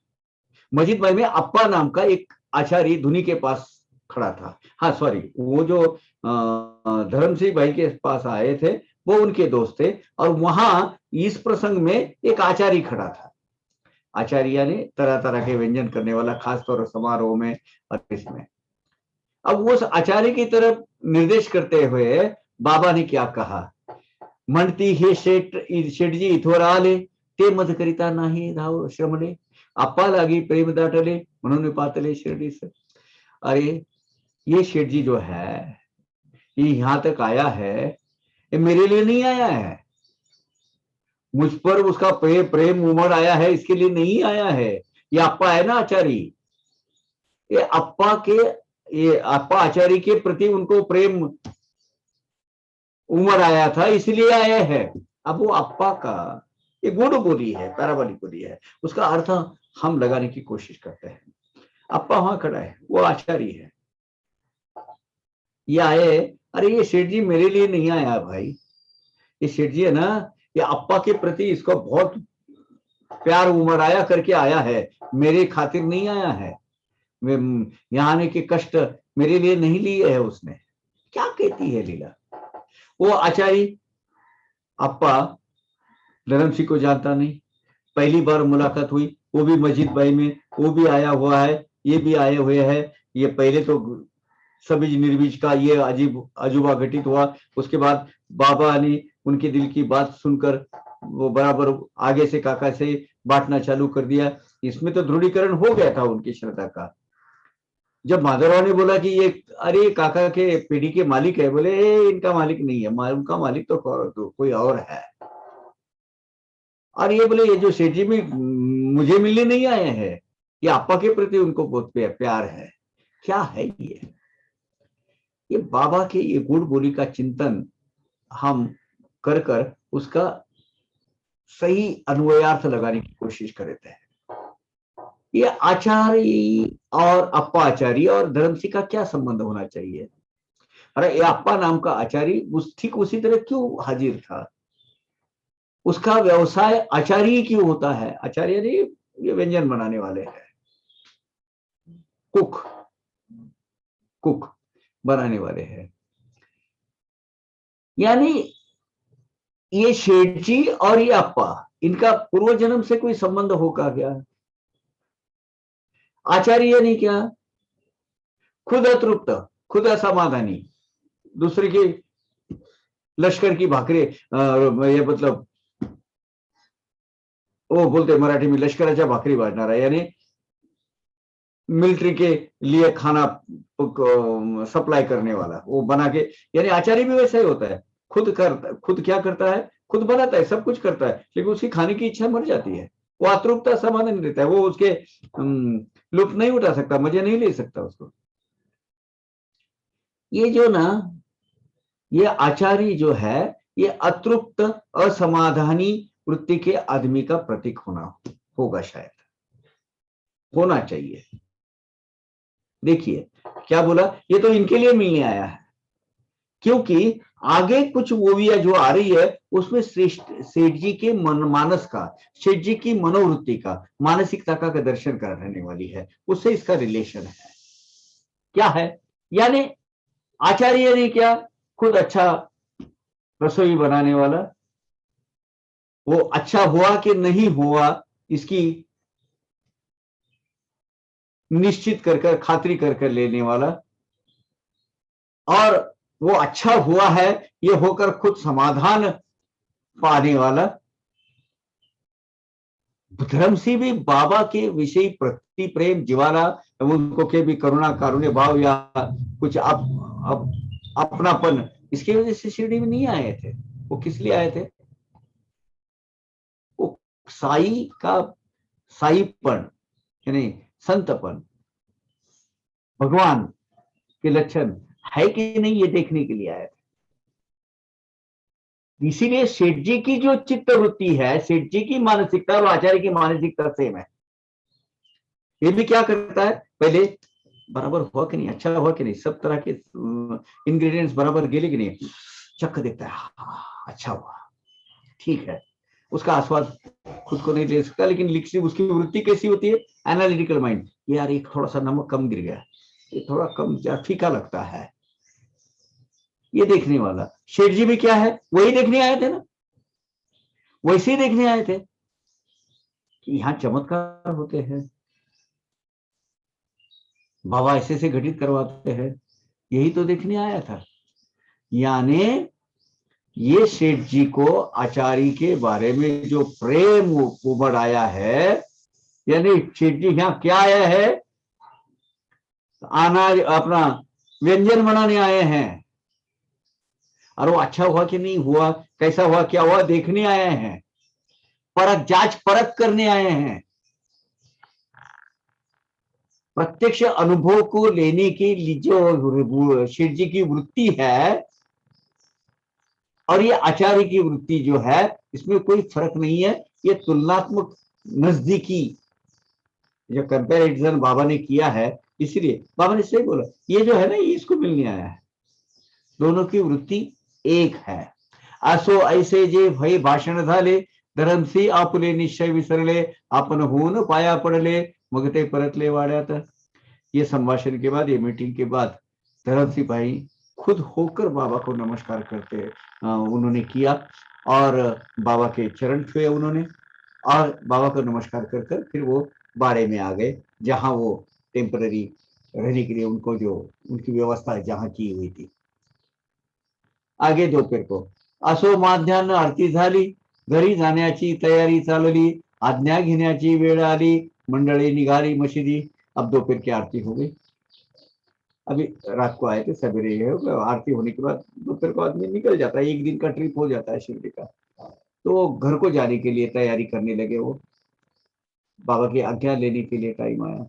मस्जिद भाई में अप्पा नाम का एक आचार्य धुनी के पास खड़ा था। हाँ सॉरी, वो जो धर्म सिंह भाई के पास आए थे वो उनके दोस्त थे, और वहां इस प्रसंग में एक आचार्य खड़ा था। आचार्य ने तरह तरह के व्यंजन करने वाला, खासतौर समारोह में और इसमें। अब उस आचार्य की तरफ निर्देश करते हुए बाबा ने क्या कहा, म्हणती हे शेठजी इथवर आले, ते मध करिता नाही धाव श्रमले, आप्पा लागी प्रेम दाटले, म्हणून पातले शिरडीस। अरे ये शेठ जी जो है, ये यहां तक आया है, ये मेरे लिए नहीं आया है, मुझ पर उसका प्रेम उमड़ आया है, इसके लिए नहीं आया है। ये अप्पा है ना आचार्य, ये अप्पा आचार्य के प्रति उनको प्रेम उमड़ आया था, इसलिए आया है। अब वो अप्पा का ये गुण बोली है, पैराबोलिक बोली है, उसका अर्थ हम लगाने की कोशिश करते हैं। अप्पा वहां खड़ा है, वो आचार्य है, ये आए। अरे ये शेठ जी मेरे लिए नहीं आया भाई, ये शेठ जी है ना, ये अप्पा के प्रति इसको बहुत प्यार उमड़ आया करके आया है, मेरे खातिर नहीं आया है। यहाँ आने के कष्ट मेरे लिए नहीं लिए है उसने। क्या कहती है लीला। वो आचार्य अप्पा धर्म सिंह को जानता नहीं, पहली बार मुलाकात हुई, वो भी मस्जिद भाई में, वो भी आया हुआ है, ये भी आए हुए हैं। ये पहले तो सबीज निर्बीज का ये अजीब अजूबा घटित हुआ। उसके बाद बाबा ने उनके दिल की बात सुनकर वो बराबर आगे से काका से बांटना चालू कर दिया। इसमें तो दृढ़ीकरण हो गया था उनकी श्रद्धा का। जब माधवराव ने बोला कि ये अरे काका के पेटी के मालिक है, बोले इनका मालिक नहीं है, उनका मालिक तो कोई और है। और ये बोले ये जो सेठ जी में मुझे मिलने नहीं आए हैं, ये आपा के प्रति उनको बहुत प्यार है। क्या है ये बाबा के ये गुण बोली का चिंतन हम कर कर उसका सही अन्वयार्थ लगाने की कोशिश करते हैं। ये आचार्य और अप्पा आचार्य और धर्मसी का क्या संबंध होना चाहिए? अरे ये अप्पा नाम का आचार्य ठीक उसी तरह क्यों हाजिर था? उसका व्यवसाय आचार्य क्यों होता है? आचार्य ने ये व्यंजन बनाने वाले हैं, कुक बनाने वाले हैं। यानी ये शेठ जी और ये अप्पा, इनका पूर्व जन्म से कोई संबंध होगा क्या? आचार्य ने क्या खुद अतृप्त, खुद असमाधानी, दूसरे की लश्कर की भाकरे, ये मतलब वो बोलते मराठी में लष्कराच्या भाकरी वाजणारा, यानी मिलिट्री के लिए खाना सप्लाई करने वाला, वो बना के। यानी आचार्य भी वैसा ही होता है, खुद क्या करता है, खुद बनाता है, सब कुछ करता है, लेकिन उसकी खाने की इच्छा मर जाती है। वो अतृप्त समाधान रहता है, वो उसके लुत्फ नहीं उठा सकता, मजे नहीं ले सकता उसको। ये जो ना ये आचार्य जो है ये अतृप्त असमाधानी वृत्ति के आदमी का प्रतीक होगा, शायद होना चाहिए। देखिए क्या बोला, ये तो इनके लिए मिलने आया है, क्योंकि आगे कुछ मूवियां जो आ रही है उसमें सेठ जी के मानस का, सेठ जी की मनोवृत्ति का, मानसिकता का दर्शन कराने वाली है, उससे इसका रिलेशन है। क्या है? यानी आचार्य ने क्या खुद अच्छा रसोई बनाने वाला, वो अच्छा हुआ कि नहीं हुआ इसकी निश्चित कर खातिरी कर लेने वाला, और वो अच्छा हुआ है ये होकर खुद समाधान पाने वाला। धर्मसी भी बाबा के विषय प्रति प्रेम जिवाला, उनको के भी करुणा कारुण्य भाव या कुछ अपनापन, इसकी वजह से शिरडी में नहीं आए थे। वो किस लिए आए थे? वो साई का साईपन यानी संतपन, भगवान के लक्षण है कि नहीं ये देखने के लिए आए थे। इसीलिए सेठ जी की जो चित्त वृत्ति है, सेठ जी की मानसिकता और आचार्य की मानसिकता सेम है। ये भी क्या करता है, पहले बराबर हुआ कि नहीं, अच्छा हुआ कि नहीं, सब तरह के इंग्रेडिएंट्स बराबर गेले कि नहीं, चख देखता है, अच्छा हुआ, ठीक है। उसका आस्वाद खुद को नहीं ले सकता, लेकिन लिखी उसकी वृत्ति कैसी होती है, एनालिटिकल माइंड। यार एक थोड़ा सा नमक कम गिर गया, ये थोड़ा कम फीका लगता है, ये देखने वाला। शेठ जी भी क्या है, वही देखने आए थे ना, वैसे ही देखने आए थे कि यहाँ चमत्कार होते हैं, बाबा ऐसे से घटित करवाते हैं, यही तो देखने आया था। यानी ये सेठ जी को आचार्य के बारे में जो प्रेम उमड़ आया है, यानी सेठ जी यहाँ क्या आया है, अनाज अपना व्यंजन बनाने आए हैं, और वो अच्छा हुआ कि नहीं हुआ, कैसा हुआ क्या हुआ देखने आए हैं, जांच परख करने आए हैं, प्रत्यक्ष अनुभव को लेने के लिए जो शेठ जी की वृत्ति है और ये आचार्य की वृत्ति जो है, इसमें कोई फर्क नहीं है। ये तुलनात्मक नजदीकी जो कंपैरिजन बाबा ने किया है, इसलिए बाबा ने सही बोला, ये जो है ना ये इसको मिलने आया है, दोनों की वृत्ति एक है। असो ऐसे जे भय भाषण झाले, धरमसी आपुले निश्चय विसरले, आपण होऊन पाया पडले, मग ते परतले वाड्यात। ये संभाषण के बाद, ये मीटिंग के बाद धरमसिंह भाई खुद होकर बाबा को नमस्कार करते उन्होंने किया, और बाबा के चरण छुए उन्होंने, और बाबा को नमस्कार कर फिर वो बाड़े में आ गए, जहां वो टेम्पररी रहने के लिए उनको जो उनकी व्यवस्था जहाँ की हुई थी। आगे दोपहर को असो माध्यान्ह आरती झाली, घरी जाण्याची तयारी चालली, आज्ञा घेण्याची वेळ आली, मंडळी निघाली मशिदी। अब दोपहर की आरती हो गई। अभी रात को आए थे सवेरे, आरती होने के बाद दोपहर को आदमी निकल जाता है, एक दिन का ट्रिप हो जाता है शिरडी का। तो घर को जाने के लिए तैयारी करने लगे वो, बाबा की आज्ञा लेने के लिए टाइम आया।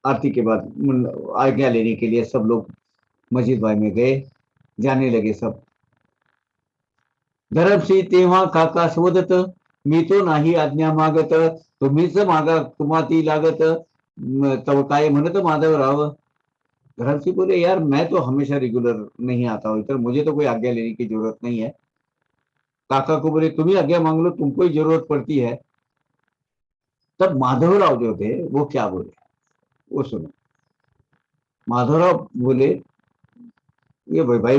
आरती के बाद आज्ञा लेने के लिए सब लोग मस्जिद भाई में गए, जाने लगे सब। धरमसिंह तेव्हा काका शोधत, मी तो नाही आज्ञा मागत, तुम्हीच मागा तुम्हा ती लागत, तब काय म्हणत माधवराव। धरमसिंह बोले यार मैं तो हमेशा रेगुलर नहीं आता हूँ इधर, मुझे तो कोई आज्ञा लेने की जरूरत नहीं है। काका को बोले तुम ही आज्ञा मांग लो, तुमको ही जरूरत पड़ती है। तब माधवराव जो थे वो क्या बोले वो सुनो। माधवराव बोले ये भाई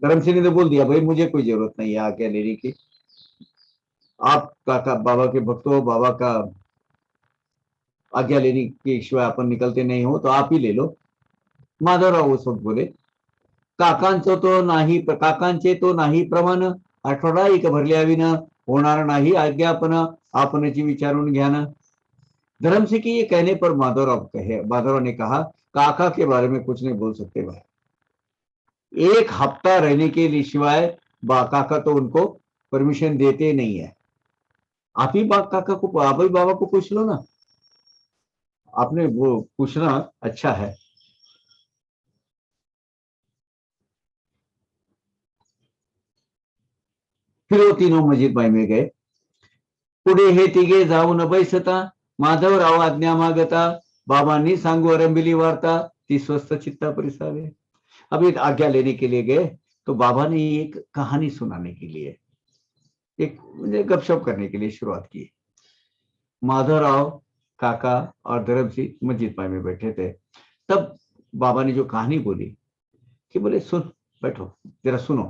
धर्म सिंह ने तो बोल दिया भाई मुझे कोई जरूरत नहीं है आज्ञा लेने की, आप काका बाबा के भक्त हो, बाबा का आज्ञा लेने के शिवाय अपन निकलते नहीं हो, तो आप ही ले लो। माधवराव उस वक्त बोले काकांचे तो नाही प्रमाण, आठवडा एक भरल्या विना होणार नाही आज्ञापन, आपणची विचारून घ्या ना। धर्म सिंह के ये कहने पर माधवराव ने कहा काका के बारे में कुछ नहीं बोल सकते भाई, एक हफ्ता रहने के लिए सिवाय काका तो उनको परमिशन देते नहीं है। आप ही काका को, आप ही बाबा को पूछ लो ना, आपने वो पूछना अच्छा है। फिर वो तीनों मस्जिद भाई में गए। पुढे हे तिघे जाऊन बैसता, माधवराव आज्ञा मागता, बाबांनी सांगू आरंभिली वार्ता, ती स्वस्थ चित्ता परिसावे। अभी आज्ञा लेने के लिए गए तो बाबा ने एक कहानी सुनाने के लिए, एक गपशप करने के लिए शुरुआत की। माधवराव काका और धर्म सिंह मस्जिद पाई में बैठे थे। तब बाबा ने जो कहानी बोली कि बोले सुन बैठो जरा सुनो।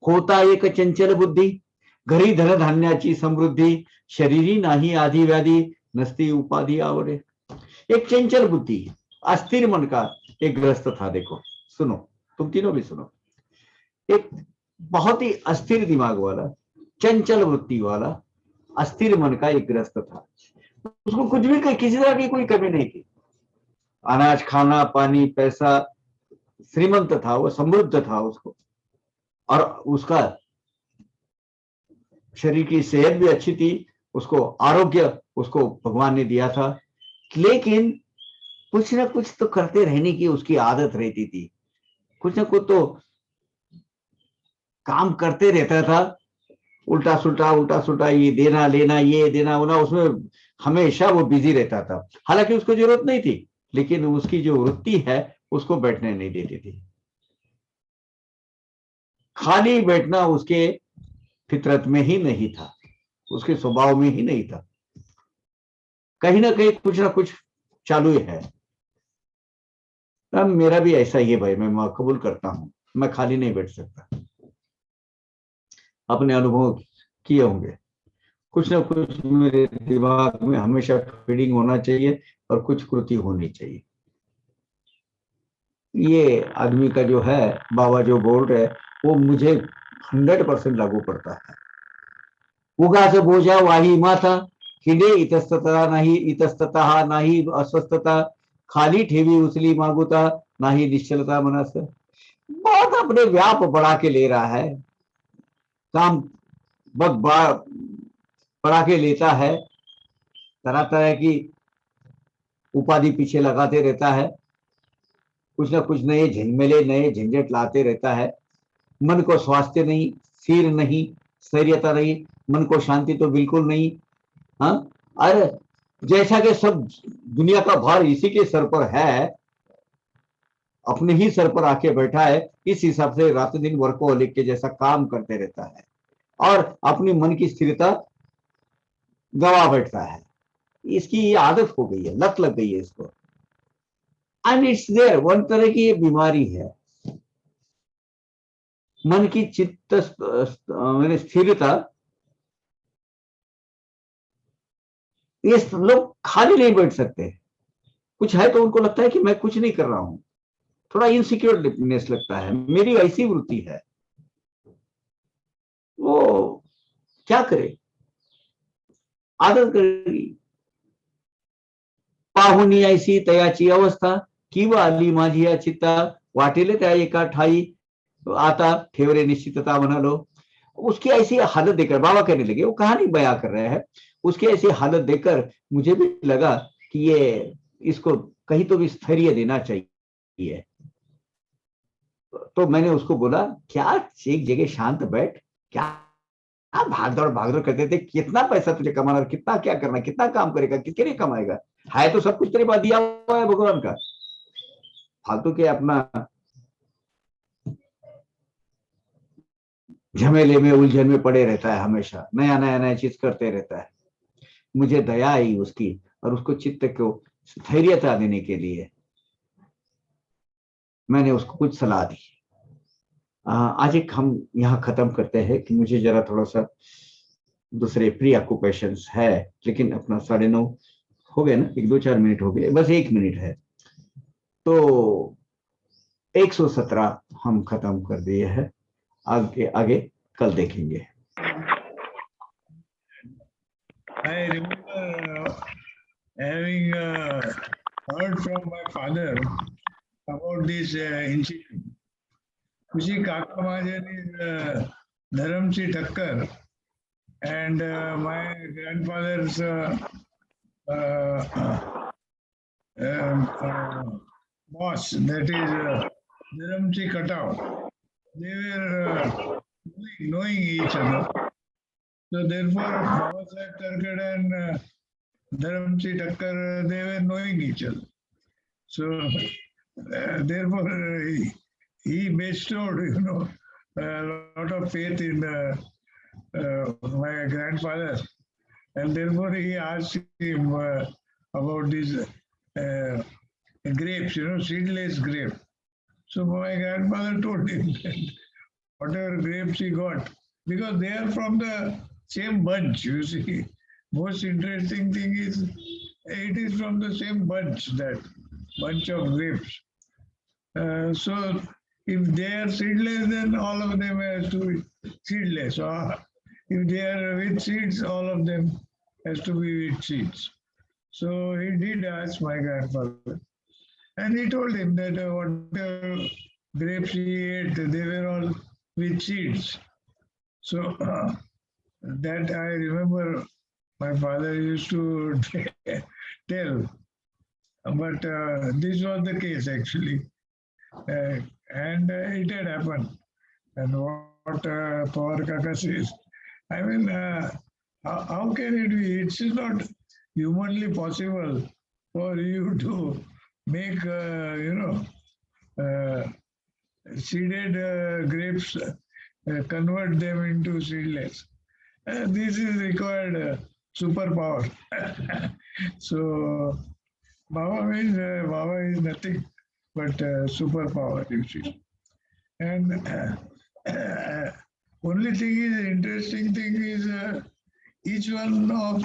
होता एक चंचल बुद्धी, घरी धनधान्याची समृद्धी, शरीरी नाही आधी व्याधी, नसती उपाधी आवडे। एक चंचल बुद्धि अस्थिर मन का एक ग्रस्त था। देखो सुनो, तुम तीनों भी सुनो। एक बहुत ही अस्थिर दिमाग वाला, चंचल वृत्ति वाला, अस्थिर मन का एक ग्रस्त था। उसको कुछ भी किसी तरह की कोई कमी नहीं थी, अनाज खाना पानी पैसा, श्रीमंत था वो, समृद्ध था उसको, और उसका शरीर की सेहत भी अच्छी थी, उसको आरोग्य उसको भगवान ने दिया था। लेकिन कुछ ना कुछ तो करते रहने की उसकी आदत रहती थी, कुछ ना कुछ तो काम करते रहता था, उल्टा सुल्टा ये देना लेना ये देना होना, उसमें हमेशा वो बिजी रहता था। हालांकि उसको जरूरत नहीं थी, लेकिन उसकी जो वृत्ति है उसको बैठने नहीं देती थी। खाली बैठना उसके फितरत में ही नहीं था, उसके स्वभाव में ही नहीं था। कहीं ना कहीं कुछ ना कुछ चालू है। अब मेरा भी ऐसा ही है भाई, मैं कबूल करता हूं, मैं खाली नहीं बैठ सकता। अपने अनुभव किए होंगे, कुछ ना कुछ मेरे दिमाग में हमेशा फीडिंग होना चाहिए और कुछ कृति होनी चाहिए। ये आदमी का जो है, बाबा जो बोल रहे वो मुझे 100% लागू पड़ता है। उगाच बोझा वाही माथा, हिडे इतस्तता नाही अस्वस्थता, खाली ठेवी उचली मागुता, नाही निश्चलता मनास। बहुत अपने व्याप बढ़ा के ले रहा है, काम बहुत बढ़ा के लेता है, तरह तरह की उपाधि पीछे लगाते रहता है, कुछ ना कुछ नए झंझमेले नए झंझट लाते रहता है। मन को स्वास्थ्य नहीं, स्थिर नहीं, स्थैर्यता नहीं, मन को शांति तो बिल्कुल नहीं। हाँ, अरे जैसा कि सब दुनिया का भार इसी के सर पर है, अपने ही सर पर आके बैठा है, इस हिसाब से रात दिन वर्कोहॉलिक के जैसा काम करते रहता है और अपनी मन की स्थिरता गवा बैठता है। इसकी ये आदत हो गई है, लत लग गई है इसको, एंड इट्स देयर। वन तरह की ये बीमारी है, मन की चित्त स्थिरता। ये लोग खाली नहीं बैठ सकते, कुछ है तो उनको लगता है कि मैं कुछ नहीं कर रहा हूं, थोड़ा इनसिक्योरनेस लगता है। मेरी ऐसी वृत्ति है, वो क्या करे, आदत करेगी। पाहुणी ऐसी तयाची अवस्था, किंवा आली माझी या चित्ता, वाटेले त्या एका ठाई, आता ठेवरे निश्चितता म्हणालो। उसकी ऐसी हालत देखकर बाबा कहने लगे, वो कहानी बयां कर रहे हैं, उसकी ऐसी हालत देखकर मुझे भी लगा कि ये इसको कहीं तो भी स्थैर्य देना चाहिए। तो मैंने उसको बोला, क्या एक जगह शांत बैठ, क्या भाग दौड़ करते थे, कितना पैसा तुझे कमाना, कितना क्या करना, कितना काम करेगा, किसके लिए कमाएगा, है तो सब कुछ तेरे पास दिया हुआ है भगवान का, फालतू के अपना झमेले में उलझन में पड़े रहता है, हमेशा नया नया नया चीज करते रहता है। मुझे दया आई उसकी, और उसको चित्त को स्थैर्यता देने के लिए मैंने उसको कुछ सलाह दी। आज एक हम यहाँ खत्म करते हैं कि मुझे जरा थोड़ा सा दूसरे प्री ऑक्यूपेशंस है, लेकिन अपना 9:30 हो गए ना, 1-2-4 मिनट हो गए, बस 1 मिनट है। तो 117 हम खत्म कर दिए हैं, आगे आगे कल देखेंगे। I remember having heard from my father about this incident. Kushi Kaka Mahajan is Dharamsi Thakkar, and my grandfather's boss, that is Dharamsi Katao. They were knowing each other. So therefore, Baba Saheb Tarkad and Dharamsi Thakkar, they were knowing each other. So therefore, he bestowed, a lot of faith in my grandfather, and therefore he asked him about these grapes, seedless grape. So my grandfather told him that whatever grapes he got, because they are from the same bunch, you see. Most interesting thing is, it is from the same bunch, that bunch of grapes. So if they are seedless, then all of them has to be seedless. Or if they are with seeds, all of them has to be with seeds. So he did ask my grandfather. And he told him that whatever grapes he ate, they were all with seeds. So that I remember my father used to tell. But this was the case actually. And it had happened. And what Pawar Kaka says, I mean, how can it be? It's not humanly possible for you to make, seeded grapes, convert them into seedless. This is required superpower. So Baba means Baba is nothing but superpower, you see. And only thing is, interesting thing is, each one of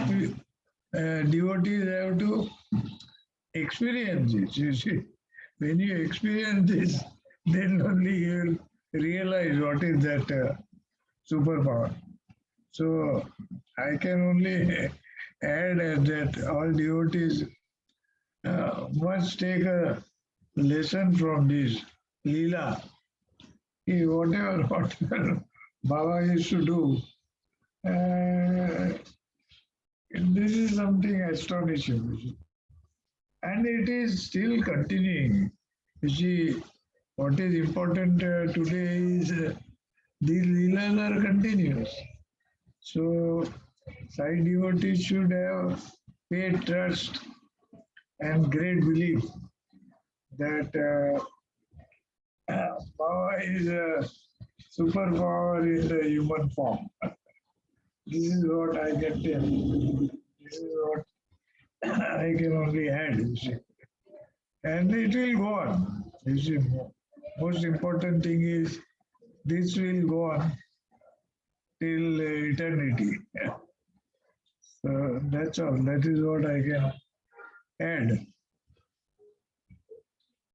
devotees have to experience it, you see. When you experience this, then only you will realize what is that superpower. So I can only add that all devotees must take a lesson from this Leela. Whatever Baba used to do, this is something astonishing. And it is still continuing. You see, what is important today is these Leelas are continuous. So, Sai devotees should have faith, trust, and great belief that Baba is a superpower in the human form. This is what I can tell. This is what I can only add, you see. And it will go on. You see, most important thing is this will go on till eternity. So that's all. That is what I can add.